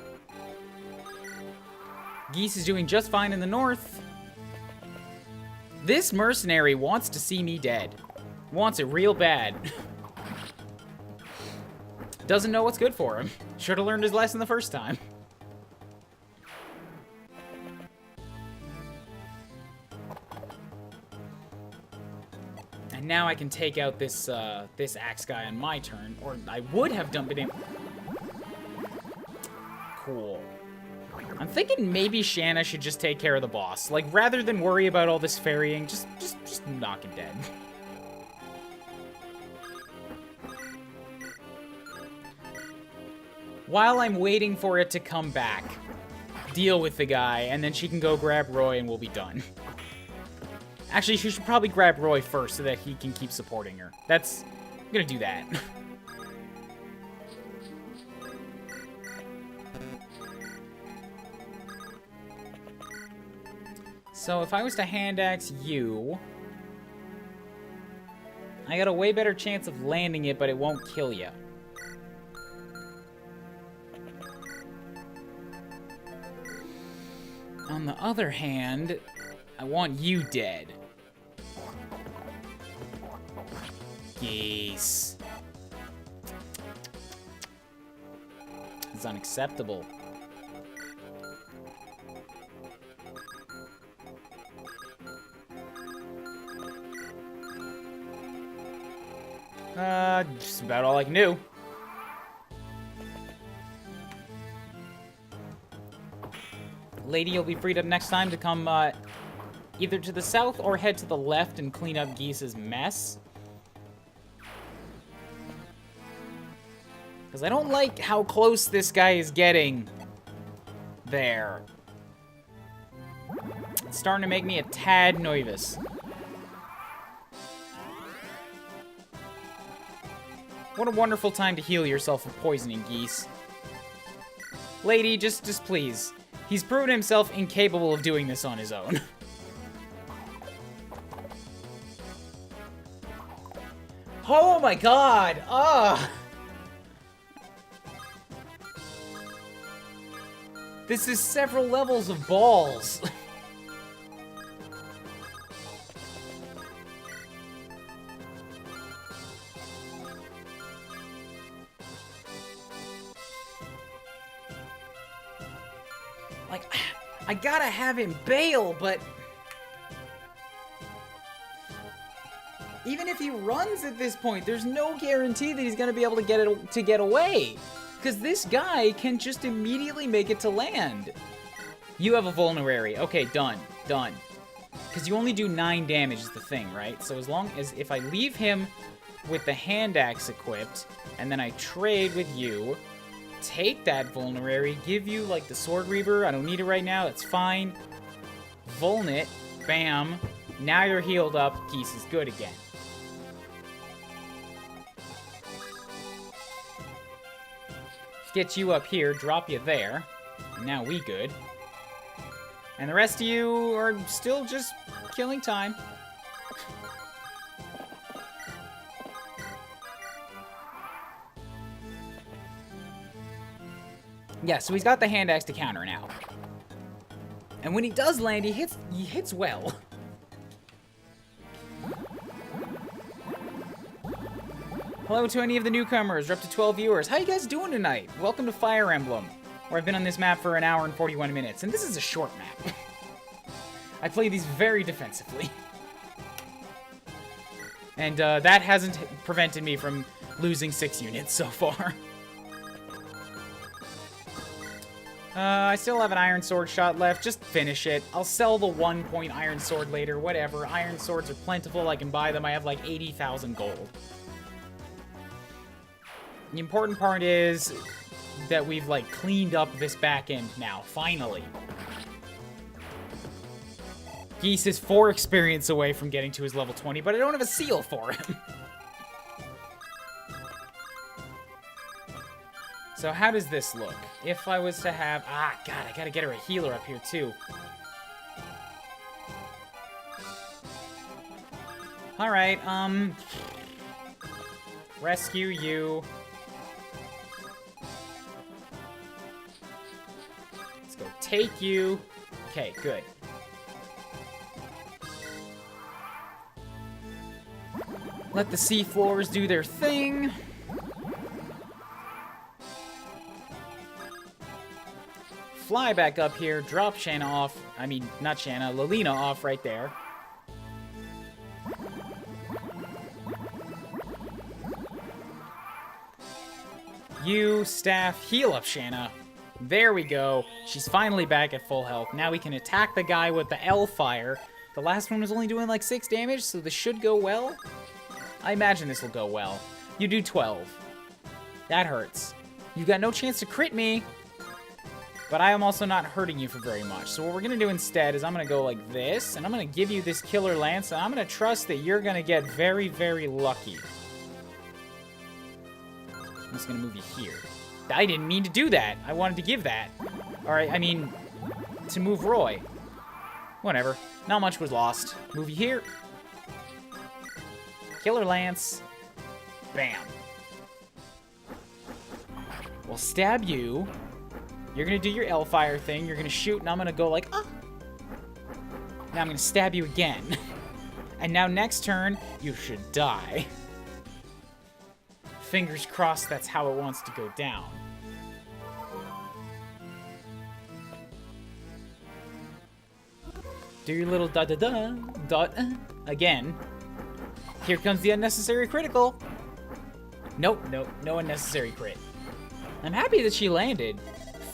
Geese is doing just fine in the north. This mercenary wants to see me dead. Wants it real bad. Doesn't know what's good for him. Should have learned his lesson the first time. And now I can take out this this axe guy on my turn, or I would have done it. Cool. I'm thinking maybe Shanna should just take care of the boss. Like, rather than worry about all this ferrying, just knock him dead. While I'm waiting for it to come back, deal with the guy, and then she can go grab Roy and we'll be done. Actually, she should probably grab Roy first so that he can keep supporting her. I'm gonna do that. So if I was to hand axe you, I got a way better chance of landing it, but it won't kill you. On the other hand, I want you dead. Geese. It's unacceptable. Just about all I can do. Lady, you'll be freed up next time to come either to the south or head to the left and clean up Geese's mess. Because I don't like how close this guy is getting there. It's starting to make me a tad nervous. What a wonderful time to heal yourself from poisoning, Geese. Lady, just please. He's proven himself incapable of doing this on his own. Oh my god! Ah! This is several levels of balls. Like, I gotta have him bail, but even if he runs at this point, there's no guarantee that he's gonna be able to get away. Because this guy can just immediately make it to land. You have a vulnerary. Okay, done. Done. Because you only do 9 damage is the thing, right? So as long as if I leave him with the hand axe equipped, and then I trade with you, take that vulnerary, give you like the sword reaver. I don't need it right now. It's fine. Vulnit, bam. Now you're healed up. Peace is good again. Get you up here, drop you there. And now we good. And the rest of you are still just killing time. Yeah, so he's got the hand axe to counter now. And when he does land, he hits well. Hello to any of the newcomers. We're up to 12 viewers. How you guys doing tonight? Welcome to Fire Emblem, where I've been on this map for an hour and 41 minutes. And this is a short map. I play these very defensively. And that hasn't prevented me from losing 6 units so far. I still have an iron sword shot left. Just finish it. I'll sell the 1-point iron sword later. Whatever. Iron swords are plentiful. I can buy them. I have like 80,000 gold. The important part is that we've like cleaned up this back end now. Finally. Geese is 4 experience away from getting to his level 20, but I don't have a seal for him. So how does this look? If I was to have... Ah, God, I gotta get her a healer up here, too. Alright, rescue you. Let's go take you. Okay, good. Let the sea floors do their thing. Fly back up here, drop Shanna off. I mean, not Shanna, Lilina off right there. You, staff, heal up Shanna. There we go. She's finally back at full health. Now we can attack the guy with the L fire. The last one was only doing like 6 damage, so this should go well. I imagine this will go well. You do 12. That hurts. You got no chance to crit me. But I am also not hurting you for very much. So what we're going to do instead is I'm going to go like this, and I'm going to give you this killer lance, and I'm going to trust that you're going to get very, very lucky. I'm just going to move you here. I didn't mean to do that. I wanted to give that. Alright, I mean, to move Roy. Whatever. Not much was lost. Move you here. Killer lance. Bam. We'll stab you. You're gonna do your L-fire thing. You're gonna shoot, and I'm gonna go like, ah. Now I'm gonna stab you again. And now next turn, you should die. Fingers crossed that's how it wants to go down. Do your little da-da-da, dot, again. Here comes the unnecessary critical. Nope, nope, no unnecessary crit. I'm happy that she landed.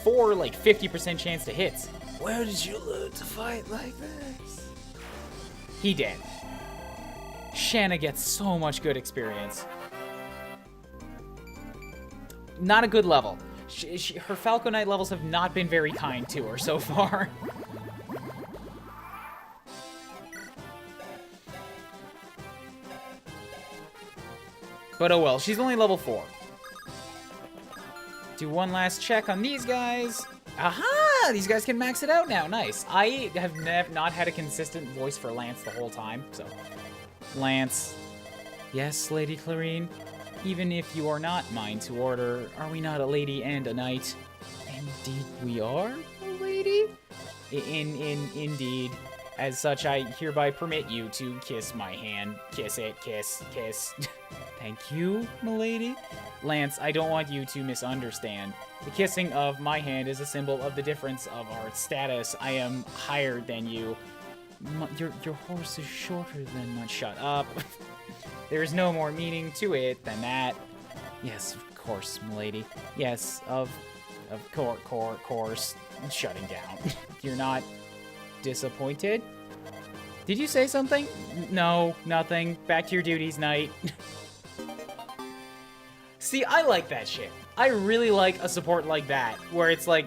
4, like, 50% chance to hit. Where did you learn to fight like this? He did. Shanna gets so much good experience. Not a good level. Her Falco Knight levels have not been very kind to her so far. But oh well, she's only level 4. Do one last check on these guys. Aha! These guys can max it out now. Nice. I have not had a consistent voice for Lance the whole time, so... Lance. Yes, Lady Clarine? Even if you are not mine to order, are we not a lady and a knight? Indeed we are, a lady? Indeed. As such, I hereby permit you to kiss my hand. Kiss it, kiss, kiss. Thank you, milady. Lance, I don't want you to misunderstand. The kissing of my hand is a symbol of the difference of our status. I am higher than you. Your horse is shorter than mine. Shut up. There is no more meaning to it than that. Yes, of course, milady. Yes, of course. Shutting down. You're not disappointed? Did you say something? No, nothing. Back to your duties, knight. See, I like that shit. I really like a support like that, where it's like...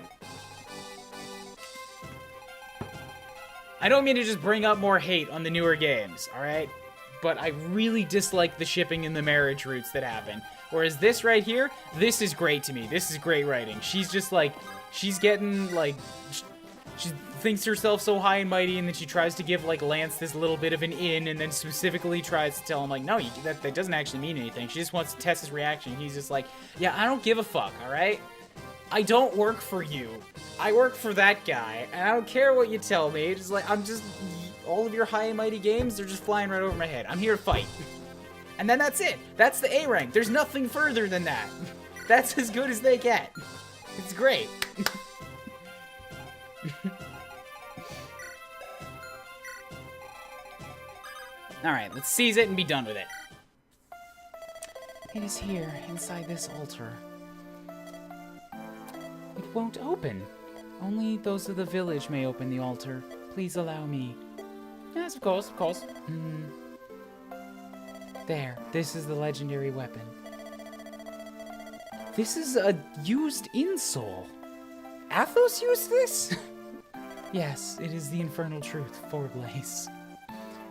I don't mean to just bring up more hate on the newer games, alright? But I really dislike the shipping and the marriage routes that happen. Whereas this right here, this is great to me. This is great writing. She's just like, she's getting like, she thinks herself so high and mighty, and then she tries to give like Lance this little bit of an in, and then specifically tries to tell him like, no, that doesn't actually mean anything. She just wants to test his reaction. He's just like, yeah, I don't give a fuck, alright? I don't work for you. I work for that guy, and I don't care what you tell me. It's like, I'm just, all of your high and mighty games, they're just flying right over my head. I'm here to fight. And then that's it. That's the A rank. There's nothing further than that. That's as good as they get. It's great. Alright, let's seize it and be done with it. It is here, inside this altar. It won't open. Only those of the village may open the altar. Please allow me. Yes, of course, of course. There, this is the legendary weapon. This is a used insole. Athos used this? Yes, it is the infernal truth, Forblaze.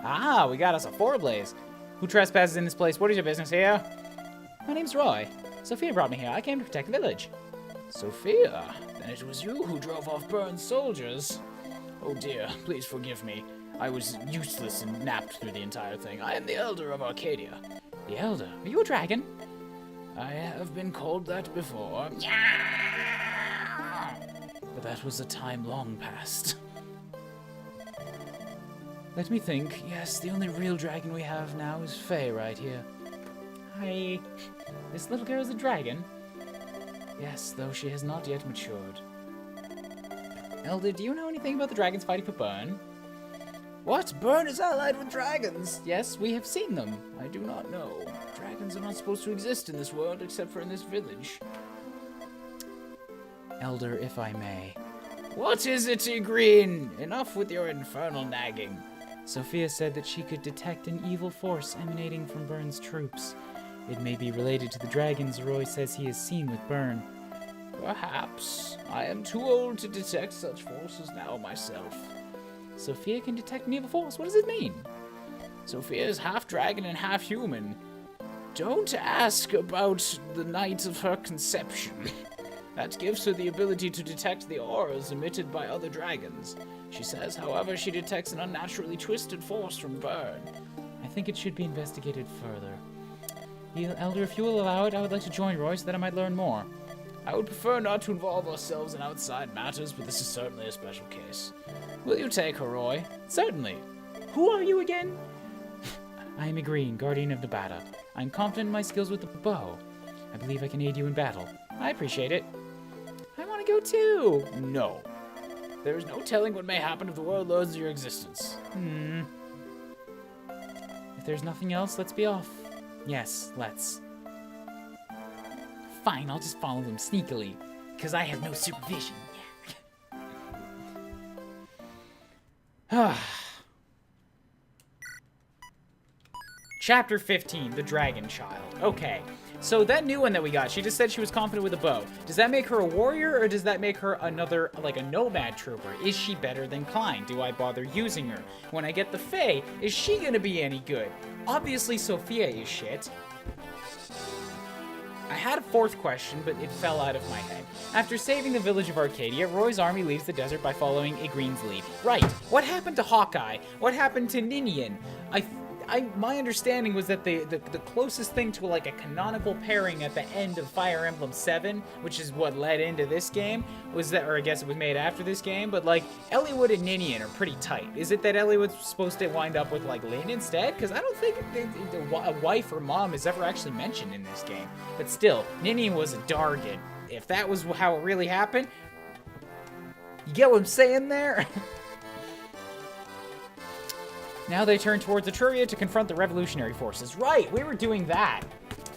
Ah, we got us a Forblaze. Who trespasses in this place? What is your business here? My name's Roy. Sophia brought me here. I came to protect the village. Sophia? Then it was you who drove off Burn's soldiers. Oh dear, please forgive me. I was useless and napped through the entire thing. I am the Elder of Arcadia. The Elder? Are you a dragon? I have been called that before. But that was a time long past. Let me think. Yes, the only real dragon we have now is Faye right here. Hi. This little girl is a dragon? Yes, though she has not yet matured. Elder, do you know anything about the dragons fighting for Burn? What? Burn is allied with dragons? Yes, we have seen them. I do not know. Dragons are not supposed to exist in this world except for in this village. Elder, if I may. What is it, Green? Enough with your infernal nagging. Sophia said that she could detect an evil force emanating from Burn's troops. It may be related to the dragons Roy says he has seen with Burn. Perhaps. I am too old to detect such forces now myself. Sophia can detect an evil force? What does it mean? Sophia is half dragon and half human. Don't ask about the night of her conception. That gives her the ability to detect the auras emitted by other dragons. She says, however, she detects an unnaturally twisted force from Burn. I think it should be investigated further. Elder, if you will allow it, I would like to join Roy so that I might learn more. I would prefer not to involve ourselves in outside matters, but this is certainly a special case. Will you take her, Roy? Certainly. Who are you again? I am Igreen, Guardian of Nevada. I am confident in my skills with the bow. I believe I can aid you in battle. I appreciate it. I want to go too. No. There is no telling what may happen if the world learns of your existence. If there's nothing else, let's be off. Yes, let's. Fine, I'll just follow them sneakily, because I have no supervision. Chapter 15, The Dragon Child. Okay, so that new one that we got, she just said she was confident with a bow. Does that make her a warrior, or does that make her another, like a nomad trooper? Is she better than Klein? Do I bother using her? When I get the Fae, is she gonna be any good? Obviously, Sophia is shit. I had a fourth question, but it fell out of my head. After saving the village of Arcadia, Roy's army leaves the desert by following Igreen's lead. Right, what happened to Hawkeye? What happened to Ninian? My understanding was that the closest thing to like a canonical pairing at the end of Fire Emblem 7, which is what led into this game, was that, or I guess it was made after this game, but like Eliwood and Ninian are pretty tight. Is it that Eliwood's supposed to wind up with like Lyn instead? Because I don't think a wife or mom is ever actually mentioned in this game. But still, Ninian was a Dargan. If that was how it really happened, you get what I'm saying there? Now they turn towards Etruria to confront the revolutionary forces. Right, we were doing that.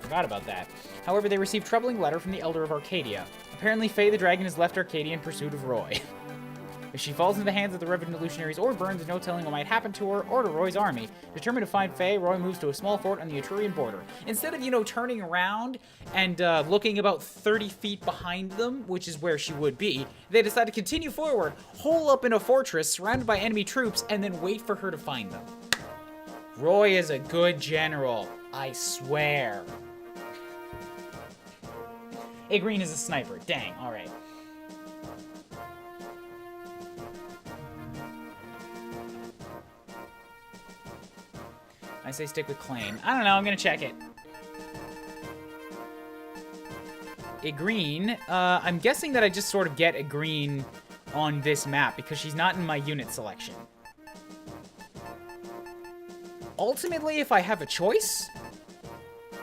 Forgot about that. However, they receive troubling letter from the Elder of Arcadia. Apparently, Faye the Dragon has left Arcadia in pursuit of Roy. If she falls into the hands of the revolutionaries or burns, no telling what might happen to her or to Roy's army. Determined to find Faye, Roy moves to a small fort on the Etrurian border. Instead of, you know, turning around and looking about 30 feet behind them, which is where she would be, they decide to continue forward, hole up in a fortress surrounded by enemy troops, and then wait for her to find them. Roy is a good general, I swear. Igreen is a sniper. Dang, alright. I say stick with Klain. I don't know, I'm gonna check it. Igreen, I'm guessing that I just sort of get Igreen on this map because she's not in my unit selection. Ultimately, if I have a choice,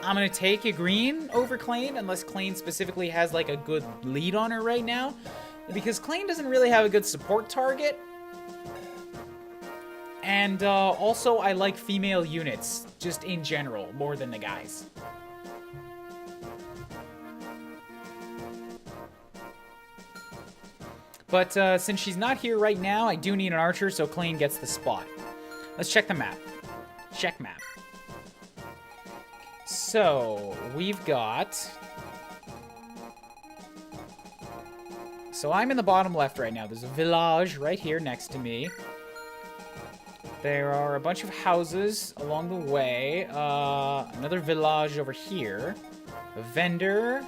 I'm gonna take Igreen over Klain, unless Klain specifically has like a good lead on her right now. Because Klain doesn't really have a good support target. And also, I like female units, just in general, more than the guys. But since she's not here right now, I do need an archer, so Klain gets the spot. Let's check the map. Check map. So, we've got... So I'm in the bottom left right now. There's a village right here next to me. There are a bunch of houses along the way. Another village over here. A vendor.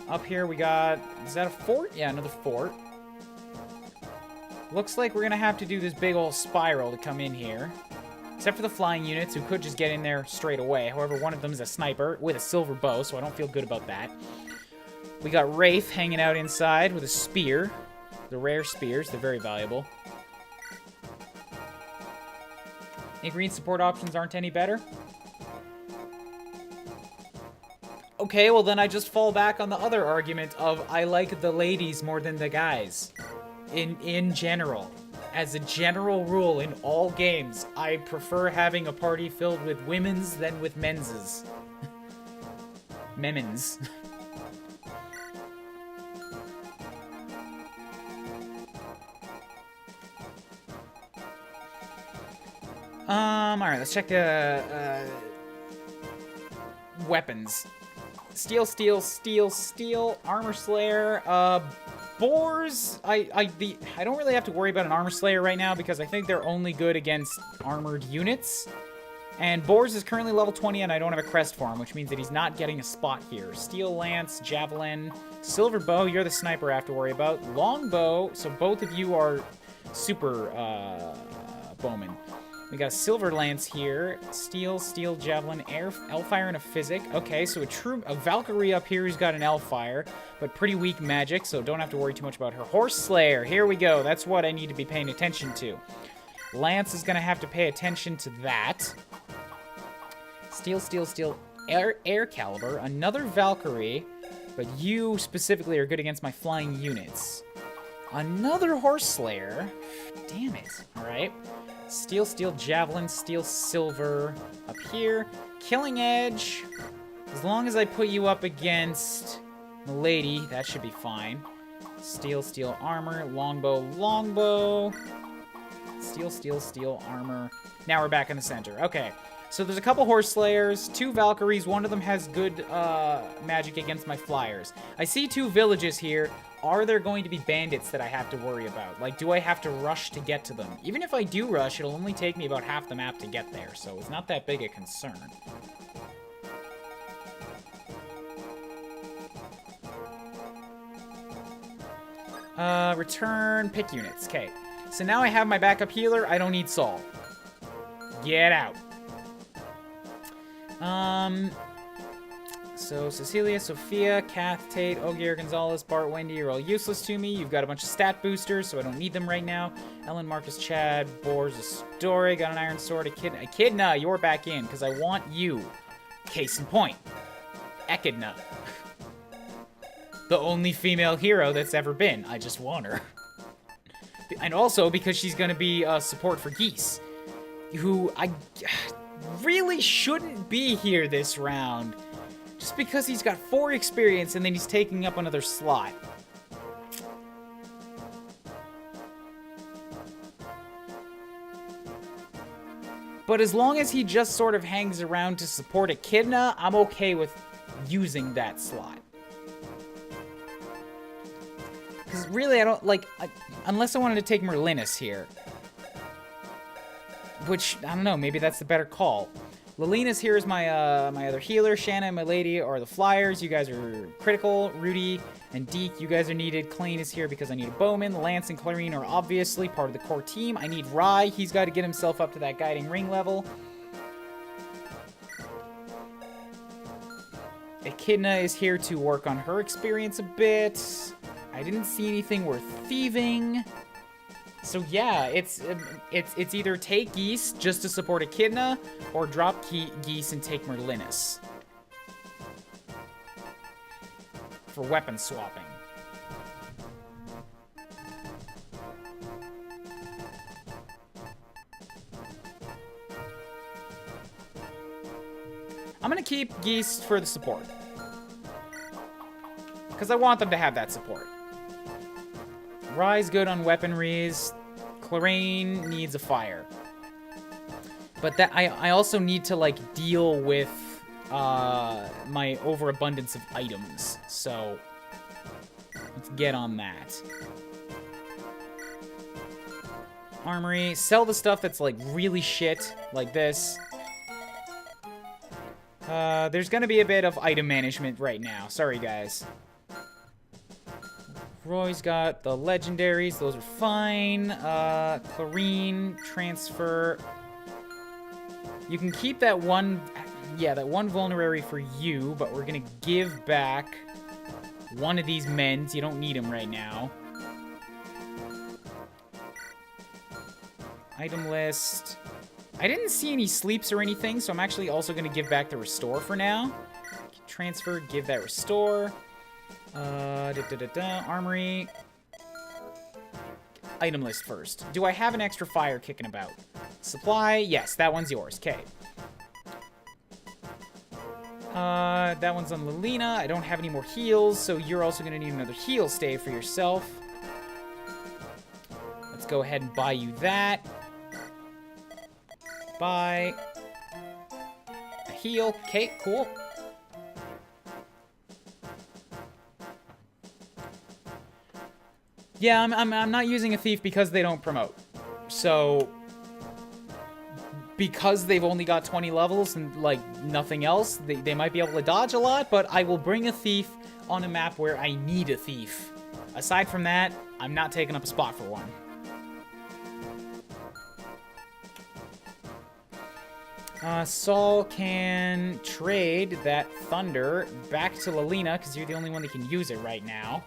Up here we got... Is that a fort? Yeah, another fort. Looks like we're gonna have to do this big old spiral to come in here. Except for the flying units, who could just get in there straight away. However, one of them is a sniper with a silver bow, so I don't feel good about that. We got Wraith hanging out inside with a spear. The rare spears, they're very valuable. Green support options aren't any better? Okay, well then I just fall back on the other argument of I like the ladies more than the guys. In general. As a general rule in all games, I prefer having a party filled with women's than with men's. Memons. Alright, let's check the, weapons. Steel, steel, steel, steel, armor slayer, boars, I don't really have to worry about an armor slayer right now because I think they're only good against armored units. And boars is currently level 20 and I don't have a crest for him, which means that he's not getting a spot here. Steel lance, javelin, silver bow, you're the sniper I have to worry about. Longbow, so both of you are super, bowmen. We got a silver lance here, steel, steel, javelin, Elfire, and a physic. Okay, so a Valkyrie up here who's got an Elfire, but pretty weak magic, so don't have to worry too much about her. Horse Slayer, here we go. That's what I need to be paying attention to. Lance is gonna have to pay attention to that. Steel, steel, steel, air caliber, another Valkyrie, but you specifically are good against my flying units. Another Horse Slayer. Damn it. All right. Steel, steel, javelin, steel, silver up here. Killing Edge. As long as I put you up against Milady, that should be fine. Steel, steel, armor. Longbow, longbow. Steel, steel, steel, armor. Now we're back in the center. Okay. So there's a couple Horse Slayers, 2 Valkyries. One of them has good magic against my flyers. I see 2 villages here. Are there going to be bandits that I have to worry about? Like, do I have to rush to get to them? Even if I do rush, it'll only take me about half the map to get there, so it's not that big a concern. Return, pick units. Okay, so now I have my backup healer. I don't need Saul. Get out. So Cecilia, Sophia, Kath, Tate, Ogier, Gonzalez, Bart, Wendy are all useless to me. You've got a bunch of stat boosters, so I don't need them right now. Ellen, Marcus, Chad, Boars, Astoria, got an iron sword, Echidna, you're back in, because I want you. Case in point. Echidna. The only female hero that's ever been. I just want her. And also because she's going to be support for Geese, who I really shouldn't be here this round. Just because he's got 4 experience and then he's taking up another slot. But as long as he just sort of hangs around to support Echidna, I'm okay with using that slot. Because really, I don't, like, unless I wanted to take Merlinus here. Which, I don't know, maybe that's the better call. Lilina's here is my my other healer. Shanna and my lady are the flyers. You guys are critical. Rudy and Deke, you guys are needed. Klein is here because I need a bowman. Lance and Clarine are obviously part of the core team. I need Rye. He's got to get himself up to that guiding ring level. Echidna is here to work on her experience a bit. I didn't see anything worth thieving. So yeah, it's either take Geese just to support Echidna, or drop Geese and take Merlinus for weapon swapping. I'm gonna keep Geese for the support, because I want them to have that support. Rye's good on weaponries. Clarine needs a fire. But that I also need to, like, deal with my overabundance of items. So let's get on that. Armory. Sell the stuff that's, like, really shit, like this. There's gonna be a bit of item management right now. Sorry, guys. Roy's got the legendaries. Those are fine. Clarine, transfer. You can keep that one... Yeah, that one vulnerary for you, but we're going to give back one of these mends. You don't need them right now. Item list. I didn't see any sleeps or anything, so I'm actually also going to give back the restore for now. Transfer, give that restore. Armory. Item list first. Do I have an extra fire kicking about? Supply, yes, that one's yours. Okay. That one's on Lilina. I don't have any more heals, so you're also gonna need another heal stave for yourself. Let's go ahead and buy you that. Buy a heal. Okay, cool. Yeah, I'm not using a thief because they don't promote. So, because they've only got 20 levels and, like, nothing else, they might be able to dodge a lot, but I will bring a thief on a map where I need a thief. Aside from that, I'm not taking up a spot for one. Saul can trade that Thunder back to Lilina, because you're the only one that can use it right now.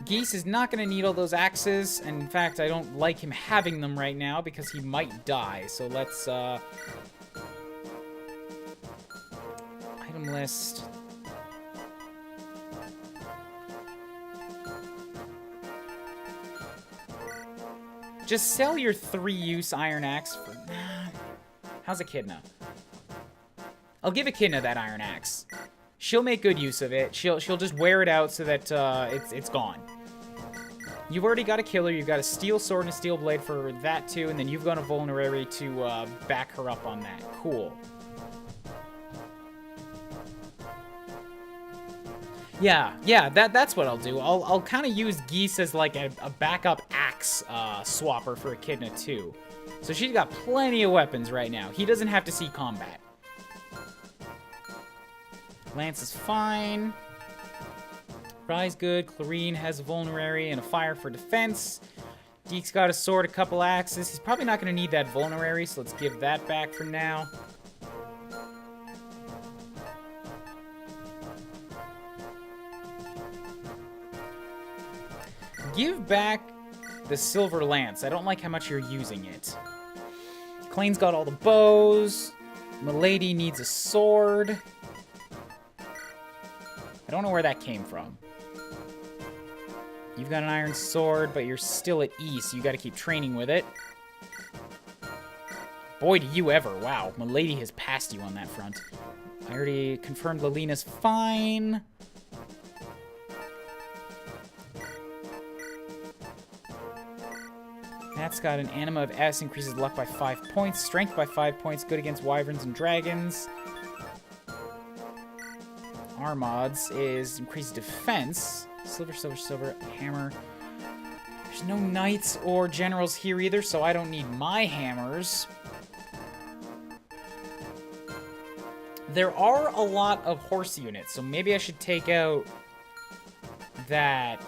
Geese is not going to need all those axes, and in fact, I don't like him having them right now because he might die. So let's, item list. Just sell your 3-use iron axe for... How's Echidna? I'll give Echidna that iron axe. She'll make good use of it. She'll just wear it out so that it's gone. You've already got a killer. You've got a steel sword and a steel blade for that too, and then you've got a vulnerary to back her up on that. Cool. Yeah, that's what I'll do. I'll kind of use Geese as like a backup axe swapper for Echidna too. So she's got plenty of weapons right now. He doesn't have to see combat. Lance is fine. Rye's good. Clarine has a vulnerary and a fire for defense. Deke's got a sword, a couple axes. He's probably not going to need that vulnerary, so let's give that back for now. Give back the silver lance. I don't like how much you're using it. Klein's got all the bows. Milady needs a sword. I don't know where that came from. You've got an iron sword, but you're still at E, so you got to keep training with it. Boy, do you ever. Wow, Milady has passed you on that front. I already confirmed Lilina's fine. That's got an anima of S, increases luck by 5 points, strength by 5 points, good against wyverns and dragons. Armods is increased defense. Silver, silver, silver, hammer. There's no knights or generals here either, so I don't need my hammers. There are a lot of horse units, so maybe I should take out that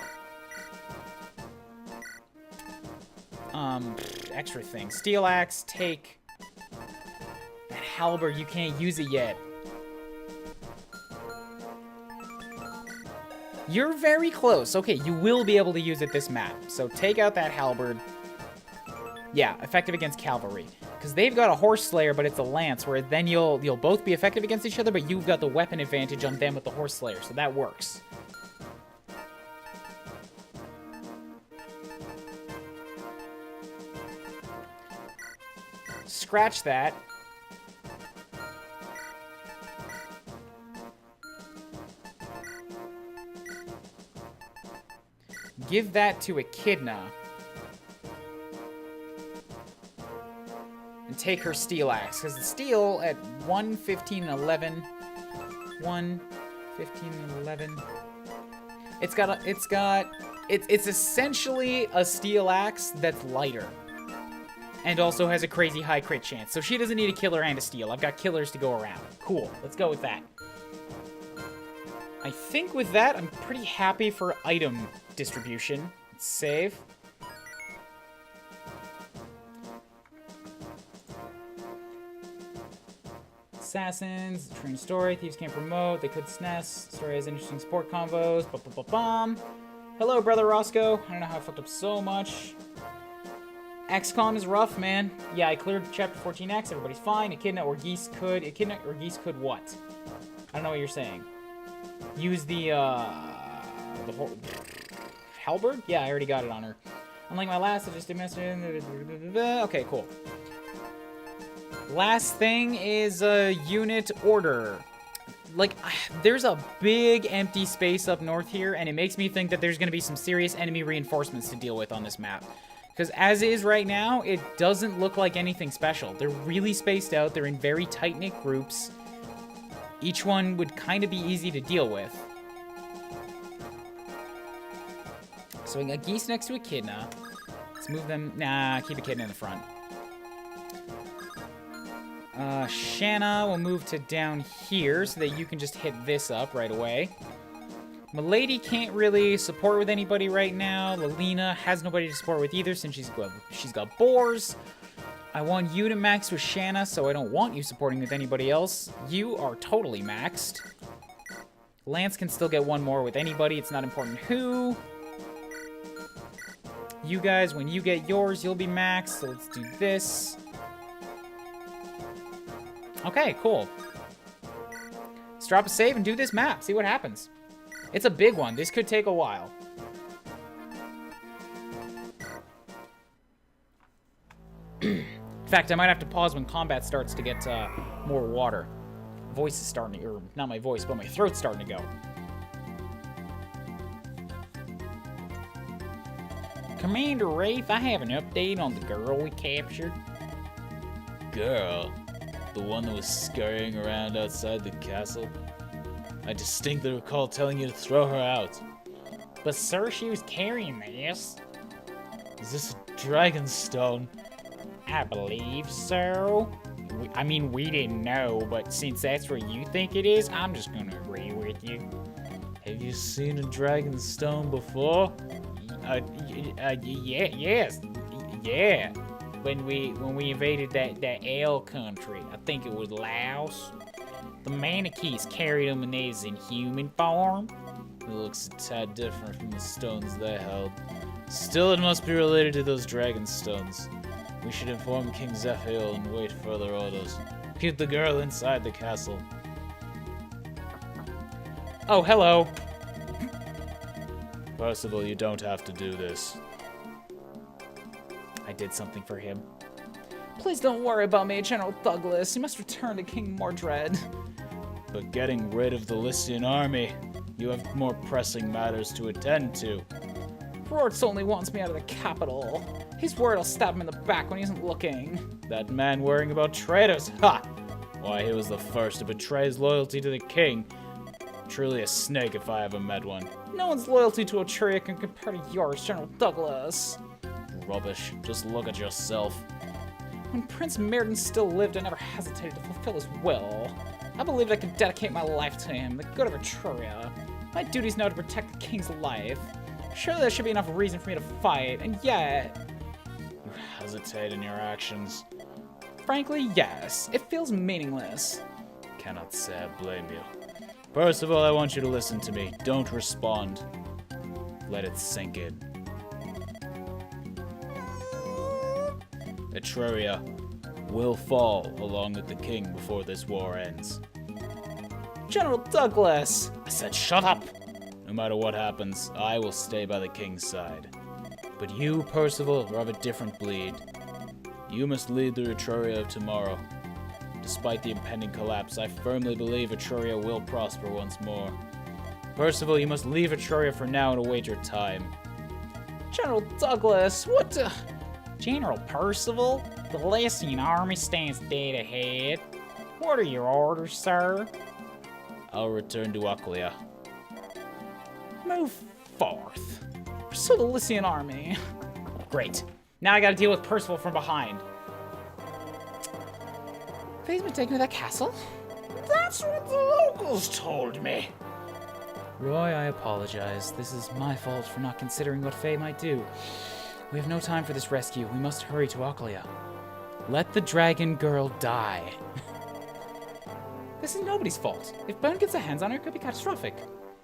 extra thing. Steel axe, take that halberd. You can't use it yet. You're very close. Okay, you will be able to use it this map. So take out that halberd. Yeah, effective against cavalry. Because they've got a horse slayer, but it's a lance, where then you'll both be effective against each other, but you've got the weapon advantage on them with the horse slayer, so that works. Scratch that. Give that to Echidna. And take her steel axe, because the steel at 1, 15, and 11. 1, 15, and 11. It's essentially a steel axe that's lighter. And also has a crazy high crit chance. So she doesn't need a killer and a steel. I've got killers to go around. Cool. Let's go with that. I think with that, I'm pretty happy for item distribution. Let's save. Assassins, train story, thieves can't promote, they could SNES, story has interesting sport combos, bum. Hello, brother Roscoe. I don't know how I fucked up so much. XCOM is rough, man. Yeah, I cleared chapter 14X, everybody's fine. Echidna or geese could what? I don't know what you're saying. Use the whole halberd? Yeah, I already got it on her. Unlike my last, I just did mess. Okay, cool. Last thing is unit order. Like, there's a big empty space up north here, and it makes me think that there's going to be some serious enemy reinforcements to deal with on this map. Because as is right now, it doesn't look like anything special. They're really spaced out. They're in very tight-knit groups. Each one would kind of be easy to deal with. So we got geese next to Echidna. Let's move them. Nah, keep Echidna in the front. Shanna will move to down here so that you can just hit this up right away. Milady can't really support with anybody right now. Lelina has nobody to support with either since she's got boars. I want you to max with Shanna, so I don't want you supporting with anybody else. You are totally maxed. Lance can still get one more with anybody. It's not important who. You guys, when you get yours, you'll be maxed. So let's do this. Okay, cool. Let's drop a save and do this map. See what happens. It's a big one. This could take a while. In fact, I might have to pause when combat starts to get more water. Voice is starting to, or not my voice, but my throat's starting to go. Commander Wraith, I have an update on the girl we captured. Girl? The one that was scurrying around outside the castle? I distinctly recall telling you to throw her out. But sir, she was carrying this. Is this a dragon stone? I believe so. I mean, we didn't know, but since that's what you think it is, I'm just gonna agree with you. Have you seen a dragon stone before? Yes. Yeah. When we invaded that ale country, I think it was Laos. The Manichees carried them when they was in human form. It looks a tad different from the stones they held. Still, it must be related to those dragon stones. We should inform King Zephiel and wait further orders. Keep the girl inside the castle. Oh, hello. Percival, you don't have to do this. I did something for him. Please don't worry about me, General Douglas. You must return to King Mordred. But getting rid of the Lycian army, you have more pressing matters to attend to. Rorts only wants me out of the capital. His word, I'll stab him in the back when he isn't looking. That man worrying about traitors, ha! Why, he was the first to betray his loyalty to the king. Truly a snake if I ever met one. No one's loyalty to Etruria can compare to yours, General Douglas. Rubbish. Just look at yourself. When Prince Meriden still lived, I never hesitated to fulfill his will. I believed I could dedicate my life to him, the good of Etruria. My duty is now to protect the king's life. Surely there should be enough reason for me to fight, and yet... You hesitate in your actions. Frankly, yes. It feels meaningless. Cannot say I blame you. First of all, I want you to listen to me. Don't respond. Let it sink in. Etruria will fall along with the king before this war ends. General Douglas! I said shut up! No matter what happens, I will stay by the king's side. But you, Percival, are of a different bleed. You must lead the Etruria of tomorrow. Despite the impending collapse, I firmly believe Etruria will prosper once more. Percival, you must leave Etruria for now and await your time. General Douglas, what General Percival? The Lycian army stands dead ahead. What are your orders, sir? I'll return to Aklia. Move forth. Pursue the Lycian army. Great. Now I gotta deal with Percival from behind. Faye's been taken to that castle? That's what the locals told me. Roy, I apologize. This is my fault for not considering what Faye might do. We have no time for this rescue. We must hurry to Aklia. Let the dragon girl die. This is nobody's fault. If Bone gets their hands on her, it could be catastrophic.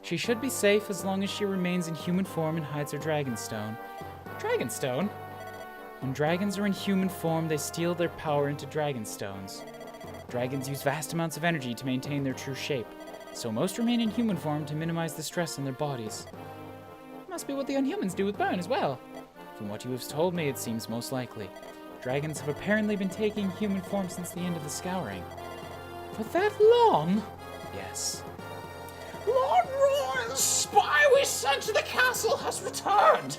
She should be safe as long as she remains in human form and hides her dragonstone. Dragonstone? When dragons are in human form, they steal their power into dragonstones. Dragons use vast amounts of energy to maintain their true shape, so most remain in human form to minimize the stress in their bodies. Must be what the Unhumans do with Bone as well. From what you have told me, it seems most likely. Dragons have apparently been taking human form since the end of the Scouring. For that long? Yes. Lord Roy's spy we sent to the castle has returned.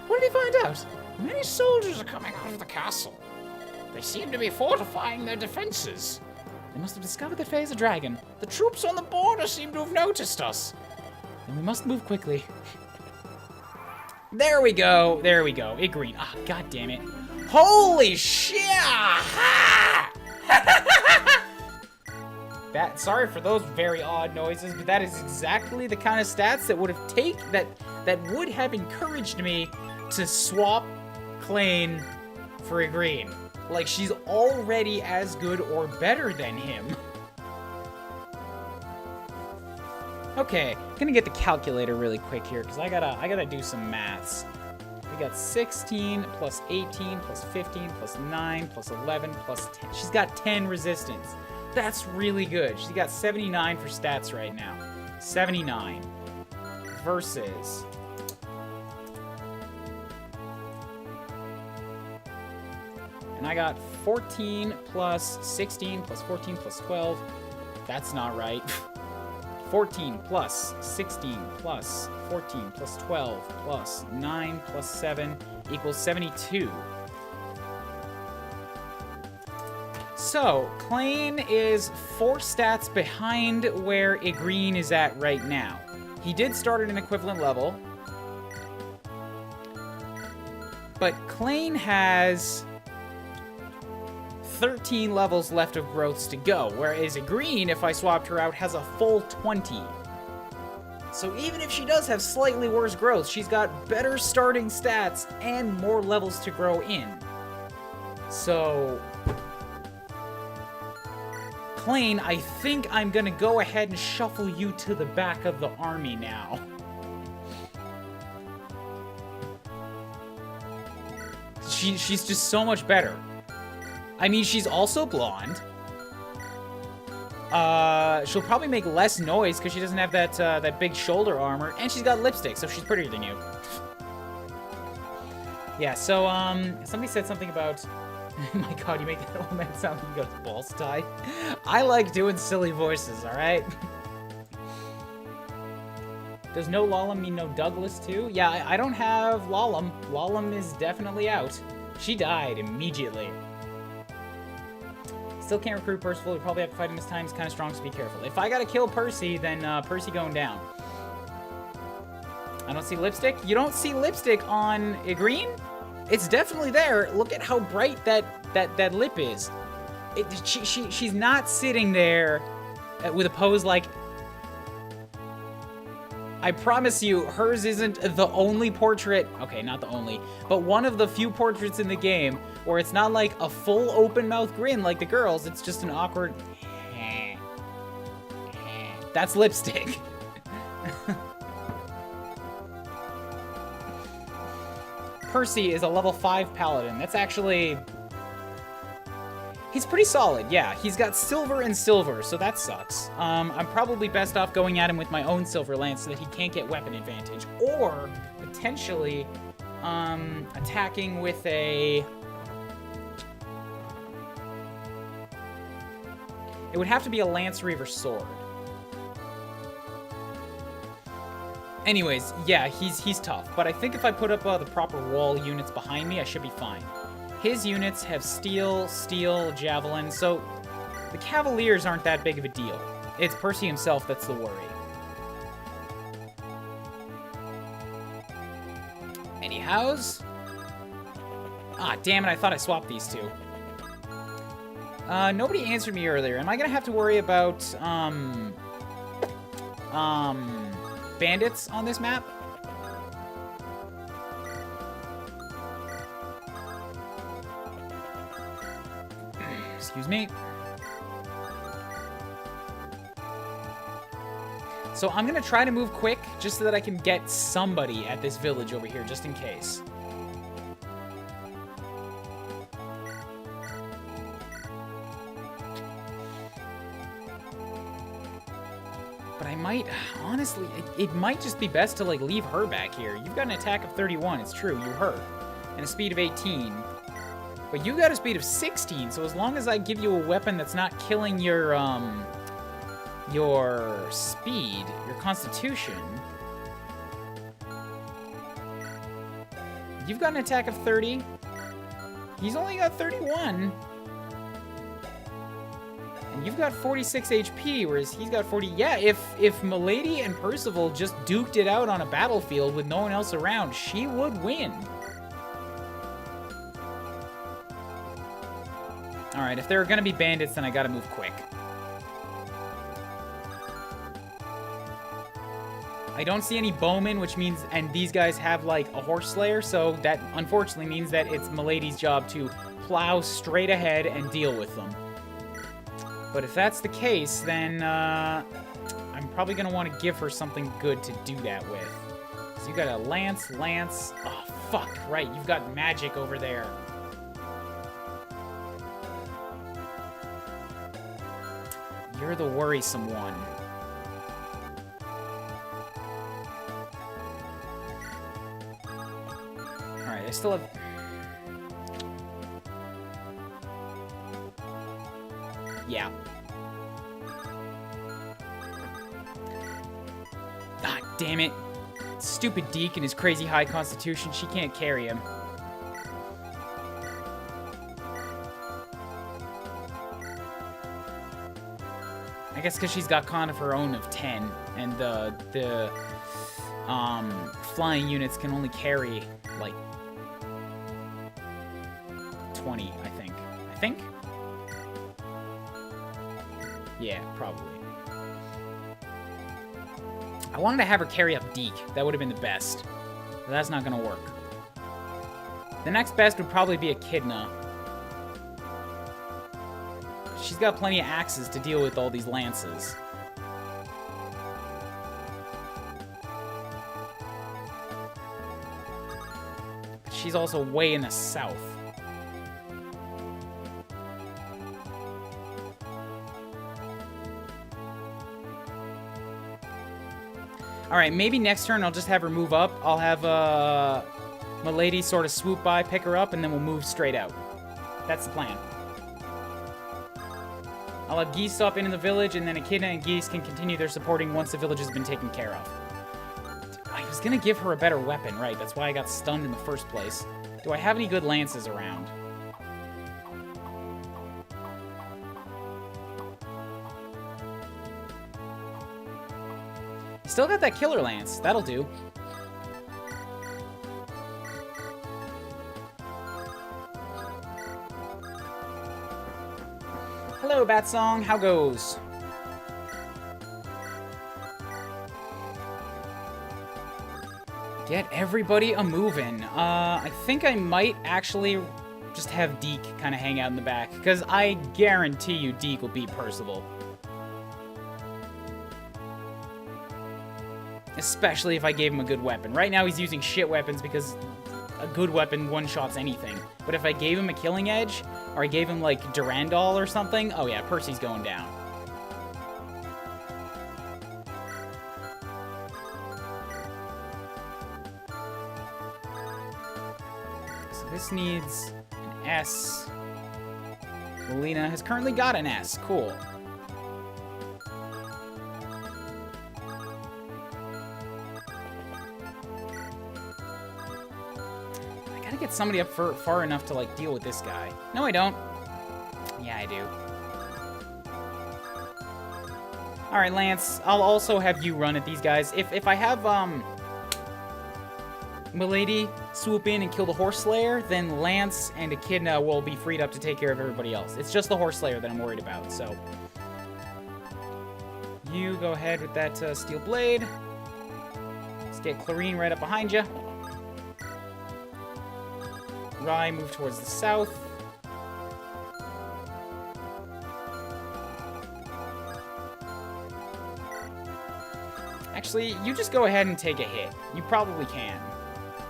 What did he find out? Many soldiers are coming out of the castle. They seem to be fortifying their defenses. They must have discovered that Faye is a dragon. The troops on the border seem to have noticed us. And we must move quickly. There we go. There we go. It green. Ah, god damn it. Holy shit! That, sorry for those very odd noises, but that is exactly the kind of stats that would have that would have encouraged me to swap Klain for a green. Like, she's already as good or better than him. Okay, gonna get the calculator really quick here, because I gotta do some maths. We got 16 plus 18 plus 15 plus 9 plus 11 plus 10. She's got 10 resistance. That's really good. She's got 79 for stats right now. 79 versus... And I got 14 plus 16 plus 14 plus 12. That's not right. 14 plus 16 plus 14 plus 12 plus 9 plus 7 equals 72. So, Klain is 4 stats behind where Igreen is at right now. He did start at an equivalent level. But Klain has 13 levels left of growths to go, whereas Igreen, if I swapped her out, has a full 20. So even if she does have slightly worse growth, she's got better starting stats and more levels to grow in. So... Klain, I think I'm gonna go ahead and shuffle you to the back of the army now. She's just so much better. I mean, she's also blonde. She'll probably make less noise because she doesn't have that big shoulder armor, and she's got lipstick, so she's prettier than you. Yeah, so, somebody said something about... My god, you make that old man sound like you got his balls tied. I like doing silly voices, alright? Does no Lalum mean no Douglas too? Yeah, I don't have Lalum. Lalum is definitely out. She died immediately. Still can't recruit Percival. We probably have to fight him this time. He's kind of strong, so be careful. If I gotta kill Percy, then Percy going down. I don't see lipstick. You don't see lipstick on a green? It's definitely there. Look at how bright that lip is. She's not sitting there with a pose like... I promise you, hers isn't the only portrait... Okay, not the only, but one of the few portraits in the game where it's not like a full open-mouth grin like the girls. It's just an awkward... That's lipstick. Percy is a level 5 paladin. That's actually... He's pretty solid, yeah. He's got silver and silver, so that sucks. I'm probably best off going at him with my own silver lance so that he can't get weapon advantage. Or, potentially, attacking with a... It would have to be a Lance Reaver sword. Anyways, yeah, he's tough. But I think if I put up the proper wall units behind me, I should be fine. His units have steel, javelin, so the Cavaliers aren't that big of a deal. It's Percy himself that's the worry. Anyhows. Ah, damn it, I thought I swapped these two. Nobody answered me earlier. Am I gonna have to worry about, bandits on this map? Excuse me. So I'm gonna try to move quick just so that I can get somebody at this village over here, just in case. But I might, honestly, it might just be best to, like, leave her back here. You've got an attack of 31, it's true, you hurt. And a speed of 18. But you got a speed of 16, so as long as I give you a weapon that's not killing your speed, your constitution... You've got an attack of 30. He's only got 31. And you've got 46 HP, whereas he's got 40. Yeah, if Milady and Percival just duked it out on a battlefield with no one else around, she would win. Alright, if there are gonna be bandits, then I gotta move quick. I don't see any bowmen, which means, and these guys have, like, a horse slayer, so that unfortunately means that it's Milady's job to plow straight ahead and deal with them. But if that's the case, then I'm probably gonna want to give her something good to do that with. So you got a lance. Oh, fuck, right, you've got magic over there. You're the worrisome one. Alright, I still have... Yeah. God damn it. Stupid Deke and his crazy high constitution, she can't carry him. I guess because she's got con of her own of 10, and the flying units can only carry, like, 20, I think. Yeah, probably. I wanted to have her carry up Deke. That would have been the best. But that's not going to work. The next best would probably be Echidna. She's got plenty of axes to deal with all these lances. But she's also way in the south. Alright, maybe next turn I'll just have her move up. I'll have Milady sort of swoop by, pick her up, and then we'll move straight out. That's the plan. I'll have Geese stop into the village, and then Echidna and Geese can continue their supporting once the village has been taken care of. was gonna give her a better weapon, right? That's why I got stunned in the first place. Do I have any good lances around? Still got that killer lance. That'll do. Hello, Batsong. How goes? Get everybody a-movin'. I think I might actually just have Deke kind of hang out in the back, because I guarantee you Deke will beat Percival. Especially if I gave him a good weapon. Right now he's using shit weapons because a good weapon one-shots anything. But if I gave him a killing edge, or I gave him, like, Durandal or something, oh yeah, Percy's going down. So this needs an S. Melina has currently got an S. Cool. Get somebody up far enough to, like, deal with this guy. No, I don't. Yeah, I do. Alright, Lance. I'll also have you run at these guys. If I have, Milady swoop in and kill the Horse Slayer, then Lance and Echidna will be freed up to take care of everybody else. It's just the Horse Slayer that I'm worried about, so... You go ahead with that, Steel Blade. Let's get Clarine right up behind you. Rye, move towards the south. Actually, you just go ahead and take a hit. You probably can.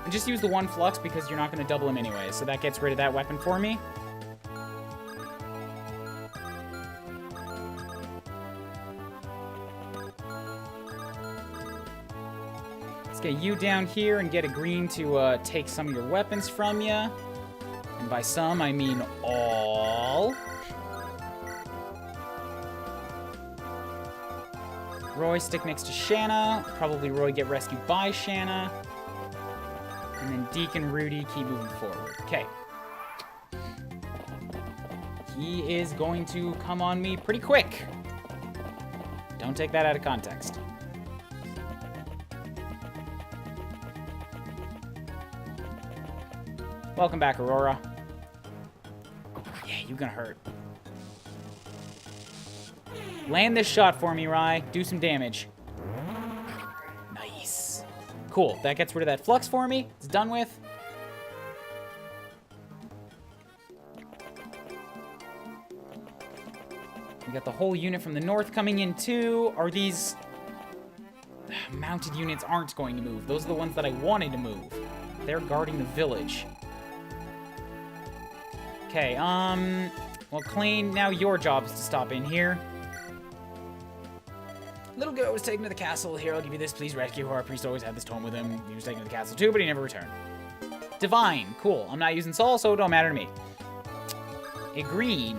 And just use the one flux because you're not going to double him anyway, so that gets rid of that weapon for me. Let's get you down here and get a green to take some of your weapons from you. And by some, I mean all. Roy, stick next to Shanna. Probably Roy get rescued by Shanna. And then Deke and Rudy keep moving forward. Okay. He is going to come on me pretty quick. Don't take that out of context. Welcome back, Aurora. Yeah, you're gonna hurt. Land this shot for me, Rye. Do some damage. Nice. Cool. That gets rid of that flux for me. It's done with. We got the whole unit from the north coming in, too. Are these... mounted units aren't going to move. Those are the ones that I wanted to move. They're guarding the village. Okay, well, Clayne, now your job is to stop in here. Little girl was taken to the castle. Here, I'll give you this. Please rescue her. Our priest always had this tome with him. He was taken to the castle too, but he never returned. Divine. Cool. I'm not using Soul, so it don't matter to me. A green.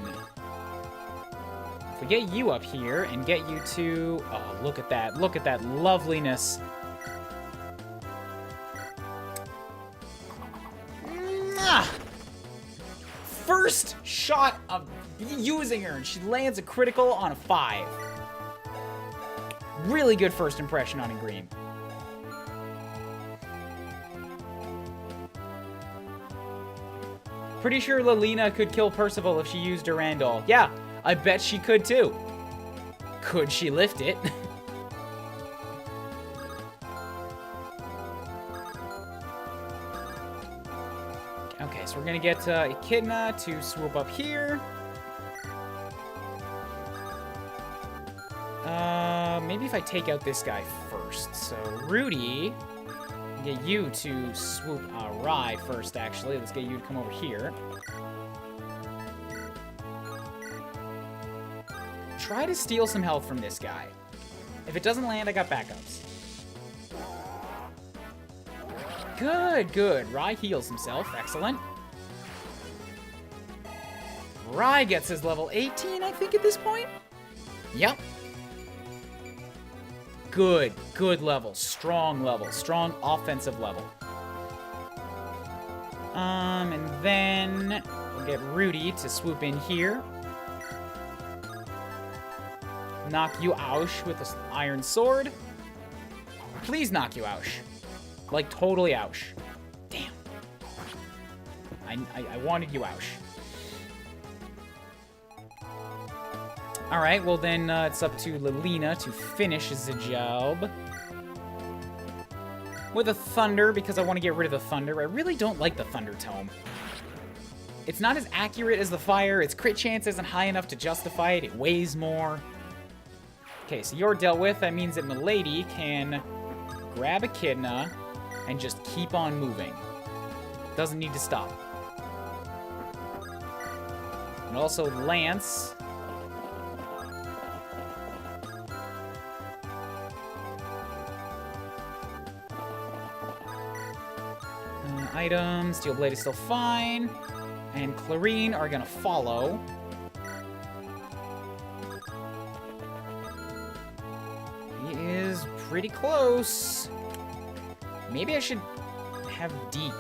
If we get you up here and get you to... Oh, look at that. Look at that loveliness. First shot of using her, and she lands a critical on a 5. Really good first impression on a green. Pretty sure Lelina could kill Percival if she used Durandal. Yeah, I bet she could too. Could she lift it? Okay, so we're gonna get Echidna to swoop up here. Maybe if I take out this guy first. So, Rudy, get you to swoop Rye first, actually. Let's get you to come over here. Try to steal some health from this guy. If it doesn't land, I got backups. Good, good. Rye heals himself. Excellent. Rye gets his level 18, I think, at this point. Yep. good level. Strong level. Strong offensive level. And then we'll get Rudy to swoop in here. Knock you out with this iron sword. Please knock you out. Like, totally out. Damn. I wanted you out. Alright, well then it's up to Lilina to finish the job. With a thunder, because I want to get rid of the thunder. I really don't like the thunder tome. It's not as accurate as the fire. Its crit chance isn't high enough to justify it. It weighs more. Okay, so you're dealt with. That means that Milady can grab Echidna and just keep on moving. Doesn't need to stop. And also Lance. Items. Steel Blade is still fine. And Clarine are gonna follow. He is pretty close. Maybe I should have Deke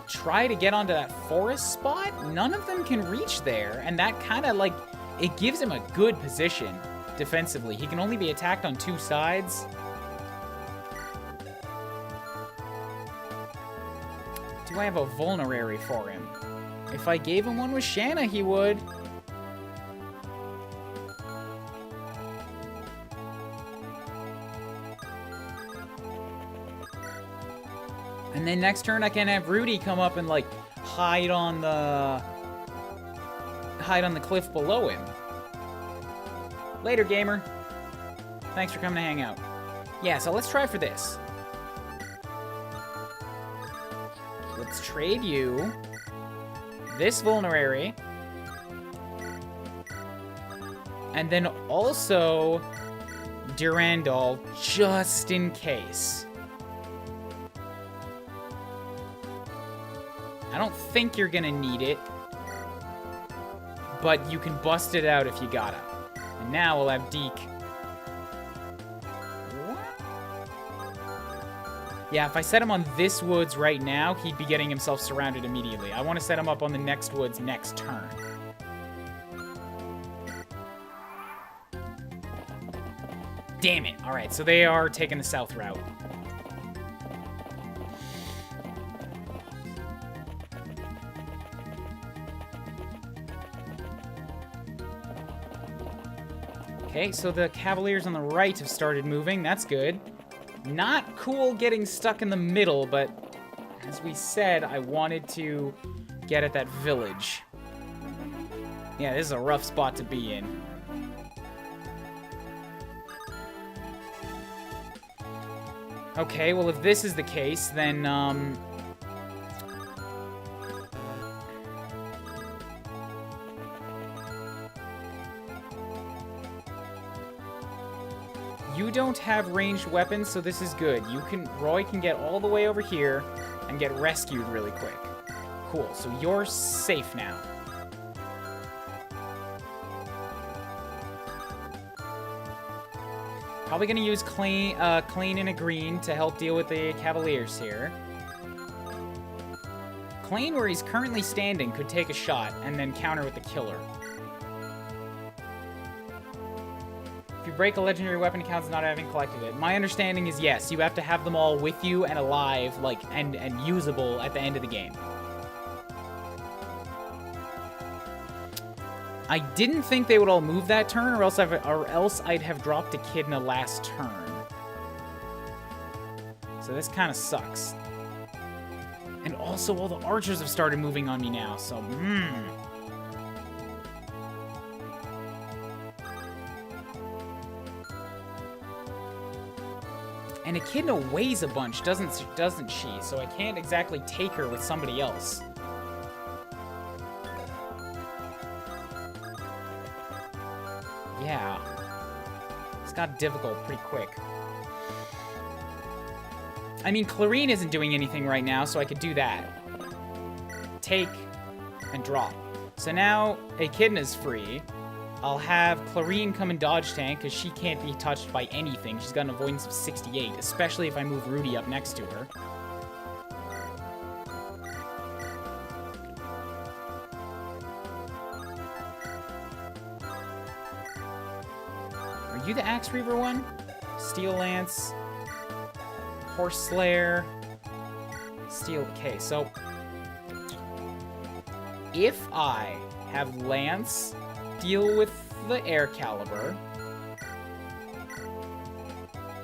try to get onto that forest spot. None of them can reach there, and that kind of, like, it gives him a good position defensively. He can only be attacked on two sides. Do I have a vulnerary for him? If I gave him one with Shanna, he would. And then next turn I can have Rudy come up and, like, hide on the cliff below him. Later, gamer. Thanks for coming to hang out. Yeah, so let's try for this. Let's trade you this vulnerary. And then also Durandal, just in case. I don't think you're gonna need it, but you can bust it out if you gotta. And now we'll have Deke. Yeah, if I set him on this woods right now, he'd be getting himself surrounded immediately. I want to set him up on the next woods next turn. Damn it. All right, so they are taking the south route. Okay, so the Cavaliers on the right have started moving. That's good. Not cool getting stuck in the middle, but as we said, I wanted to get at that village. Yeah, this is a rough spot to be in. Okay, well, if this is the case, then, you don't have ranged weapons, so this is good. Roy can get all the way over here and get rescued really quick. Cool, so you're safe now. Probably gonna use Clean and a Green to help deal with the Cavaliers here. Clean, where he's currently standing, could take a shot and then counter with the Killer. If you break a legendary weapon, it counts as not having collected it. My understanding is yes, you have to have them all with you and alive, like, and usable at the end of the game. I didn't think they would all move that turn, or else I'd have dropped Echidna last turn. So this kind of sucks. And also, all the archers have started moving on me now, so, And Echidna weighs a bunch, doesn't she? So I can't exactly take her with somebody else. Yeah. It's got difficult pretty quick. I mean, Clarine isn't doing anything right now, so I could do that. Take and drop. So now Echidna's free. I'll have Clarine come and dodge tank, because she can't be touched by anything. She's got an avoidance of 68, especially if I move Rudy up next to her. Are you the Axe Reaver one? Steel Lance, Horse Slayer, Steel... Okay, so... if I have Lance deal with the Air Caliber,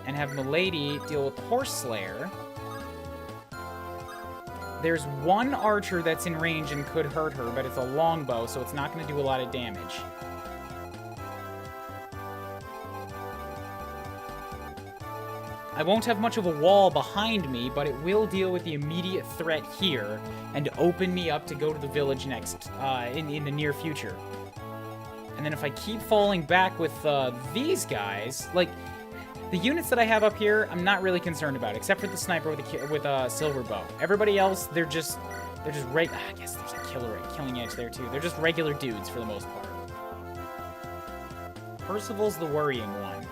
and have Milady deal with the Horse Slayer, there's one archer that's in range and could hurt her, but it's a longbow, so it's not going to do a lot of damage. I won't have much of a wall behind me, but it will deal with the immediate threat here and open me up to go to the village next, in the near future. And then if I keep falling back with these guys, like, the units that I have up here, I'm not really concerned about, except for the sniper with a silver bow. Everybody else, they're just I guess there's a killing edge there too. They're just regular dudes for the most part. Percival's the worrying one.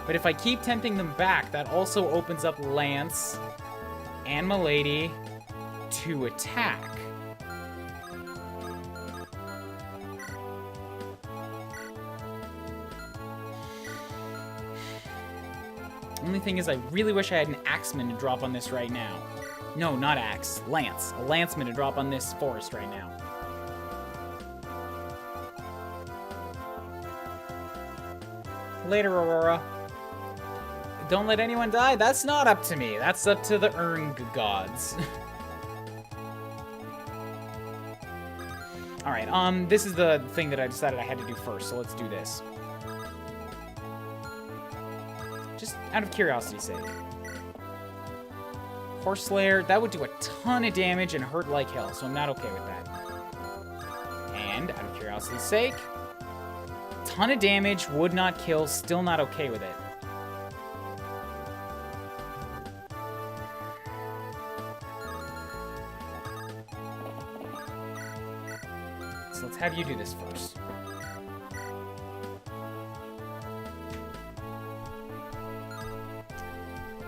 But if I keep tempting them back, that also opens up Lance and Milady to attack. Only thing is, I really wish I had an Axeman to drop on this right now. No, not Axe. Lance. A Lanceman to drop on this forest right now. Later, Aurora. Don't let anyone die? That's not up to me. That's up to the Erng gods. Alright, this is the thing that I decided I had to do first, so let's do this. Just out of curiosity's sake. Horse Slayer, that would do a ton of damage and hurt like hell, so I'm not okay with that. And, out of curiosity's sake, ton of damage, would not kill, still not okay with it. So let's have you do this first.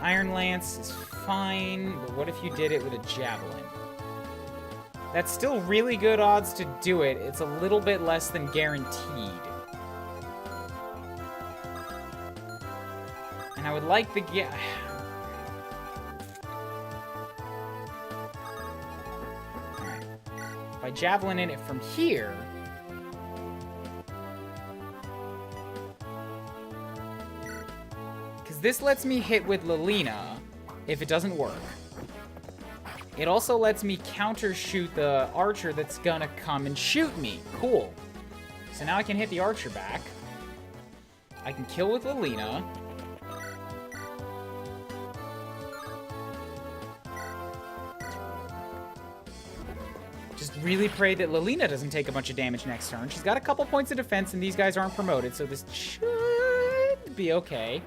Iron Lance is fine, but what if you did it with a Javelin? That's still really good odds to do it. It's a little bit less than guaranteed. And I would like the... Alright. If I Javelin in it from here... This lets me hit with Lilina if it doesn't work. It also lets me counter-shoot the archer that's gonna come and shoot me. Cool. So now I can hit the archer back. I can kill with Lilina. Just really pray that Lilina doesn't take a bunch of damage next turn. She's got a couple points of defense and these guys aren't promoted, so this should be okay.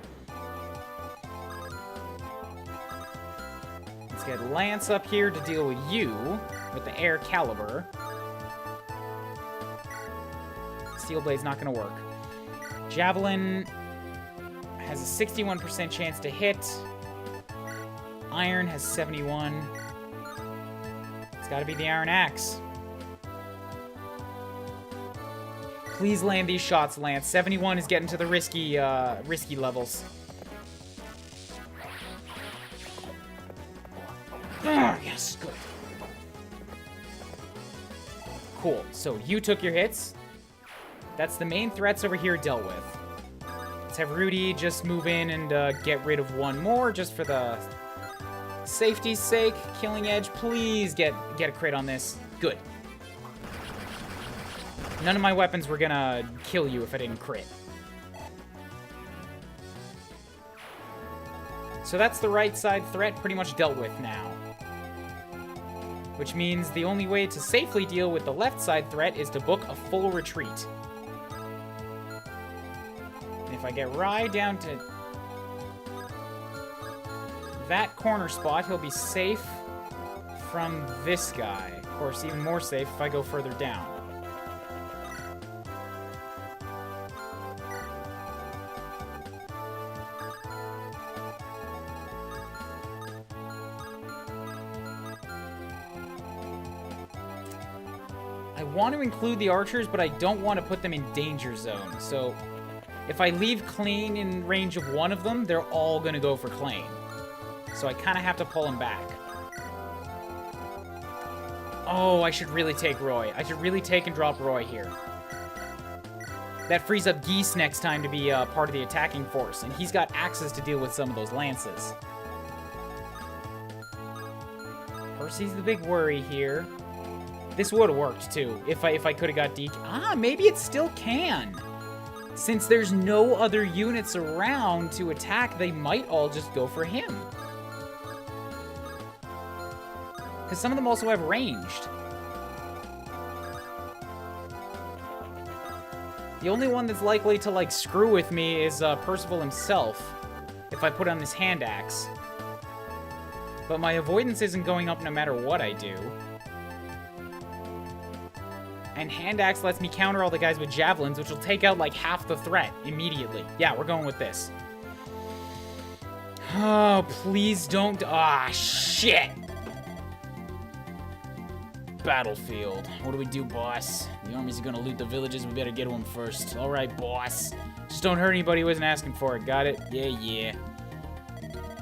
Let's get Lance up here to deal with you, with the Air Caliber. Steel Blade's not going to work. Javelin has a 61% chance to hit. Iron has 71. It's got to be the Iron Axe. Please land these shots, Lance. 71 is getting to the risky levels. Ah, yes, good. Cool, so you took your hits. That's the main threats over here dealt with. Let's have Rudy just move in and get rid of one more, just for the safety's sake. Killing Edge, please get a crit on this. Good. None of my weapons were gonna kill you if I didn't crit. So that's the right side threat pretty much dealt with now. Which means the only way to safely deal with the left side threat is to book a full retreat. And if I get Rai down to that corner spot, he'll be safe from this guy. Of course, even more safe if I go further down. I want to include the archers, but I don't want to put them in danger zone. So if I leave Klain in range of one of them, they're all going to go for Klain. So I kind of have to pull him back. Oh, I should really take Roy. I should really take and drop Roy here. That frees up Geese next time to be part of the attacking force, and he's got axes to deal with some of those lances. Percy's the big worry here. This would have worked, too, if I could have got Deke. Ah, maybe it still can. Since there's no other units around to attack, they might all just go for him. Because some of them also have ranged. The only one that's likely to, like, screw with me is Percival himself, if I put on this hand axe. But my avoidance isn't going up no matter what I do. And hand axe lets me counter all the guys with javelins, which will take out, like, half the threat immediately. Yeah, we're going with this. Oh, please don't... Ah, shit! Battlefield. What do we do, boss? The armies are gonna loot the villages. We better get to them first. All right, boss. Just don't hurt anybody who isn't asking for it. Got it? Yeah, yeah.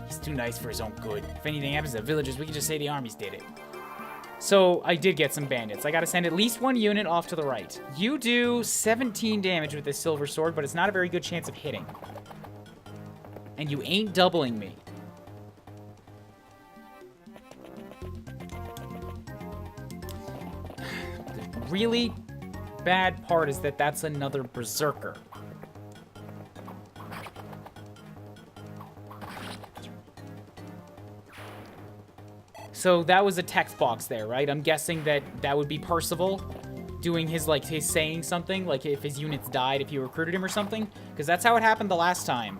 He's too nice for his own good. If anything happens to the villagers, we can just say the armies did it. So, I did get some bandits. I gotta send at least one unit off to the right. You do 17 damage with this silver sword, but it's not a very good chance of hitting. And you ain't doubling me. The really bad part is that that's another berserker. So that was a text box there, right? I'm guessing that that would be Percival doing his, like, his saying something, like if his units died, if you recruited him or something. Because that's how it happened the last time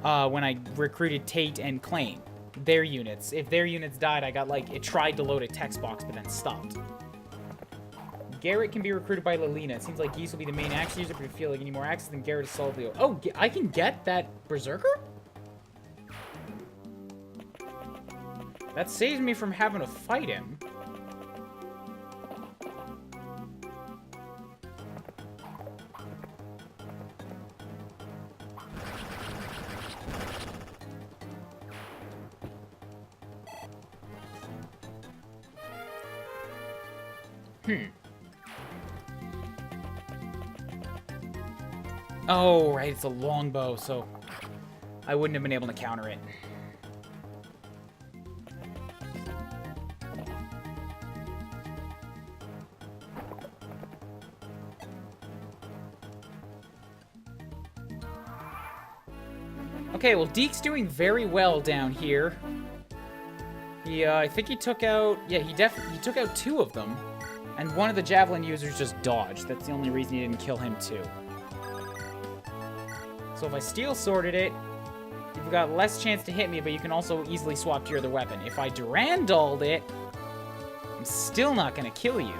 when I recruited Tate and Klain. Their units. If their units died, I got, like, it tried to load a text box, but then stopped. Garrett can be recruited by Lilina. It seems like Geese will be the main axe user, but if you feel like any more axes, then Garrett is solidly... Oh, I can get that berserker? That saves me from having to fight him. Oh, right, it's a longbow, so I wouldn't have been able to counter it. Okay, well, Deke's doing very well down here. I think he took out... Yeah, he took out 2 of them. And one of the javelin users just dodged. That's the only reason he didn't kill him, too. So if I steel sworded it, you've got less chance to hit me, but you can also easily swap to your other weapon. If I Durandalled it, I'm still not going to kill you.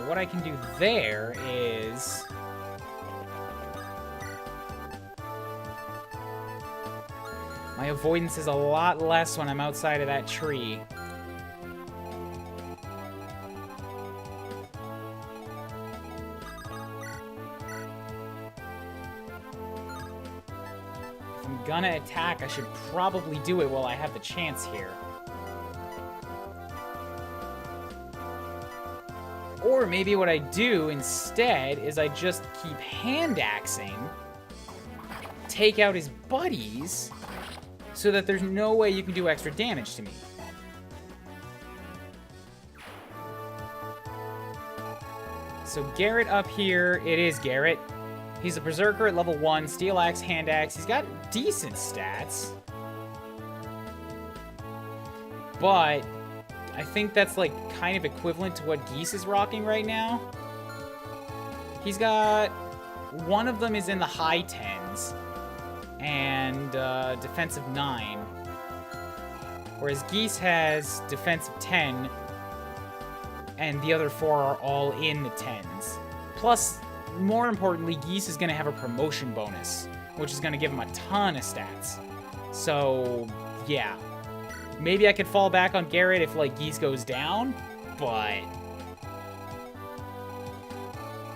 What I can do there is... My avoidance is a lot less when I'm outside of that tree. If I'm gonna attack, I should probably do it while I have the chance here. Or maybe what I do instead is I just keep hand-axing, take out his buddies, so that there's no way you can do extra damage to me. So Garrett up here, it is Garrett. He's a Berserker at level 1, Steel Axe, Hand Axe. He's got decent stats. But I think that's, like, kind of equivalent to what Geese is rocking right now. He's got... One of them is in the high 10s. And defensive 9. Whereas Geese has defensive 10. And the other 4 are all in the 10s. Plus, more importantly, Geese is going to have a promotion bonus. Which is going to give him a ton of stats. So, yeah. Maybe I could fall back on Garrett if, like, Geese goes down, but...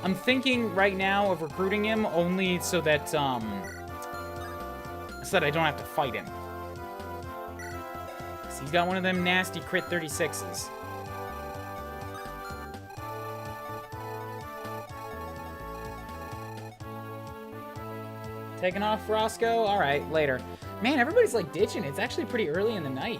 I'm thinking right now of recruiting him only so that I don't have to fight him. 'Cause he's got one of them nasty crit 36s. Taking off Roscoe? Alright, later. Man, everybody's like ditching. It's actually pretty early in the night.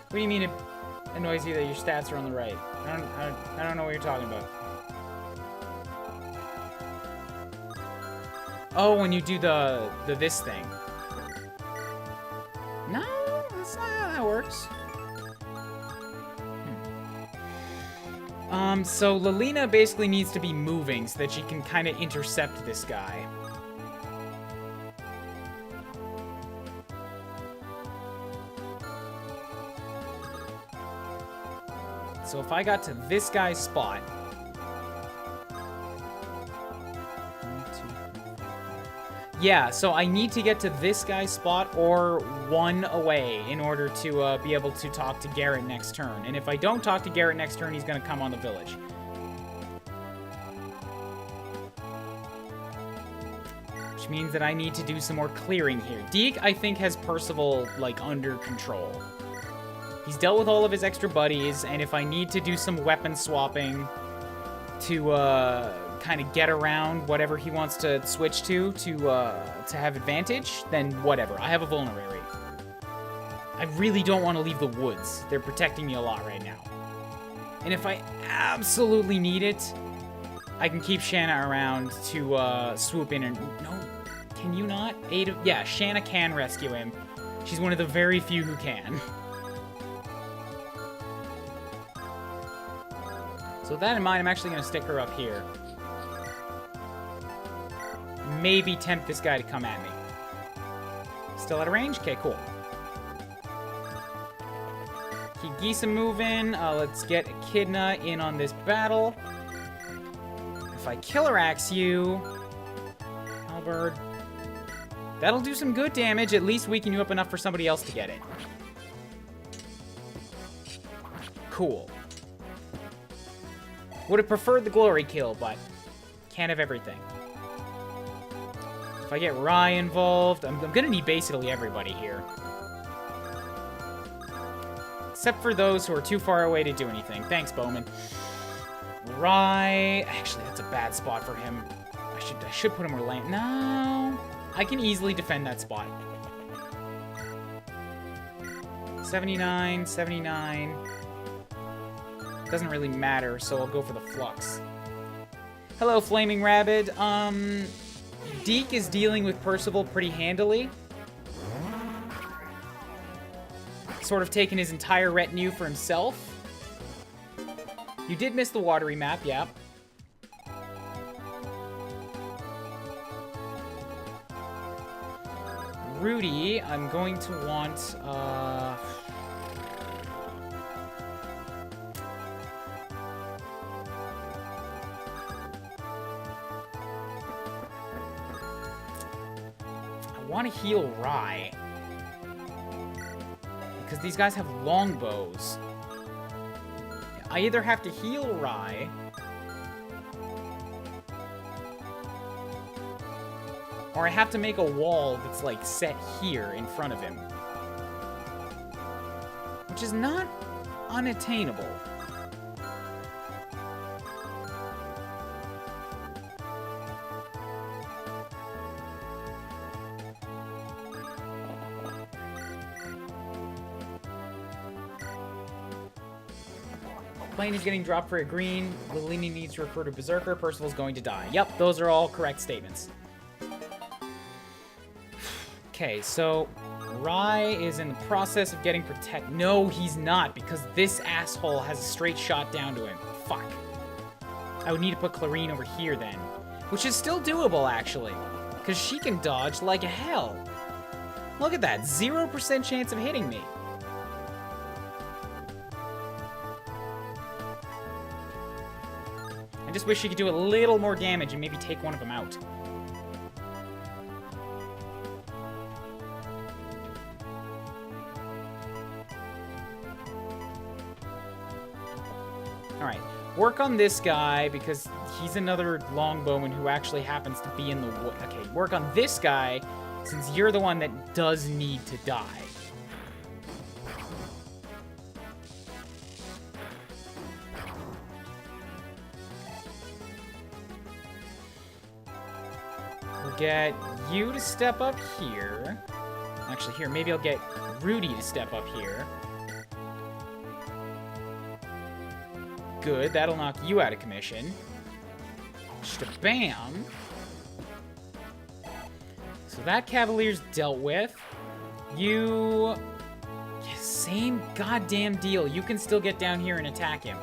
What do you mean it annoys you that your stats are on the right? I don't know what you're talking about. Oh, when you do the this thing. No, that's not how that works. So Lilina basically needs to be moving so that she can kind of intercept this guy. So if I got to this guy's spot... 1, 2, 3, 4. Yeah, so I need to get to this guy's spot or one away in order to be able to talk to Garrett next turn. And if I don't talk to Garrett next turn, he's going to come on the village. Which means that I need to do some more clearing here. Deke, I think, has Percival, like, under control. He's dealt with all of his extra buddies, and if I need to do some weapon swapping to kind of get around whatever he wants to switch to have advantage, then whatever. I have a vulnerary. I really don't want to leave the woods. They're protecting me a lot right now. And if I absolutely need it, I can keep Shanna around to swoop in and... No, can you not? Yeah, Shanna can rescue him. She's one of the very few who can. So with that in mind, I'm actually going to stick her up here. Maybe tempt this guy to come at me. Still out of range? Okay, cool. Keep Gisa moving. Let's get Echidna in on this battle. If I Killer Axe you... Halberd... That'll do some good damage. At least weaken you up enough for somebody else to get it. Cool. Would have preferred the glory kill, but can't have everything. If I get Rye involved, I'm gonna need basically everybody here. Except for those who are too far away to do anything. Thanks, Bowman. Rye... Actually, that's a bad spot for him. I should put him where land... No... I can easily defend that spot. 79, 79... Doesn't really matter, so I'll go for the Flux. Hello, Flaming Rabid. Deke is dealing with Percival pretty handily. Sort of taking his entire retinue for himself. You did miss the watery map, yeah. Rudy, I'm going to want, I want to heal Rye. Because these guys have longbows. I either have to heal Rye... or I have to make a wall that's, like, set here in front of him. Which is not unattainable. Plane is getting dropped for a green. Lilini needs to recruit a berserker. Percival's going to die. Yep, those are all correct statements. Okay, so Rye is in the process of getting protect. No, he's not, because this asshole has a straight shot down to him. Fuck. I would need to put Clarine over here then, which is still doable actually, because she can dodge like hell. Look at that, 0% chance of hitting me. I just wish she could do a little more damage and maybe take one of them out. Alright, work on this guy because he's another longbowman who actually happens to be in the wood. Okay, work on this guy since you're the one that does need to die. We'll get you to step up here. Actually, here, maybe I'll get Rudy to step up here. Good, that'll knock you out of commission. Bam. So that Cavalier's dealt with. You... yeah, same goddamn deal. You can still get down here and attack him.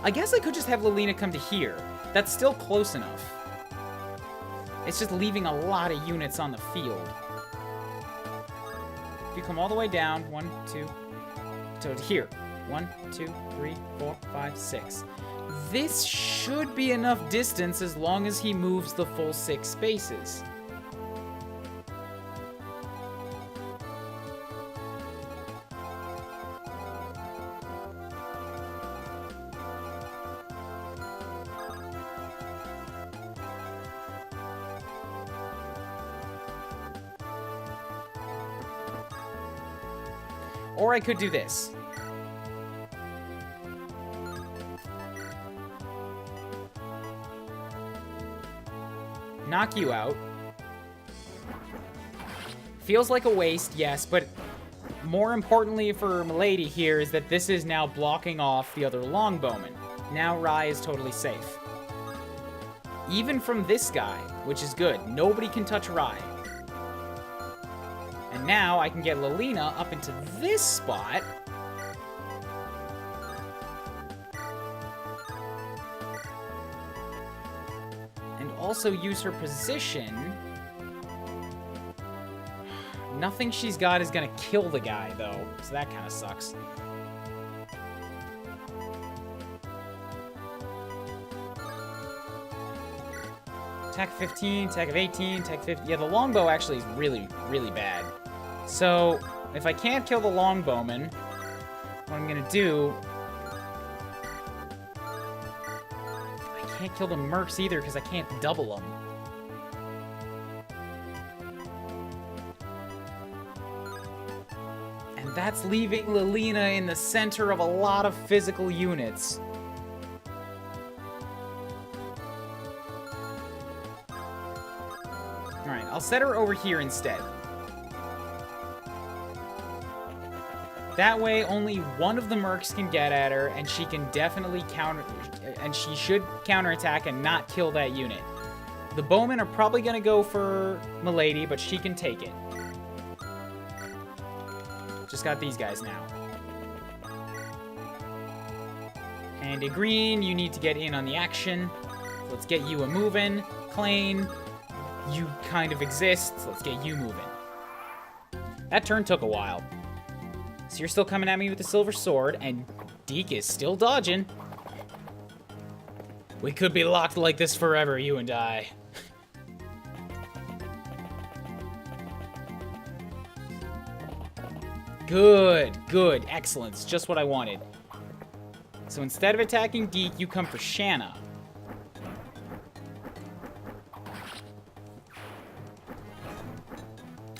I guess I could just have Lilina come to here. That's still close enough. It's just leaving a lot of units on the field. If you come all the way down, 1, 2, to here. 1, 2, 3, 4, 5, 6. This should be enough distance as long as he moves the full 6 spaces. Or I could do this. Knock you out. Feels like a waste, yes, but more importantly for Milady here is that this is now blocking off the other longbowman. Now Rai is totally safe. Even from this guy, which is good. Nobody can touch Rai. And now I can get Lilina up into this spot. And also use her position. Nothing she's got is gonna kill the guy, though. So that kind of sucks. Attack 15, attack of 18, attack 50. Yeah, the longbow actually is really, really bad. So, if I can't kill the longbowman, what I'm gonna do... I can't kill the mercs either because I can't double them. And that's leaving Lilina in the center of a lot of physical units. Alright, I'll set her over here instead. That way, only one of the mercs can get at her, and she can definitely counter... and she should counterattack and not kill that unit. The bowmen are probably going to go for Milady, but she can take it. Just got these guys now. And a green, you need to get in on the action. So let's get you a-moving. Clane, you kind of exist, so let's get you moving. That turn took a while. So you're still coming at me with the silver sword, and Deke is still dodging. We could be locked like this forever, you and I. Good, good, excellent. It's just what I wanted. So instead of attacking Deke, you come for Shanna.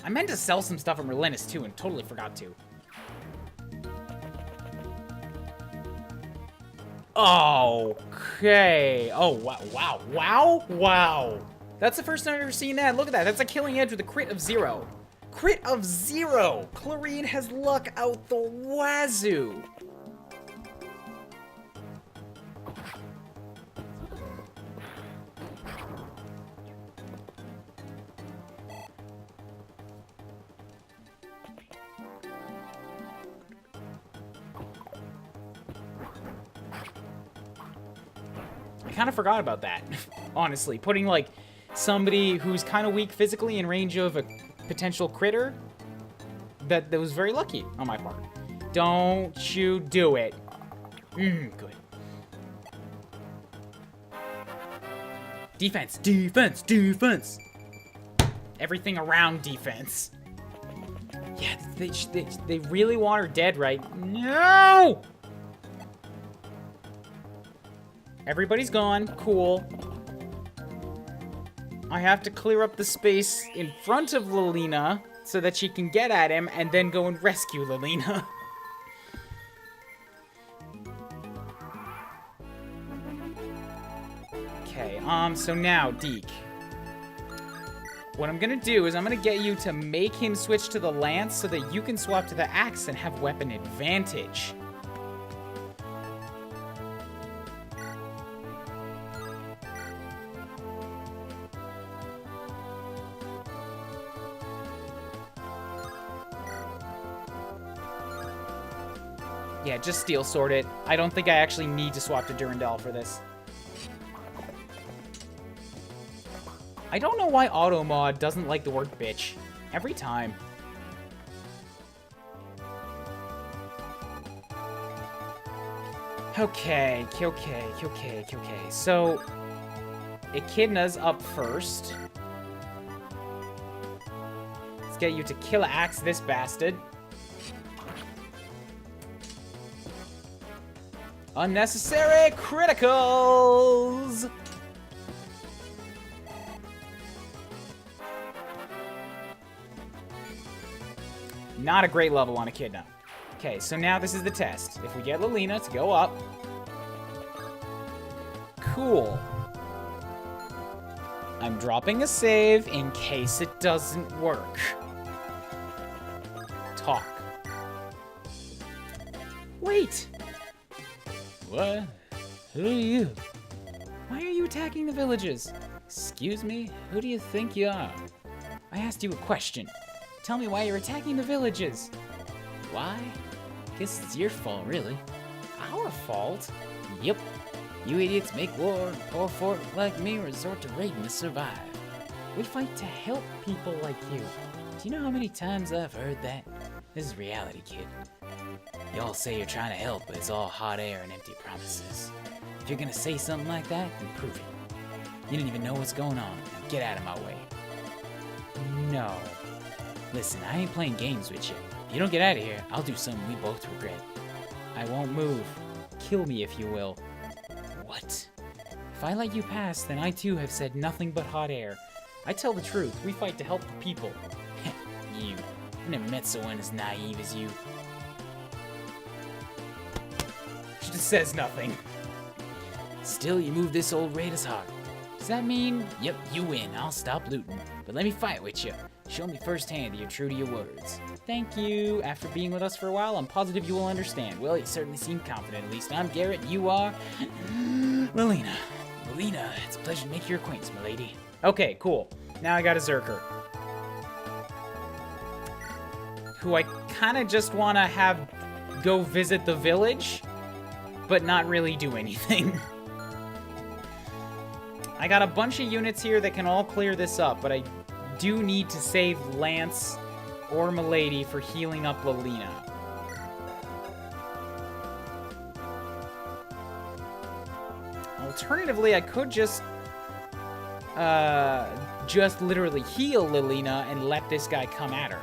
I meant to sell some stuff at Merlinus too, and totally forgot to. Okay. Oh, wow, wow, wow, wow. That's the first time I've ever seen that. Look at that. That's a killing edge with a crit of 0. Crit of 0! Clarine has luck out the wazoo. I kind of forgot about that, honestly. Putting, like, somebody who's kind of weak physically in range of a potential critter. that was very lucky on my part. Don't you do it. Good. Defense, defense, defense. Everything around defense. Yeah, they really want her dead, right? No! Everybody's gone. Cool. I have to clear up the space in front of Lilina so that she can get at him and then go and rescue Lilina. Okay, so now, Deke. What I'm gonna do is I'm gonna get you to make him switch to the lance so that you can swap to the axe and have weapon advantage. Yeah, just steel sword it. I don't think I actually need to swap to Durandal for this. I don't know why Automod doesn't like the word bitch. Every time. Okay. So, Echidna's up first. Let's get you to kill axe this bastard. Unnecessary criticals! Not a great level on Echidna. Okay, so now this is the test. If we get Lilina to go up... Cool. I'm dropping a save in case it doesn't work. Talk. Wait! What? Who are you? Why are you attacking the villages? Excuse me? Who do you think you are? I asked you a question. Tell me why you're attacking the villages. Why? Guess it's your fault, really. Our fault? Yep. You idiots make war, and poor folk like me resort to raiding to survive. We fight to help people like you. Do you know how many times I've heard that? This is reality, kid. Y'all say you're trying to help, but it's all hot air and empty promises. If you're gonna say something like that, then prove it. You didn't even know what's going on. Now get out of my way. No. Listen, I ain't playing games with you. If you don't get out of here, I'll do something we both regret. I won't move. Kill me if you will. What? If I let you pass, then I too have said nothing but hot air. I tell the truth. We fight to help the people. You. I never met someone as naive as you. She just says nothing. Still, you move this old raid as hard. Does that mean, yep, you win. I'll stop looting. But let me fight with you. Show me firsthand that you're true to your words. Thank you. After being with us for a while, I'm positive you will understand. Well, you certainly seem confident. At least I'm Garrett. You are... Lilina. Lilina, it's a pleasure to make your acquaintance, milady. Okay, cool. Now I got a Zerker. Who I kind of just want to have go visit the village, but not really do anything. I got a bunch of units here that can all clear this up, but I do need to save Lance or Milady for healing up Lilina. Alternatively, I could just literally heal Lilina and let this guy come at her.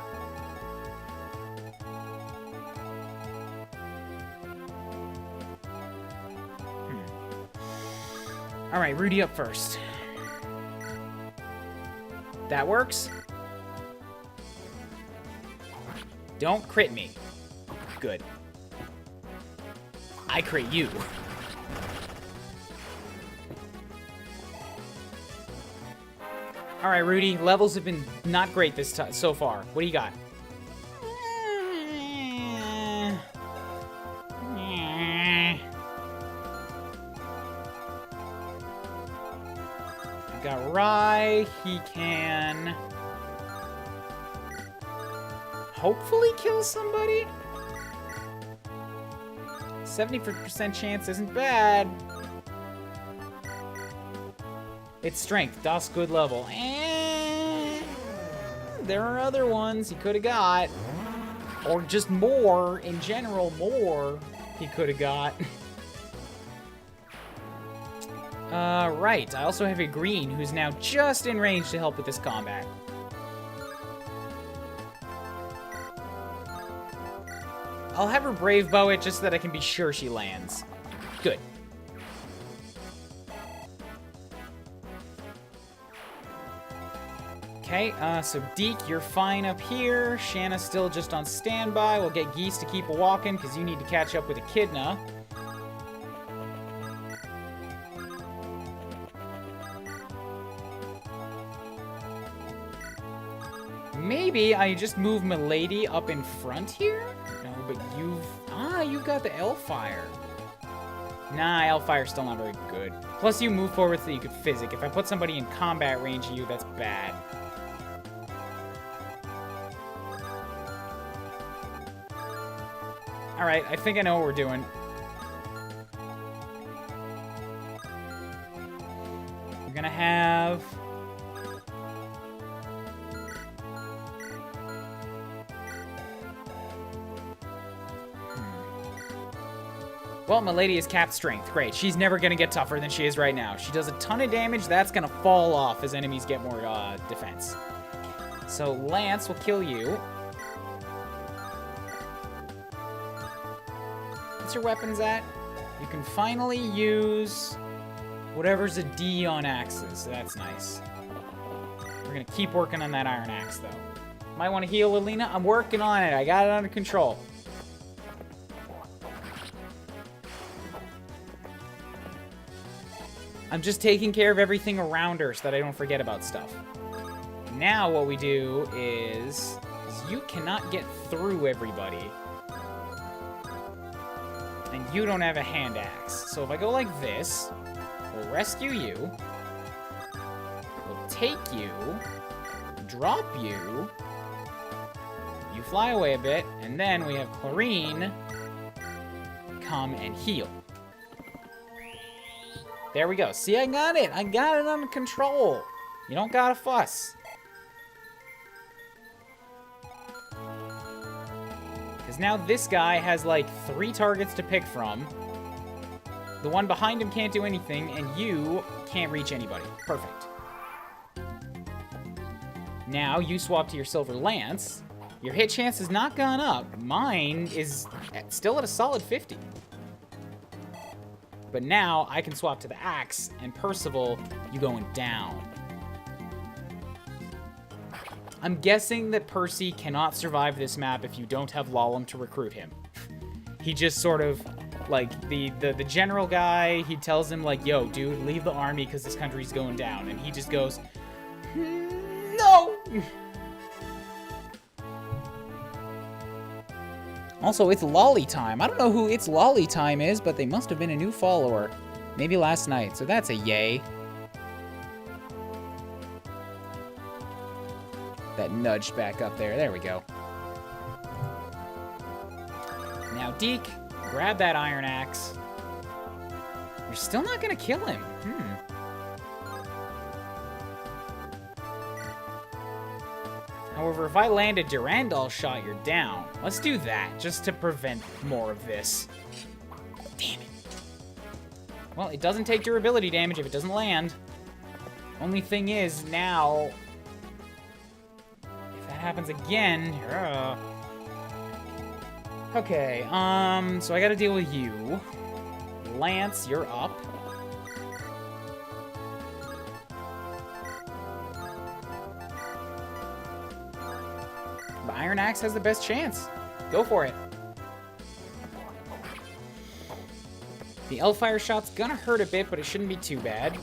All right, Rudy up first. That works. Don't crit me. Good. I crit you. All right, Rudy. Levels have been not great this time so far. What do you got? Got Rai. He can hopefully kill somebody. 70% chance isn't bad. It's strength. Das good level. And there are other ones he could have got. Or just more, in general, more he could have got. Right. I also have a green who's now just in range to help with this combat. I'll have her brave bow it just so that I can be sure she lands. Good. Okay, so Deke, you're fine up here. Shanna's still just on standby. We'll get Geese to keep walking because you need to catch up with Echidna. Maybe I just move Milady up in front here? No, but you've got the Elfire. Nah, Elfire's still not very good. Plus, you move forward so you could physic. If I put somebody in combat range of you, that's bad. Alright, I think I know what we're doing. We're gonna have... Well, Milady is capped strength. Great. She's never going to get tougher than she is right now. She does a ton of damage. That's going to fall off as enemies get more defense. So Lance will kill you. What's your weapons at? You can finally use whatever's a D on axes. That's nice. We're going to keep working on that iron axe, though. Might want to heal Alina. I'm working on it. I got it under control. I'm just taking care of everything around her so that I don't forget about stuff. Now what we do is you cannot get through everybody. And you don't have a hand axe. So if I go like this, we'll rescue you. We'll take you. Drop you. You fly away a bit. And then we have Clarine come and heal. There we go. See, I got it. I got it under control. You don't gotta fuss. Because now this guy has like 3 targets to pick from. The one behind him can't do anything, and you can't reach anybody. Perfect. Now you swap to your Silver Lance. Your hit chance has not gone up. Mine is still at a solid 50. But now I can swap to the axe, and Percival, you going down. I'm guessing that Percy cannot survive this map if you don't have Lalum to recruit him. He just sort of, like, the general guy, he tells him, like, yo, dude, leave the army because this country's going down. And he just goes, no! Also, it's Lolly time. I don't know who It's Lolly time is, but they must have been a new follower. Maybe last night, so that's a yay. That nudged back up there. There we go. Now, Deke, grab that iron axe. You're still not gonna kill him. However, if I land a Durandal shot, you're down. Let's do that, just to prevent more of this. Damn it. Well, it doesn't take durability damage if it doesn't land. Only thing is, now... if that happens again... Okay, so I gotta deal with you. Lance, you're up. Iron Axe has the best chance. Go for it. The Elfire shot's gonna hurt a bit, but it shouldn't be too bad.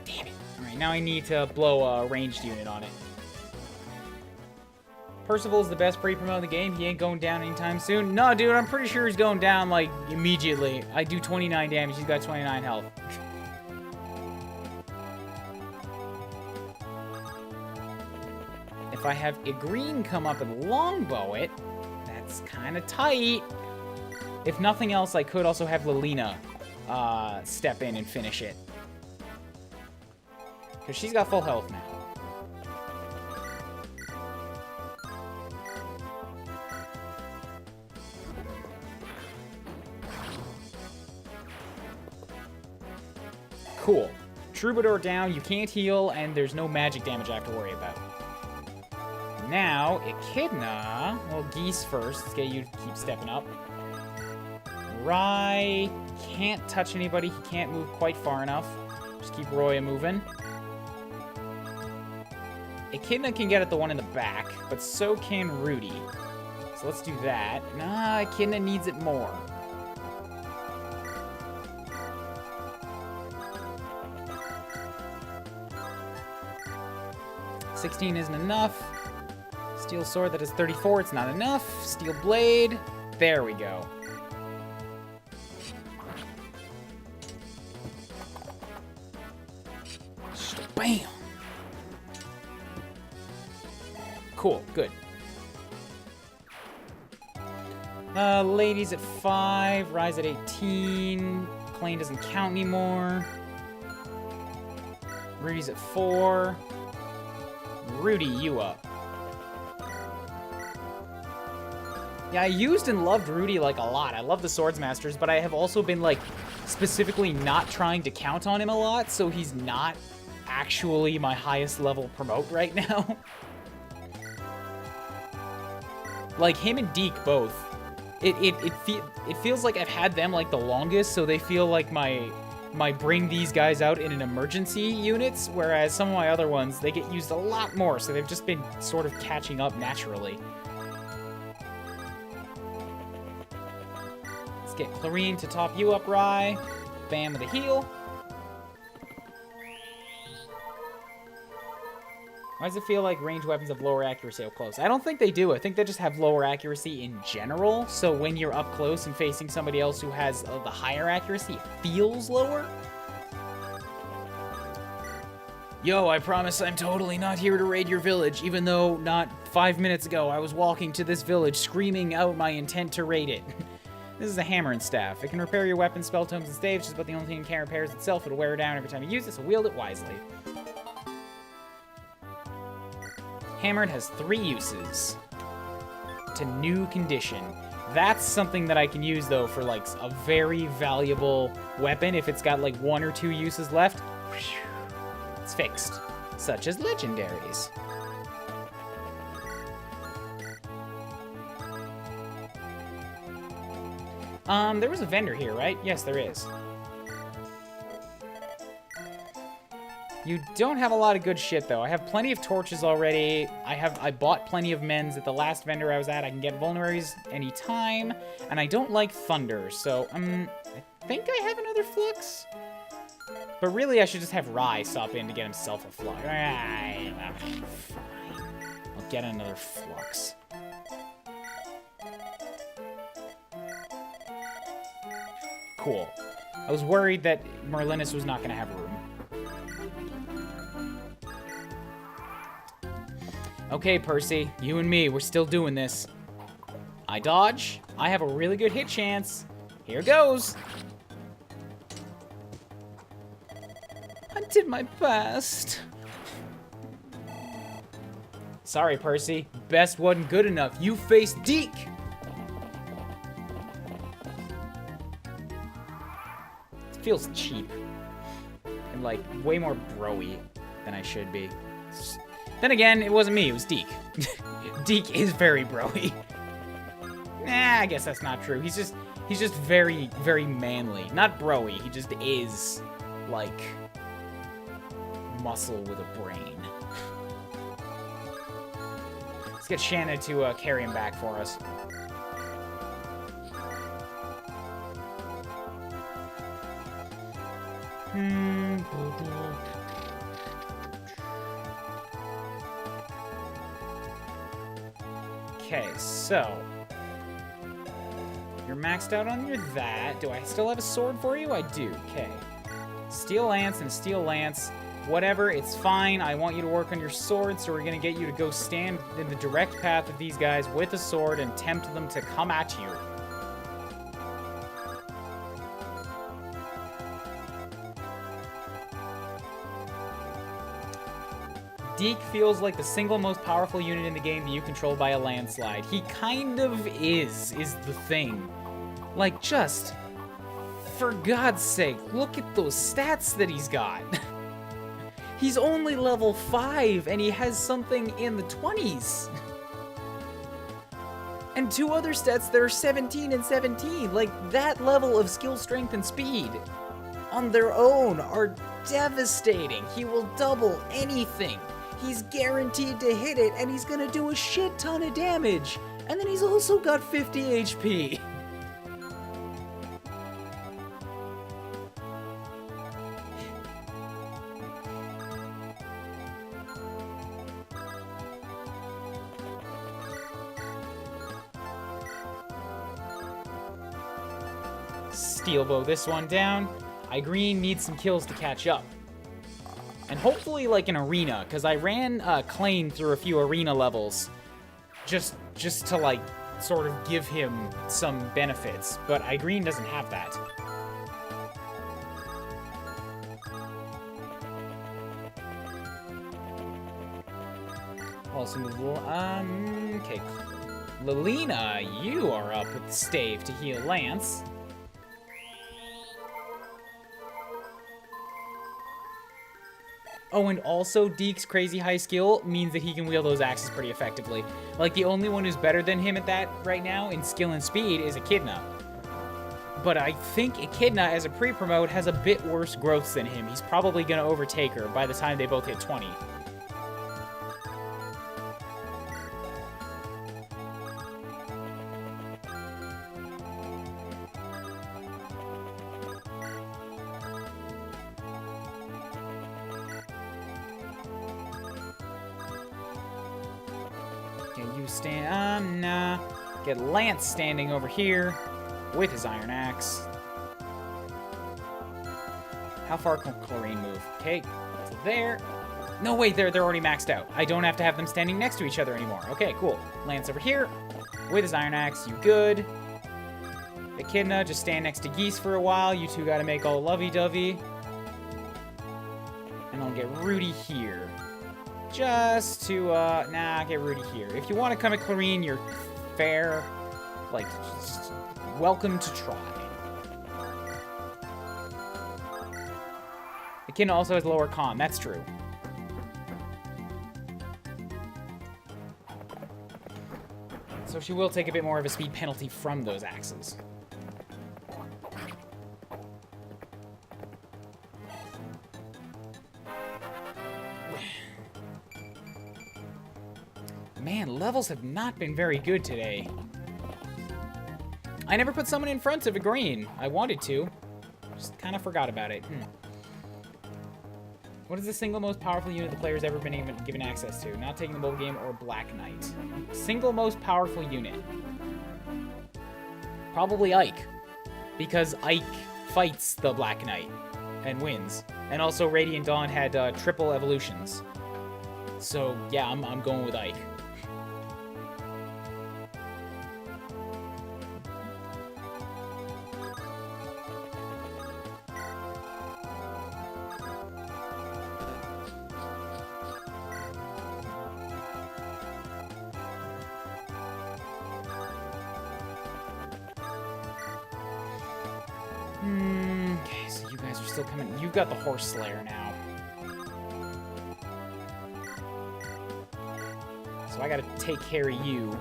Damn it. Alright, now I need to blow a ranged unit on it. Percival's the best pre-promo in the game. He ain't going down anytime soon. No, dude, I'm pretty sure he's going down, like, immediately. I do 29 damage. He's got 29 health. If I have Igreen come up and longbow it, that's kind of tight. If nothing else, I could also have Lilina step in and finish it. Because she's got full health now. Troubadour down, you can't heal, and there's no magic damage I have to worry about. Now, Echidna, well, Geese first. Let's get you to keep stepping up. Rye can't touch anybody. He can't move quite far enough. Just keep Roya moving. Echidna can get at the one in the back, but so can Rudy. So let's do that. Nah, Echidna needs it more. $16 isn't enough. Steel sword, that is 34. It's not enough. Steel blade. There we go. Bam! Cool, good. Ladies at 5, Rise at 18. Klein doesn't count anymore. Rudy's at 4. Rudy, you up. Yeah, I used and loved Rudy, like, a lot. I love the Swords Masters, but I have also been, like, specifically not trying to count on him a lot, so he's not actually my highest level promote right now. Like, him and Deke both. It feels like I've had them, like, the longest, so they feel like my bring these guys out in an emergency units, whereas some of my other ones, they get used a lot more, so they've just been sort of catching up naturally. Let's get Clarine to top you up, Rye. Bam with a heal. Why does it feel like ranged weapons have lower accuracy up close? I don't think they do. I think they just have lower accuracy in general. So when you're up close and facing somebody else who has the higher accuracy, it feels lower. Yo, I promise I'm totally not here to raid your village, even though not 5 minutes ago I was walking to this village screaming out my intent to raid it. This is a hammer and staff. It can repair your weapons, spell tomes, and staves, just about the only thing it can repairs itself. It'll wear down every time you use it, so wield it wisely. Hammered has 3 uses. To new condition. That's something that I can use, though, for, like, a very valuable weapon. If it's got, like, 1 or 2 uses left, it's fixed. Such as legendaries. There was a vendor here, right? Yes, there is. You don't have a lot of good shit, though. I have plenty of torches already. I bought plenty of men's at the last vendor I was at. I can get vulneraries anytime. And I don't like thunder, so, I think I have another flux? But really, I should just have Rye stop in to get himself a flux. Fine. I'll get another flux. Cool. I was worried that Merlinus was not going to have room. Okay, Percy, you and me, we're still doing this. I dodge. I have a really good hit chance. Here goes. I did my best. Sorry, Percy. Best wasn't good enough. You faced Deke. It feels cheap. And, like, way more bro-y than I should be. Then again, it wasn't me, it was Deke. Deke is very bro-y. Nah, I guess that's not true. He's just very, very manly. Not bro-y, he just is, like, muscle with a brain. Let's get Shanna to carry him back for us. Okay, so you're maxed out on your that. Do I still have a sword for you? I do. Okay. Steel lance and steel lance. Whatever, it's fine. I want you to work on your sword, so we're gonna get you to go stand in the direct path of these guys with a sword and tempt them to come at you. Deke feels like the single most powerful unit in the game that you control by a landslide. He kind of is the thing. Like, just, for God's sake, look at those stats that he's got. He's only level 5, and he has something in the 20s. And 2 other stats that are 17 and 17. Like, that level of skill, strength, and speed on their own are devastating. He will double anything. He's guaranteed to hit it, and he's gonna do a shit ton of damage. And then he's also got 50 HP. Steel bow this one down. Green needs some kills to catch up. And hopefully like an arena, because I ran Clane through a few arena levels just to like sort of give him some benefits, but Green doesn't have that. Also, okay. Lilina, you are up with the stave to heal Lance. Oh, and also, Deke's crazy high skill means that he can wield those axes pretty effectively. Like, the only one who's better than him at that right now in skill and speed is Echidna. But I think Echidna, as a pre-promote, has a bit worse growths than him. He's probably going to overtake her by the time they both hit 20. Get Lance standing over here with his iron axe. How far can Chlorine move? Okay, to there. No, wait, they're already maxed out. I don't have to have them standing next to each other anymore. Okay, cool. Lance over here with his iron axe. You good? Echidna, just stand next to Geese for a while. You two gotta make all lovey-dovey. And I'll get Rudy here. Just to, get Rudy here. If you want to come at Chlorine, you're fair. Like, just welcome to try. Echidna also has lower con, that's true. So she will take a bit more of a speed penalty from those axes. Man, levels have not been very good today. I never put someone in front of a green. I wanted to. Just kind of forgot about it. What is the single most powerful unit the player's ever been given access to? Not taking the mobile game or Black Knight. Single most powerful unit. Probably Ike. Because Ike fights the Black Knight and wins. And also Radiant Dawn had triple evolutions. So yeah, I'm going with Ike. Okay, so you guys are still coming. You've got the Horse Slayer now. So I gotta take care of you.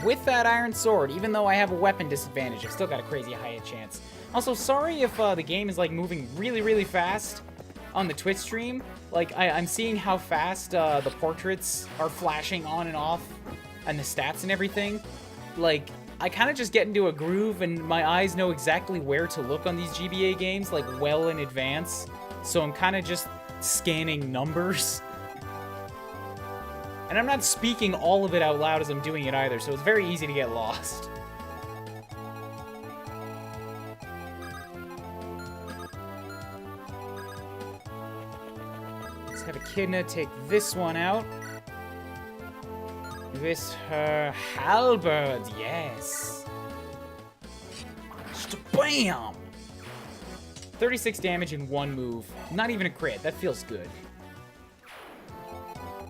With that Iron Sword, even though I have a weapon disadvantage, I've still got a crazy high hit chance. Also, sorry if the game is like moving really, really fast on the Twitch stream. Like, I'm seeing how fast the portraits are flashing on and off, and the stats and everything. Like, I kind of just get into a groove, and my eyes know exactly where to look on these GBA games, like, well in advance. So I'm kind of just scanning numbers. And I'm not speaking all of it out loud as I'm doing it either, so it's very easy to get lost. Let's have Echidna take this one out. With her halberd, yes. Just bam! 36 damage in one move. Not even a crit. That feels good.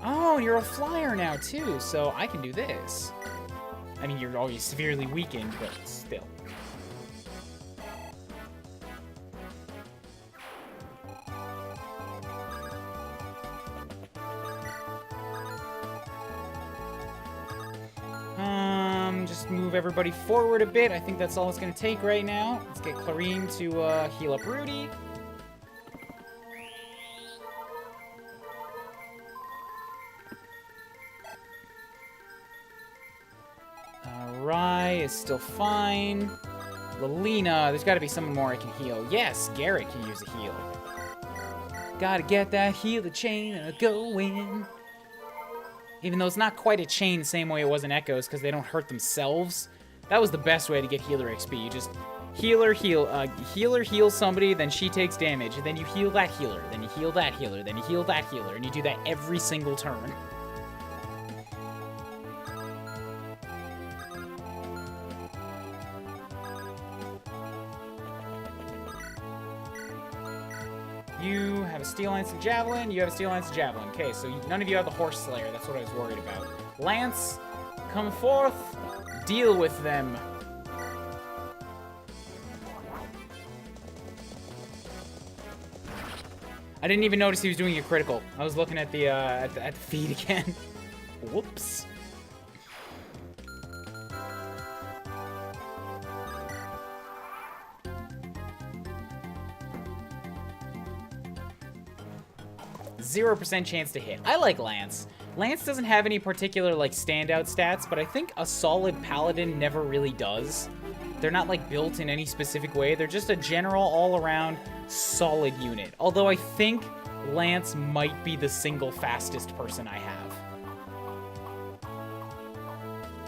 Oh, and you're a flyer now, too, so I can do this. I mean, you're always severely weakened, but still. Just move everybody forward a bit. I think that's all it's going to take right now. Let's get Clarine to heal up Rudy. Rai is still fine. Lelina, there's got to be someone more I can heal. Yes, Garrett can use a heal. Gotta get that healer chain going. Even though it's not quite a chain the same way it was in Echoes, because they don't hurt themselves. That was the best way to get healer XP. You just healer heals somebody, then she takes damage, and then you heal that healer, then you heal that healer, then you heal that healer, and you do that every single turn. You have a Steel Lance and Javelin. You have a Steel Lance and Javelin. Okay, so none of you have the Horse Slayer. That's what I was worried about. Lance, come forth. Deal with them. I didn't even notice he was doing a critical. I was looking at the feed again. Whoops. %0 chance to hit. I like Lance. Lance doesn't have any particular, like, standout stats, but I think a solid paladin never really does. They're not, like, built in any specific way. They're just a general, all-around, solid unit. Although I think Lance might be the single fastest person I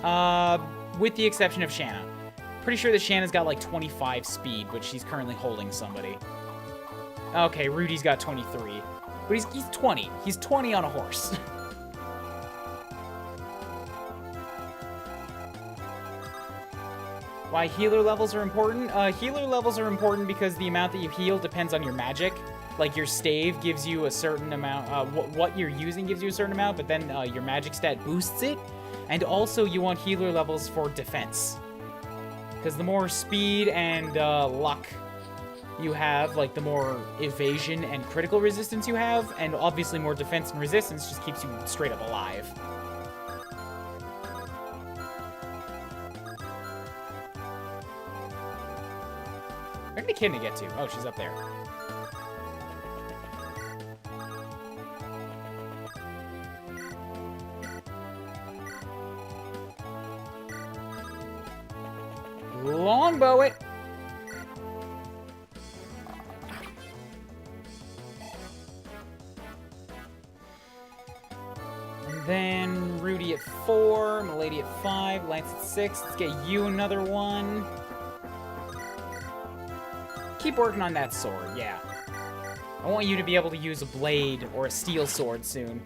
have. With the exception of Shanna. Pretty sure that Shanna's got, like, 25 speed, but she's currently holding somebody. Okay, Rudy's got 23. But he's 20. He's 20 on a horse. Why healer levels are important? Healer levels are important because the amount that you heal depends on your magic. Like, your stave gives you a certain amount, what you're using gives you a certain amount, but then your magic stat boosts it. And also, you want healer levels for defense. Because the more speed and luck you have, like, the more evasion and critical resistance you have, and obviously more defense and resistance just keeps you straight up alive. Where did Echidna get to? Oh, she's up there. Longbow it! Then Rudy at 4, Milady at 5, Lance at 6. Let's get you another one. Keep working on that sword, yeah. I want you to be able to use a blade or a steel sword soon.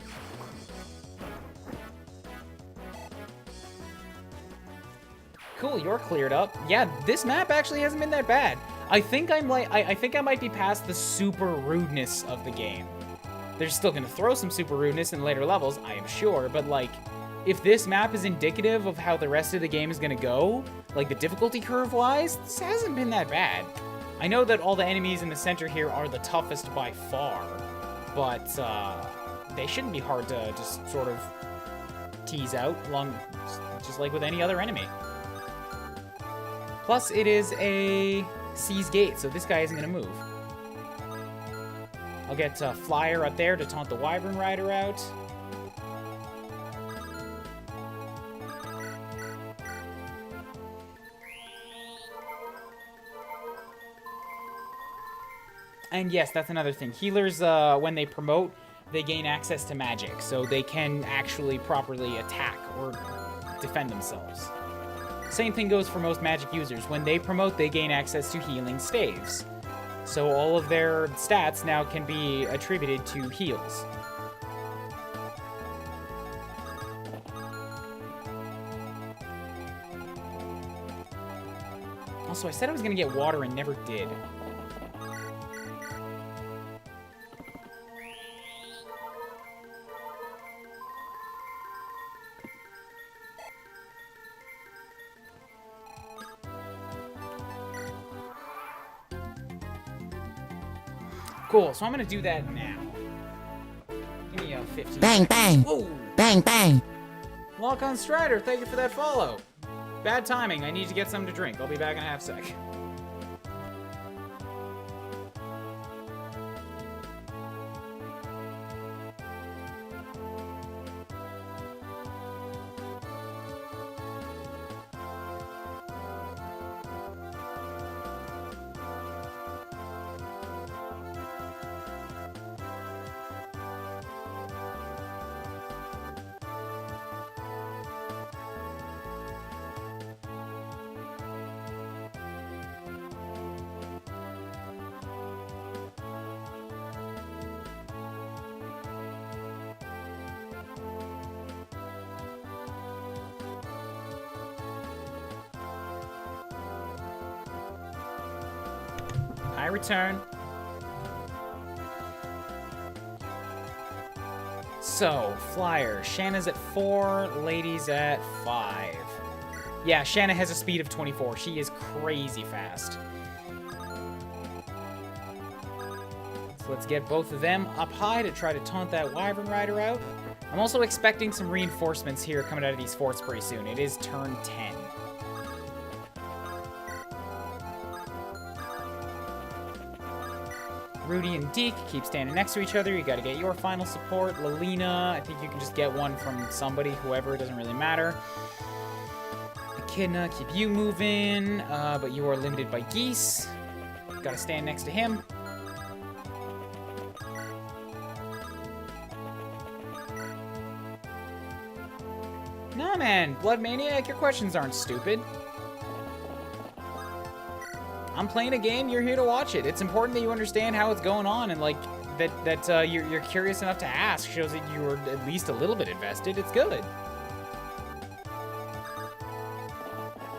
Cool, you're cleared up. Yeah, this map actually hasn't been that bad. I think I might be past the super rudeness of the game. They're still gonna throw some super rudeness in later levels, I am sure, but like, if this map is indicative of how the rest of the game is gonna go, like the difficulty curve-wise, this hasn't been that bad. I know that all the enemies in the center here are the toughest by far, but they shouldn't be hard to just sort of tease out, just like with any other enemy. Plus, it is a Sea's Gate, so this guy isn't gonna move. I'll get Flyer up there to taunt the Wyvern Rider out. And yes, that's another thing. Healers, when they promote, they gain access to magic, so they can actually properly attack or defend themselves. Same thing goes for most magic users. When they promote, they gain access to healing staves. So all of their stats now can be attributed to heals. Also, I said I was gonna get water and never did. Cool, so I'm gonna do that now. Give me a 15. Bang, bang. Whoa. Bang, bang. Lock on Strider, thank you for that follow. Bad timing. I need to get something to drink. I'll be back in a half sec. I return. So, flyer. Shanna's at 4, ladies at 5. Yeah, Shanna has a speed of 24. She is crazy fast. So let's get both of them up high to try to taunt that Wyvern Rider out. I'm also expecting some reinforcements here coming out of these forts pretty soon. It is turn 10. Rudy and Deke keep standing next to each other. You got to get your final support. Lelina, I think you can just get one from somebody, whoever, it doesn't really matter. Echidna, keep you moving, but you are limited by geese. Got to stand next to him. Nah, man, Blood Maniac, your questions aren't stupid. I'm playing a game, you're here to watch it. It's important that you understand how it's going on, and like that you're curious enough to ask shows that you were at least a little bit invested. It's good.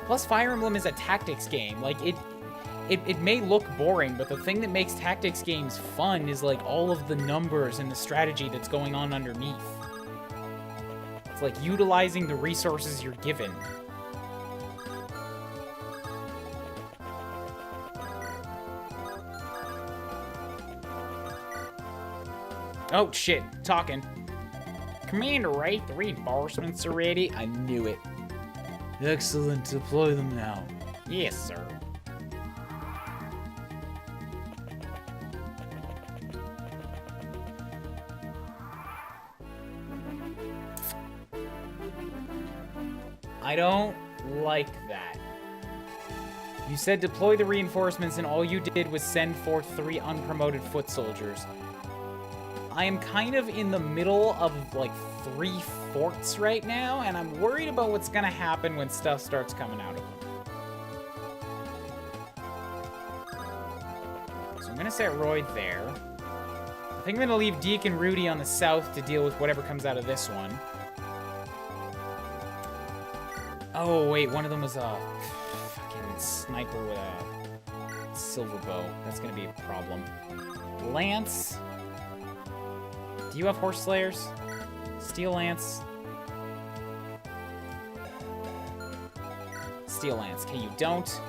Plus, Fire Emblem is a tactics game. Like it may look boring, but the thing that makes tactics games fun is like all of the numbers and the strategy that's going on underneath. It's like utilizing the resources you're given. Oh, shit. Talking. Commander, right? The reinforcements are ready. I knew it. Excellent. Deploy them now. Yes, sir. I don't like that. You said deploy the reinforcements and all you did was send forth 3 unpromoted foot soldiers. I am kind of in the middle of, like, 3 forts right now, and I'm worried about what's gonna happen when stuff starts coming out of them. So I'm gonna set Royd there. I think I'm gonna leave Deke and Rudy on the south to deal with whatever comes out of this one. Oh, wait, one of them was a fucking sniper with a silver bow. That's gonna be a problem. Lance. Do you have horse slayers? Steel Lance. Steel Lance. Okay, you don't.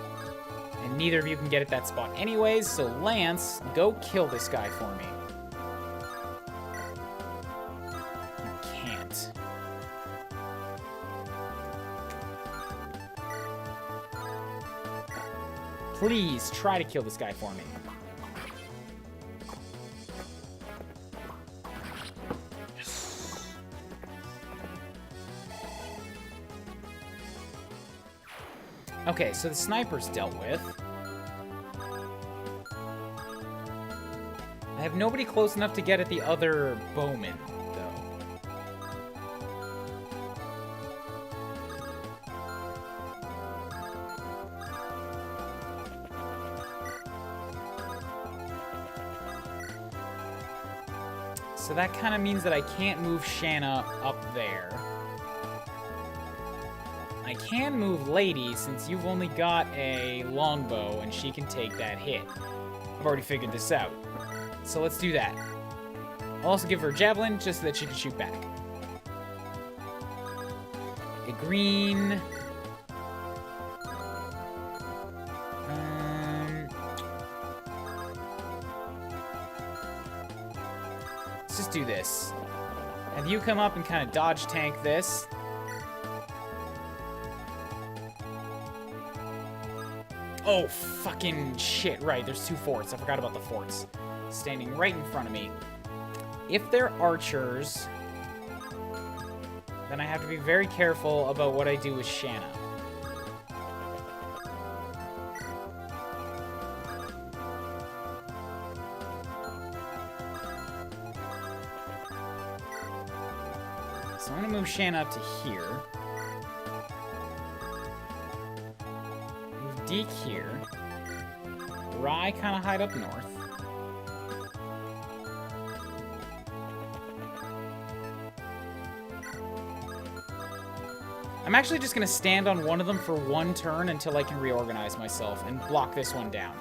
And neither of you can get at that spot anyways, so Lance, go kill this guy for me. You can't. Please try to kill this guy for me. Okay, so the sniper's dealt with. I have nobody close enough to get at the other bowman, though. So that kind of means that I can't move Shanna up there. I can move Lady, since you've only got a longbow, and she can take that hit. I've already figured this out. So let's do that. I'll also give her a javelin, just so that she can shoot back. A green... Let's just do this. Have you come up and kind of dodge tank this. Oh, fucking shit. Right, there's 2 forts. I forgot about the forts. Standing right in front of me. If they're archers, then I have to be very careful about what I do with Shanna. So I'm gonna move Shanna up to here. Move Deke here. Rye kind of hide up north. I'm actually just gonna stand on one of them for 1 turn until I can reorganize myself and block this one down.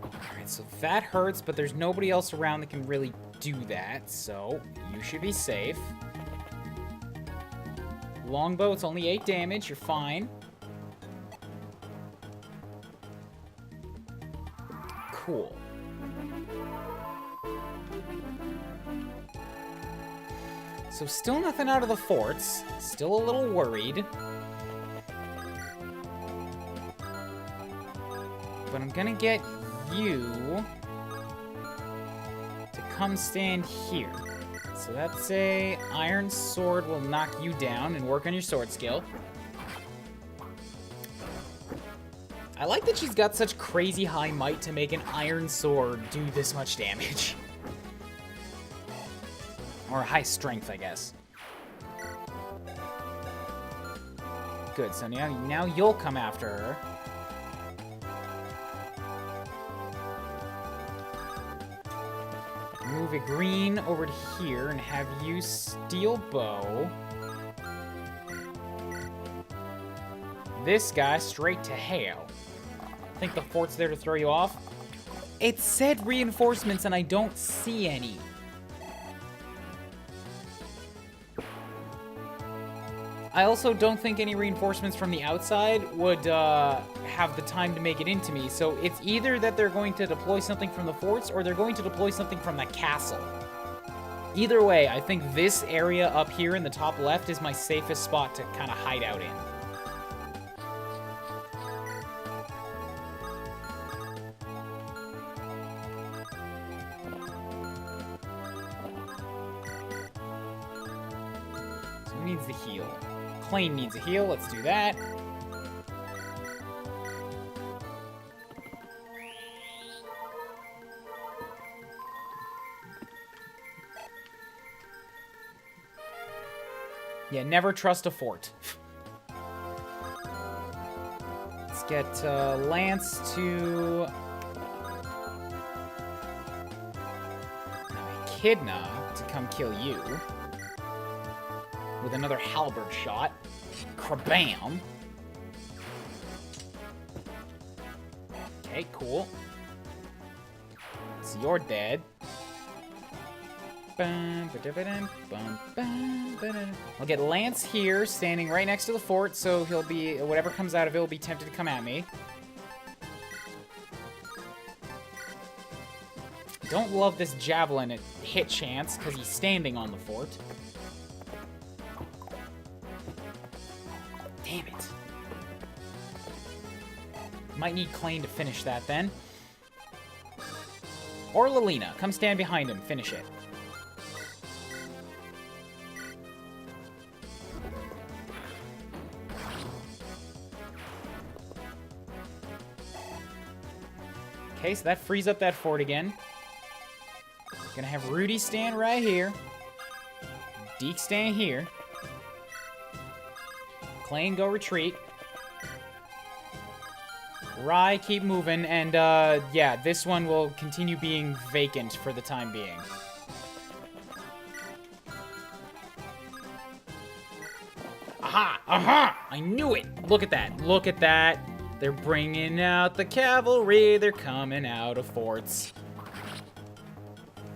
Alright, so that hurts, but there's nobody else around that can really do that, so you should be safe. Longbow, it's only 8 damage, you're fine. Cool. So still nothing out of the forts. Still a little worried. But I'm gonna get you to come stand here. So that's a iron sword will knock you down and work on your sword skill. I like that she's got such crazy high might to make an iron sword do this much damage. Or high strength, I guess. Good, so now you'll come after her. Move a green over to here and have you steel bow this guy straight to hail. I think the fort's there to throw you off. It said reinforcements and I don't see any. I also don't think any reinforcements from the outside would have the time to make it into me. So it's either that they're going to deploy something from the forts or they're going to deploy something from the castle. Either way, I think this area up here in the top left is my safest spot to kind of hide out in. Needs the heal. Clane needs a heal. Let's do that. Yeah, never trust a fort. Let's get Lance to Echidna to come kill you. With another halberd shot. Krabam. Okay, cool. So you're dead. I'll get Lance here, standing right next to the fort, so he'll be, whatever comes out of it will be tempted to come at me. Don't love this javelin at hit chance, because he's standing on the fort. Damn it. Might need Clane to finish that then. Or Lilina. Come stand behind him. Finish it. Okay, so that frees up that fort again. Gonna have Rudy stand right here. Deke stand here. Clane, go retreat. Rye, keep moving, and, yeah, this one will continue being vacant for the time being. Aha! Aha! I knew it! Look at that. Look at that. They're bringing out the cavalry. They're coming out of forts.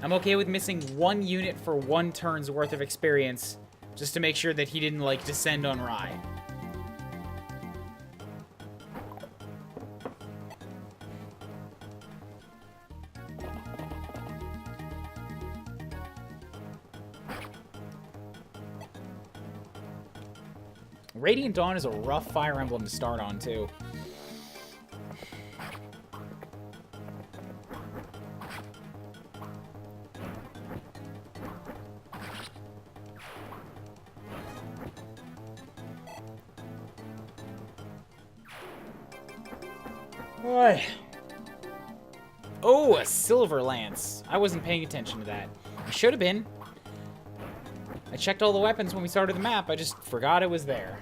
I'm okay with missing 1 unit for 1 turn's worth of experience, just to make sure that he didn't, like, descend on Rye. Radiant Dawn is a rough Fire Emblem to start on, too. Boy. Oh, a silver lance. I wasn't paying attention to that. I should have been. I checked all the weapons when we started the map. I just forgot it was there.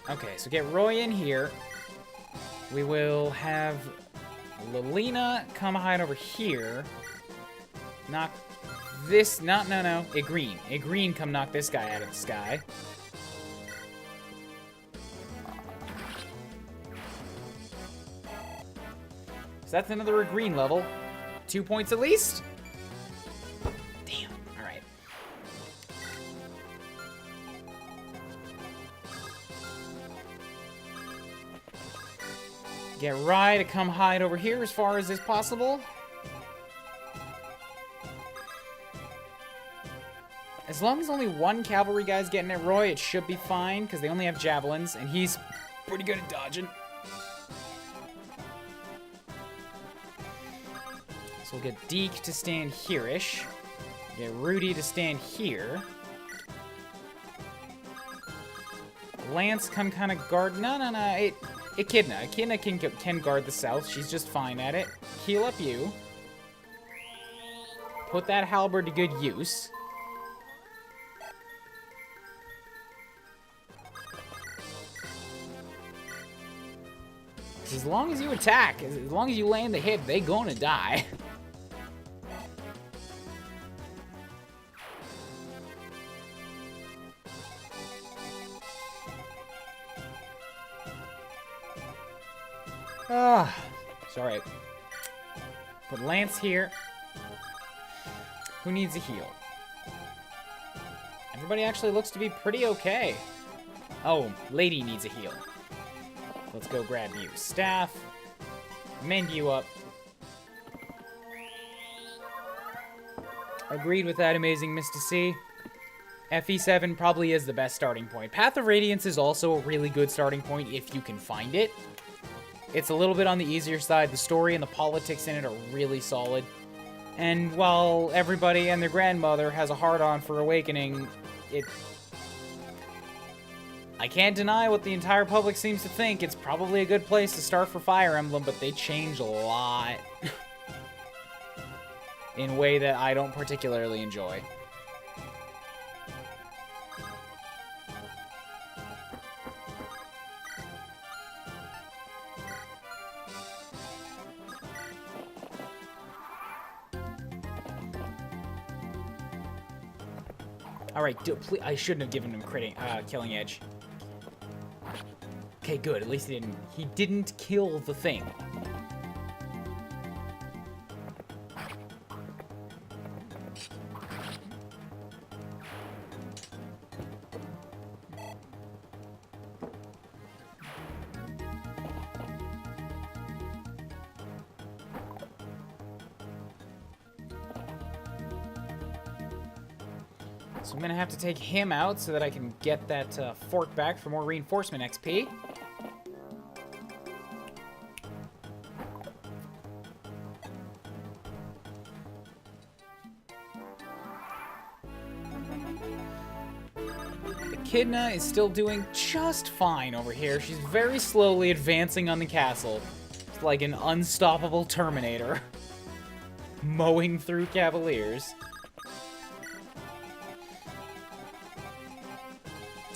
Okay, so get Roy in here. We will have Lilina come hide over here. Knock this, no. Igreen. Igreen come knock this guy out of the sky. So that's another green level. 2 points at least? Damn. Alright. Get Rye to come hide over here as far as is possible. As long as only one cavalry guy's getting at Roy, it should be fine, because they only have javelins, and he's pretty good at dodging. So we'll get Deke to stand here-ish. Get Rudy to stand here. Lance come kind of guard... No. Echidna. Echidna can guard the south. She's just fine at it. Heal up you. Put that halberd to good use. As long as you attack, as long as you land the hit, they gonna die. It's alright. Put Lance here. Who needs a heal? Everybody actually looks to be pretty okay. Oh, Lady needs a heal. Let's go grab you. Staff. Mend you up. Agreed with that, amazing Mr. C. FE7 probably is the best starting point. Path of Radiance is also a really good starting point if you can find it. It's a little bit on the easier side. The story and the politics in it are really solid. And while everybody and their grandmother has a hard-on for Awakening, I can't deny what the entire public seems to think. It's probably a good place to start for Fire Emblem, but they change a lot. In a way that I don't particularly enjoy. Alright, I shouldn't have given him killing edge. Okay, good. At least he didn't kill the thing. So I'm gonna have to take him out so that I can get that fort back for more reinforcement XP. Echidna is still doing just fine over here. She's very slowly advancing on the castle. It's like an unstoppable Terminator. Mowing through Cavaliers.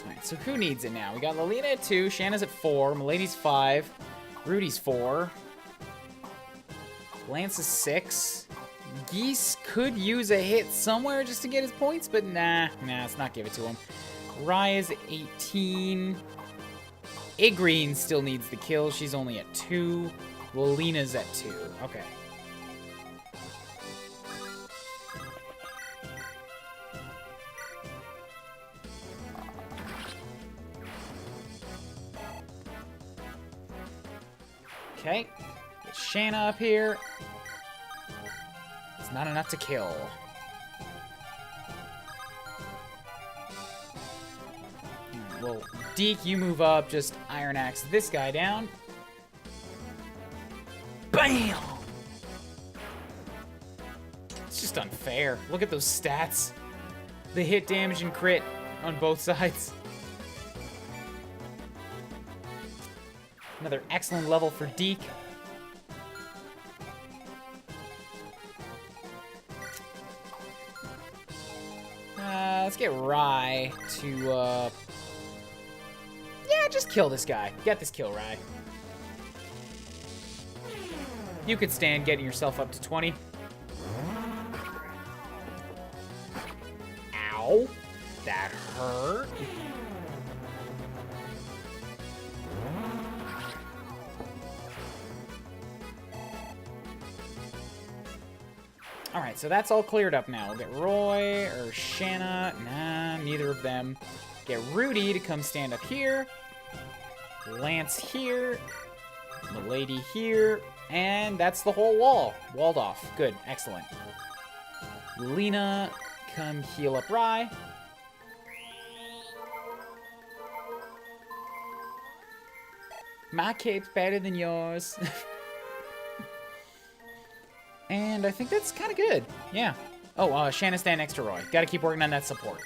Alright, so who needs it now? We got Lilina at 2, Shanna's at 4, Milady's 5, Rudy's 4, Lance is 6. Geese could use a hit somewhere just to get his points, but nah, let's not give it to him. Raya's 18. Igreen still needs the kill. She's only at 2. Lilina's at 2. Okay. Okay. Shanna up here. It's not enough to kill. Alright, well, Deke, you move up. Just Iron Axe this guy down. Bam! It's just unfair. Look at those stats. The hit damage and crit on both sides. Another excellent level for Deke. Let's get Rye to, yeah, just kill this guy. Get this kill, Rye. You could stand getting yourself up to 20. Ow. That hurt. Alright, so that's all cleared up now. We'll get Roy or Shanna. Nah, neither of them. Get Rudy to come stand up here. Lance here. Milady here. And that's the whole wall. Walled off. Good. Excellent. Lena, come heal up Rye. My cape's better than yours. And I think that's kind of good. Yeah. Oh, Shanna stand next to Roy. Gotta keep working on that support.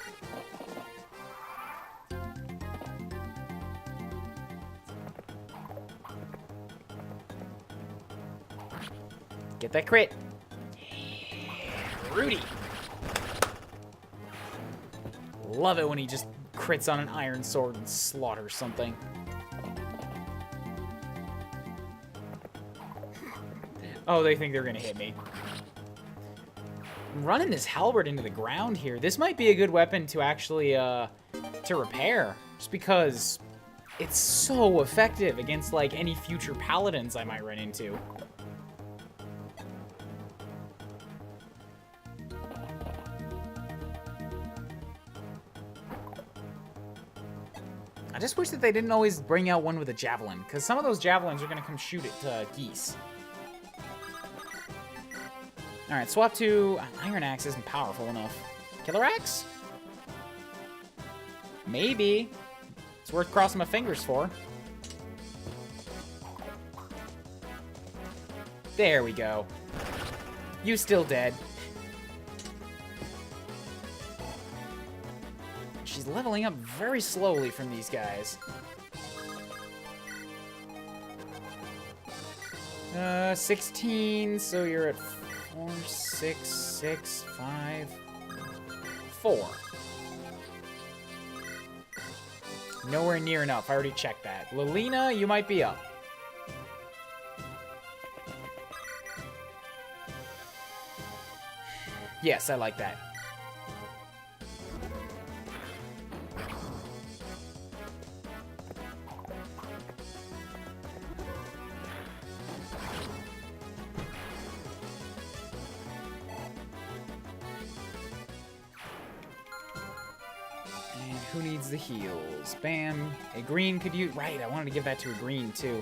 Get that crit. Rudy. Love it when he just crits on an iron sword and slaughters something. Oh, they think they're gonna hit me. I'm running this halberd into the ground here. This might be a good weapon to actually, to repair. Just because it's so effective against, like, any future paladins I might run into. I just wish that they didn't always bring out one with a javelin, because some of those javelins are gonna come shoot at, geese. Alright, swap to... Iron Axe isn't powerful enough. Killer Axe? Maybe. It's worth crossing my fingers for. There we go. You still dead. She's leveling up very slowly from these guys. 16, so you're at 4, 6, 6, 5, 4. Nowhere near enough. I already checked that. Lilina, you might be up. Yes, I like that. Who needs the heals? Bam. A green could use... Right, I wanted to give that to a green, too.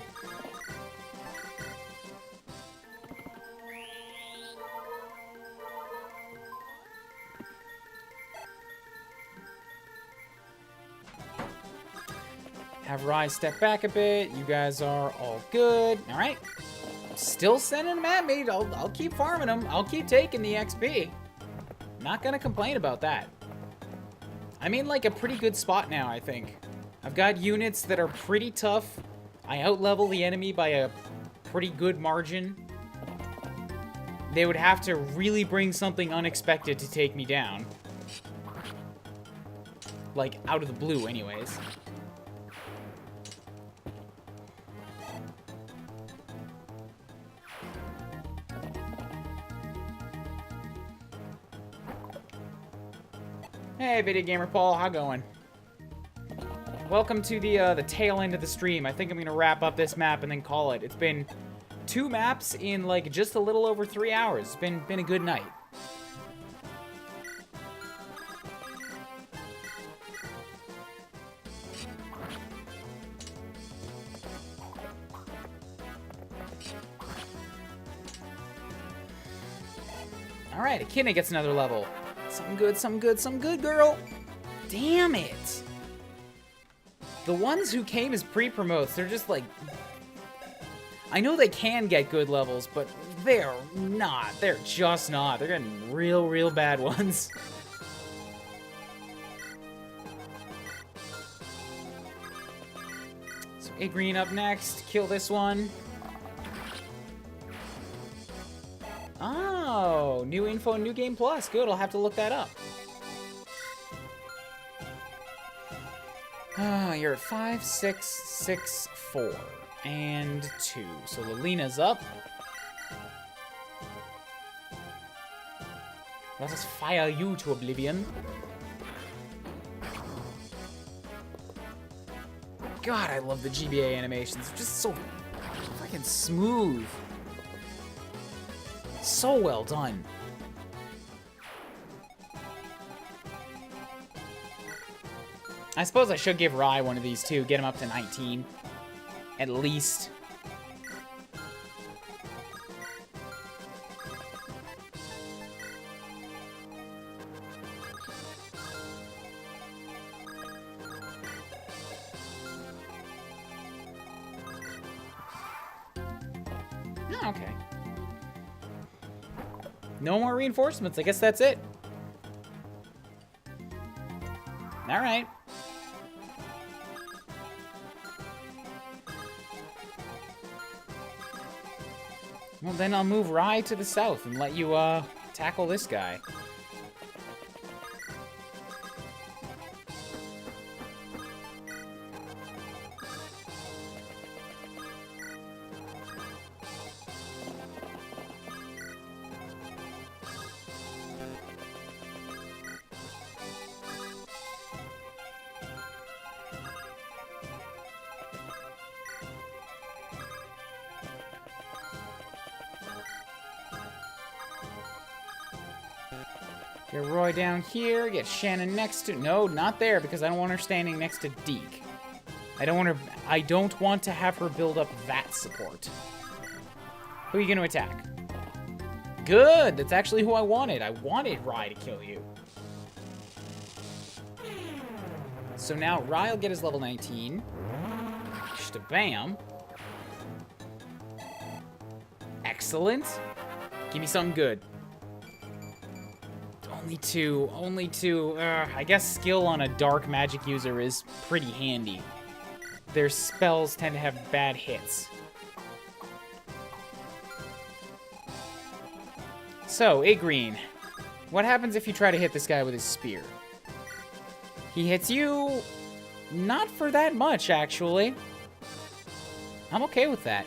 Have Rye step back a bit. You guys are all good. All right. Still sending them at me. I'll keep farming them. I'll keep taking the XP. Not gonna complain about that. I'm in, like, a pretty good spot now, I think. I've got units that are pretty tough. I outlevel the enemy by a pretty good margin. They would have to really bring something unexpected to take me down. Like, out of the blue, anyways. Hey, Video Gamer Paul, how going? Welcome to the tail end of the stream. I think I'm gonna wrap up this map and then call it. It's been 2 maps in like just a little over 3 hours. It's been a good night. Alright, Echidna gets another level. Something good, something good, something good, girl. Damn it. The ones who came as pre-promotes, they're just like... I know they can get good levels, but they're not. They're just not. They're getting real, real bad ones. So, A Green up next. Kill this one. Oh, new info in New Game Plus. Good, I'll have to look that up. You're at 5, 6, 6, 4, and 2. So Lilina's up. Let us fire you to oblivion. God, I love the GBA animations. They're just so freaking smooth. So well done. I suppose I should give Rai one of these too. Get him up to 19. At least. Oh, okay. No more reinforcements. I guess that's it. All right. Well, then I'll move Rai to the south and let you, tackle this guy. Get Roy down here, get Shannon next to... No, not there, because I don't want her standing next to Deke. I don't want to have her build up that support. Who are you going to attack? Good! That's actually who I wanted. I wanted Rai to kill you. So now Rai will get his level 19. Bam. Excellent. Give me something good. Only two. I guess skill on a dark magic user is pretty handy. Their spells tend to have bad hits. So, A Green, what happens if you try to hit this guy with his spear? He hits you not for that much, actually. I'm okay with that.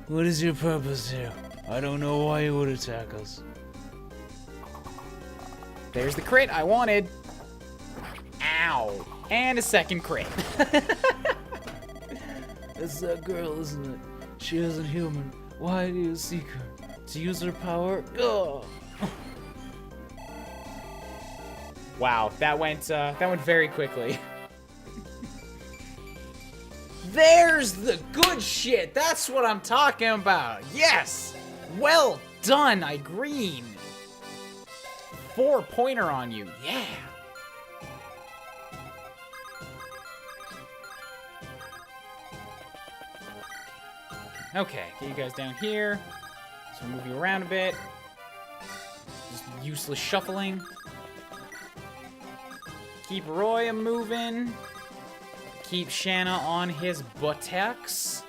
What is your purpose here? I don't know why you would attack us. There's the crit I wanted. Ow. And a second crit. It's that girl, isn't it? She isn't human. Why do you seek her? To use her power? Ugh. Wow, that went very quickly. There's the good shit. That's what I'm talking about. Yes. Well done, Green. 4-pointer on you. Yeah. Okay, get you guys down here. So we'll move you around a bit. Just useless shuffling. Keep Roy moving. Keep Shanna on his buttocks.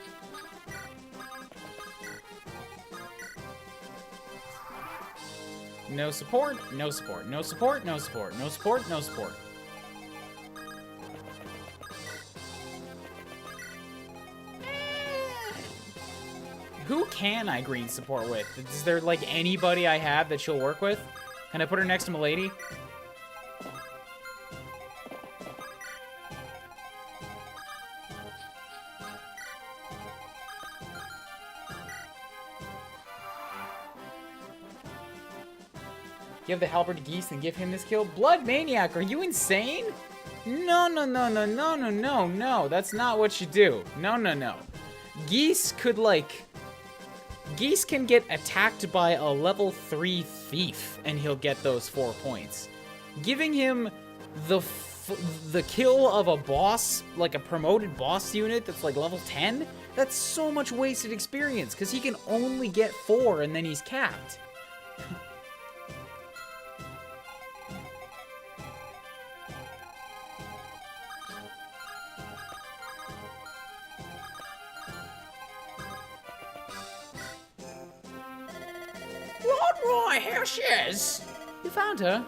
No support, no support, no support, no support, no support, no support. Who can I green support with? Is there, like, anybody I have that she'll work with? Can I put her next to Milady? Give the helper to Geese and give him this kill? Blood Maniac, are you insane? No, no, no, no, no, no, no, no. That's not what you do. No, no, no. Geese could, like... Geese can get attacked by a level 3 thief, and he'll get those 4 points. Giving him the kill of a boss, like a promoted boss unit that's like level 10, that's so much wasted experience, because he can only get 4 and then he's capped. Lord Roy, here she is. You found her?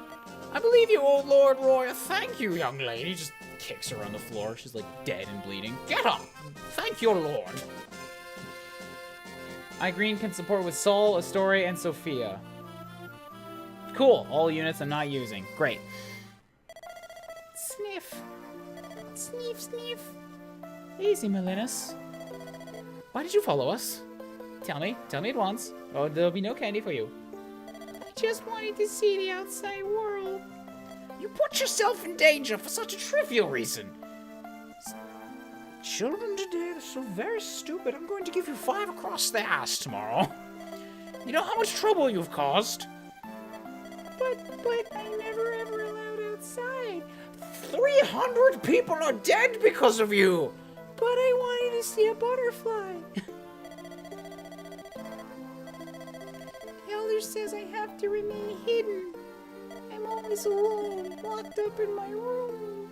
I believe you, old Lord Roy. Thank you, young lady. Just kicks her on the floor. She's like dead and bleeding. Get up. Thank your lord. Green can support with Sol, Astoria, and Sophia. Cool. All units I'm not using. Great. Sniff. Sniff, sniff. Easy, Melinus. Why did you follow us? Tell me at once, or there'll be no candy for you. I just wanted to see the outside world. You put yourself in danger for such a trivial reason. Children today are so very stupid. I'm going to give you 5 across the ass tomorrow. You know how much trouble you've caused? But I never ever allowed outside. 300 people are dead because of you. But I wanted to see a butterfly. The elder says I have to remain hidden. I'm always alone, locked up in my room.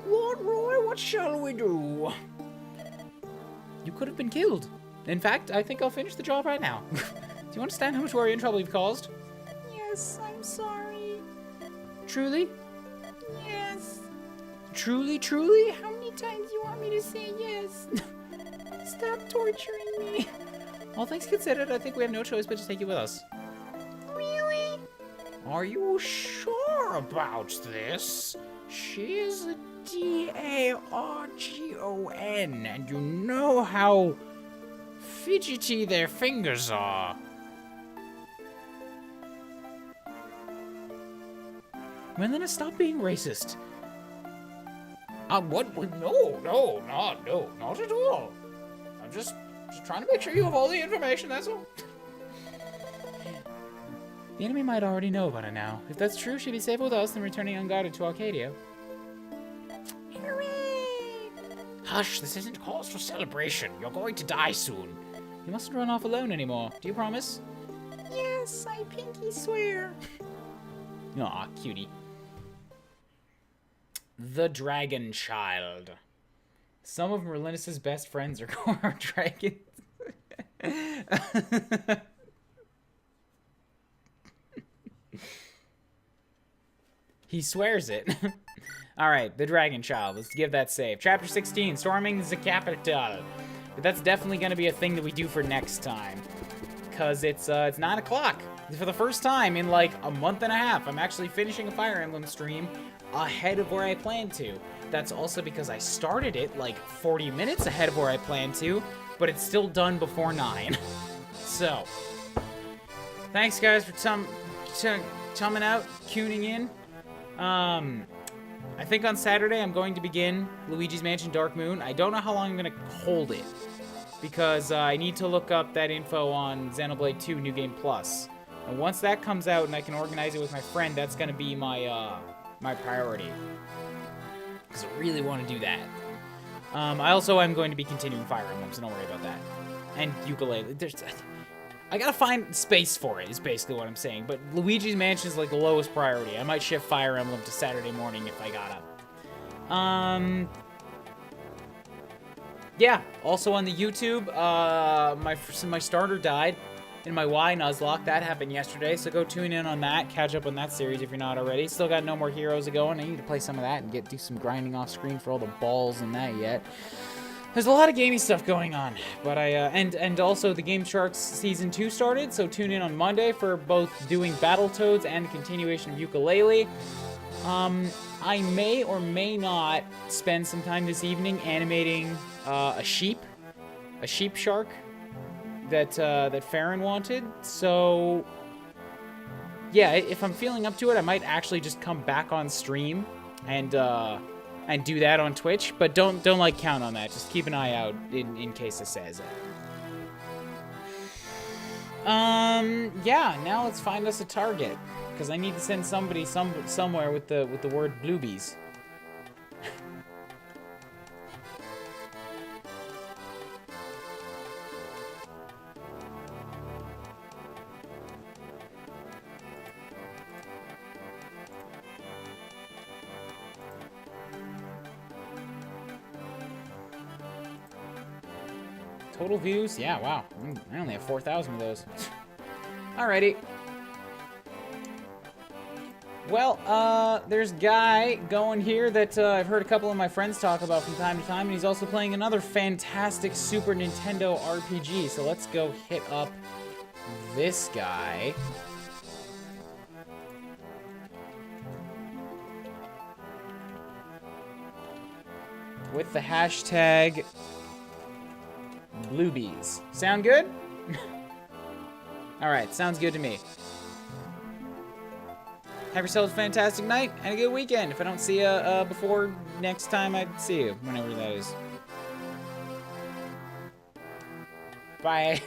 Lord Roy, what shall we do? You could have been killed. In fact, I think I'll finish the job right now. Do you understand how much worry and trouble you've caused? Yes, I'm sorry. Truly? Yes. Truly, truly? How many times do you want me to say yes? Stop torturing me. All things considered, I think we have no choice but to take you with us. Really? Are you sure about this? She is a Dargon, and you know how fidgety their fingers are. Melinus, stop being racist. What? No, not at all. I'm just trying to make sure you have all the information, that's all. The enemy might already know about it now. If that's true, she'd be safe with us than returning unguarded to Arcadia. Hooray! Hush, this isn't cause for celebration. You're going to die soon. You mustn't run off alone anymore. Do you promise? Yes, I pinky swear. Aw, cutie. The Dragon Child. Some of Merlinus' best friends are dragons. He swears it. Alright, the Dragon Child. Let's give that save. Chapter 16, Storming the Capital. But that's definitely going to be a thing that we do for next time. Because it's 9 o'clock. For the first time in like a month and a half, I'm actually finishing a Fire Emblem stream ahead of where I planned to. That's also because I started it like 40 minutes ahead of where I planned to, but it's still done before 9. So, thanks guys for coming out, tuning in. I think on Saturday I'm going to begin Luigi's Mansion Dark Moon. I don't know how long I'm going to hold it, because I need to look up that info on Xenoblade 2 New Game Plus. And once that comes out and I can organize it with my friend, that's going to be my my priority, because I really want to do that. I also am going to be continuing Fire Emblem, so don't worry about that. And ukulele. I gotta find space for it, is basically what I'm saying. But Luigi's Mansion is like the lowest priority. I might shift Fire Emblem to Saturday morning if I gotta. Yeah, also on the YouTube, my starter died in my Y Nuzlocke. That happened yesterday, so go tune in on that. Catch up on that series if you're not already. Still got No More Heroes to go, and I need to play some of that and do some grinding off screen for all the balls and that yet. There's a lot of gaming stuff going on, but and also the Game Sharks Season 2 started, so tune in on Monday for both doing Battletoads and the continuation of Yooka-Laylee. I may or may not spend some time this evening animating a sheep shark that Farron wanted, so yeah, if I'm feeling up to it, I might actually just come back on stream and do that on Twitch. But don't like count on that. Just keep an eye out in case it says it. Yeah. Now let's find us a target, because I need to send somebody somewhere with the word bluebies. Total views? Yeah, wow. I only have 4,000 of those. Alrighty. Well, there's Guy going here that I've heard a couple of my friends talk about from time to time, and he's also playing another fantastic Super Nintendo RPG. So let's go hit up this guy. With the hashtag Bluebees. Sound good? Alright, sounds good to me. Have yourselves a fantastic night and a good weekend. If I don't see you before next time I see you, whenever that is. Bye.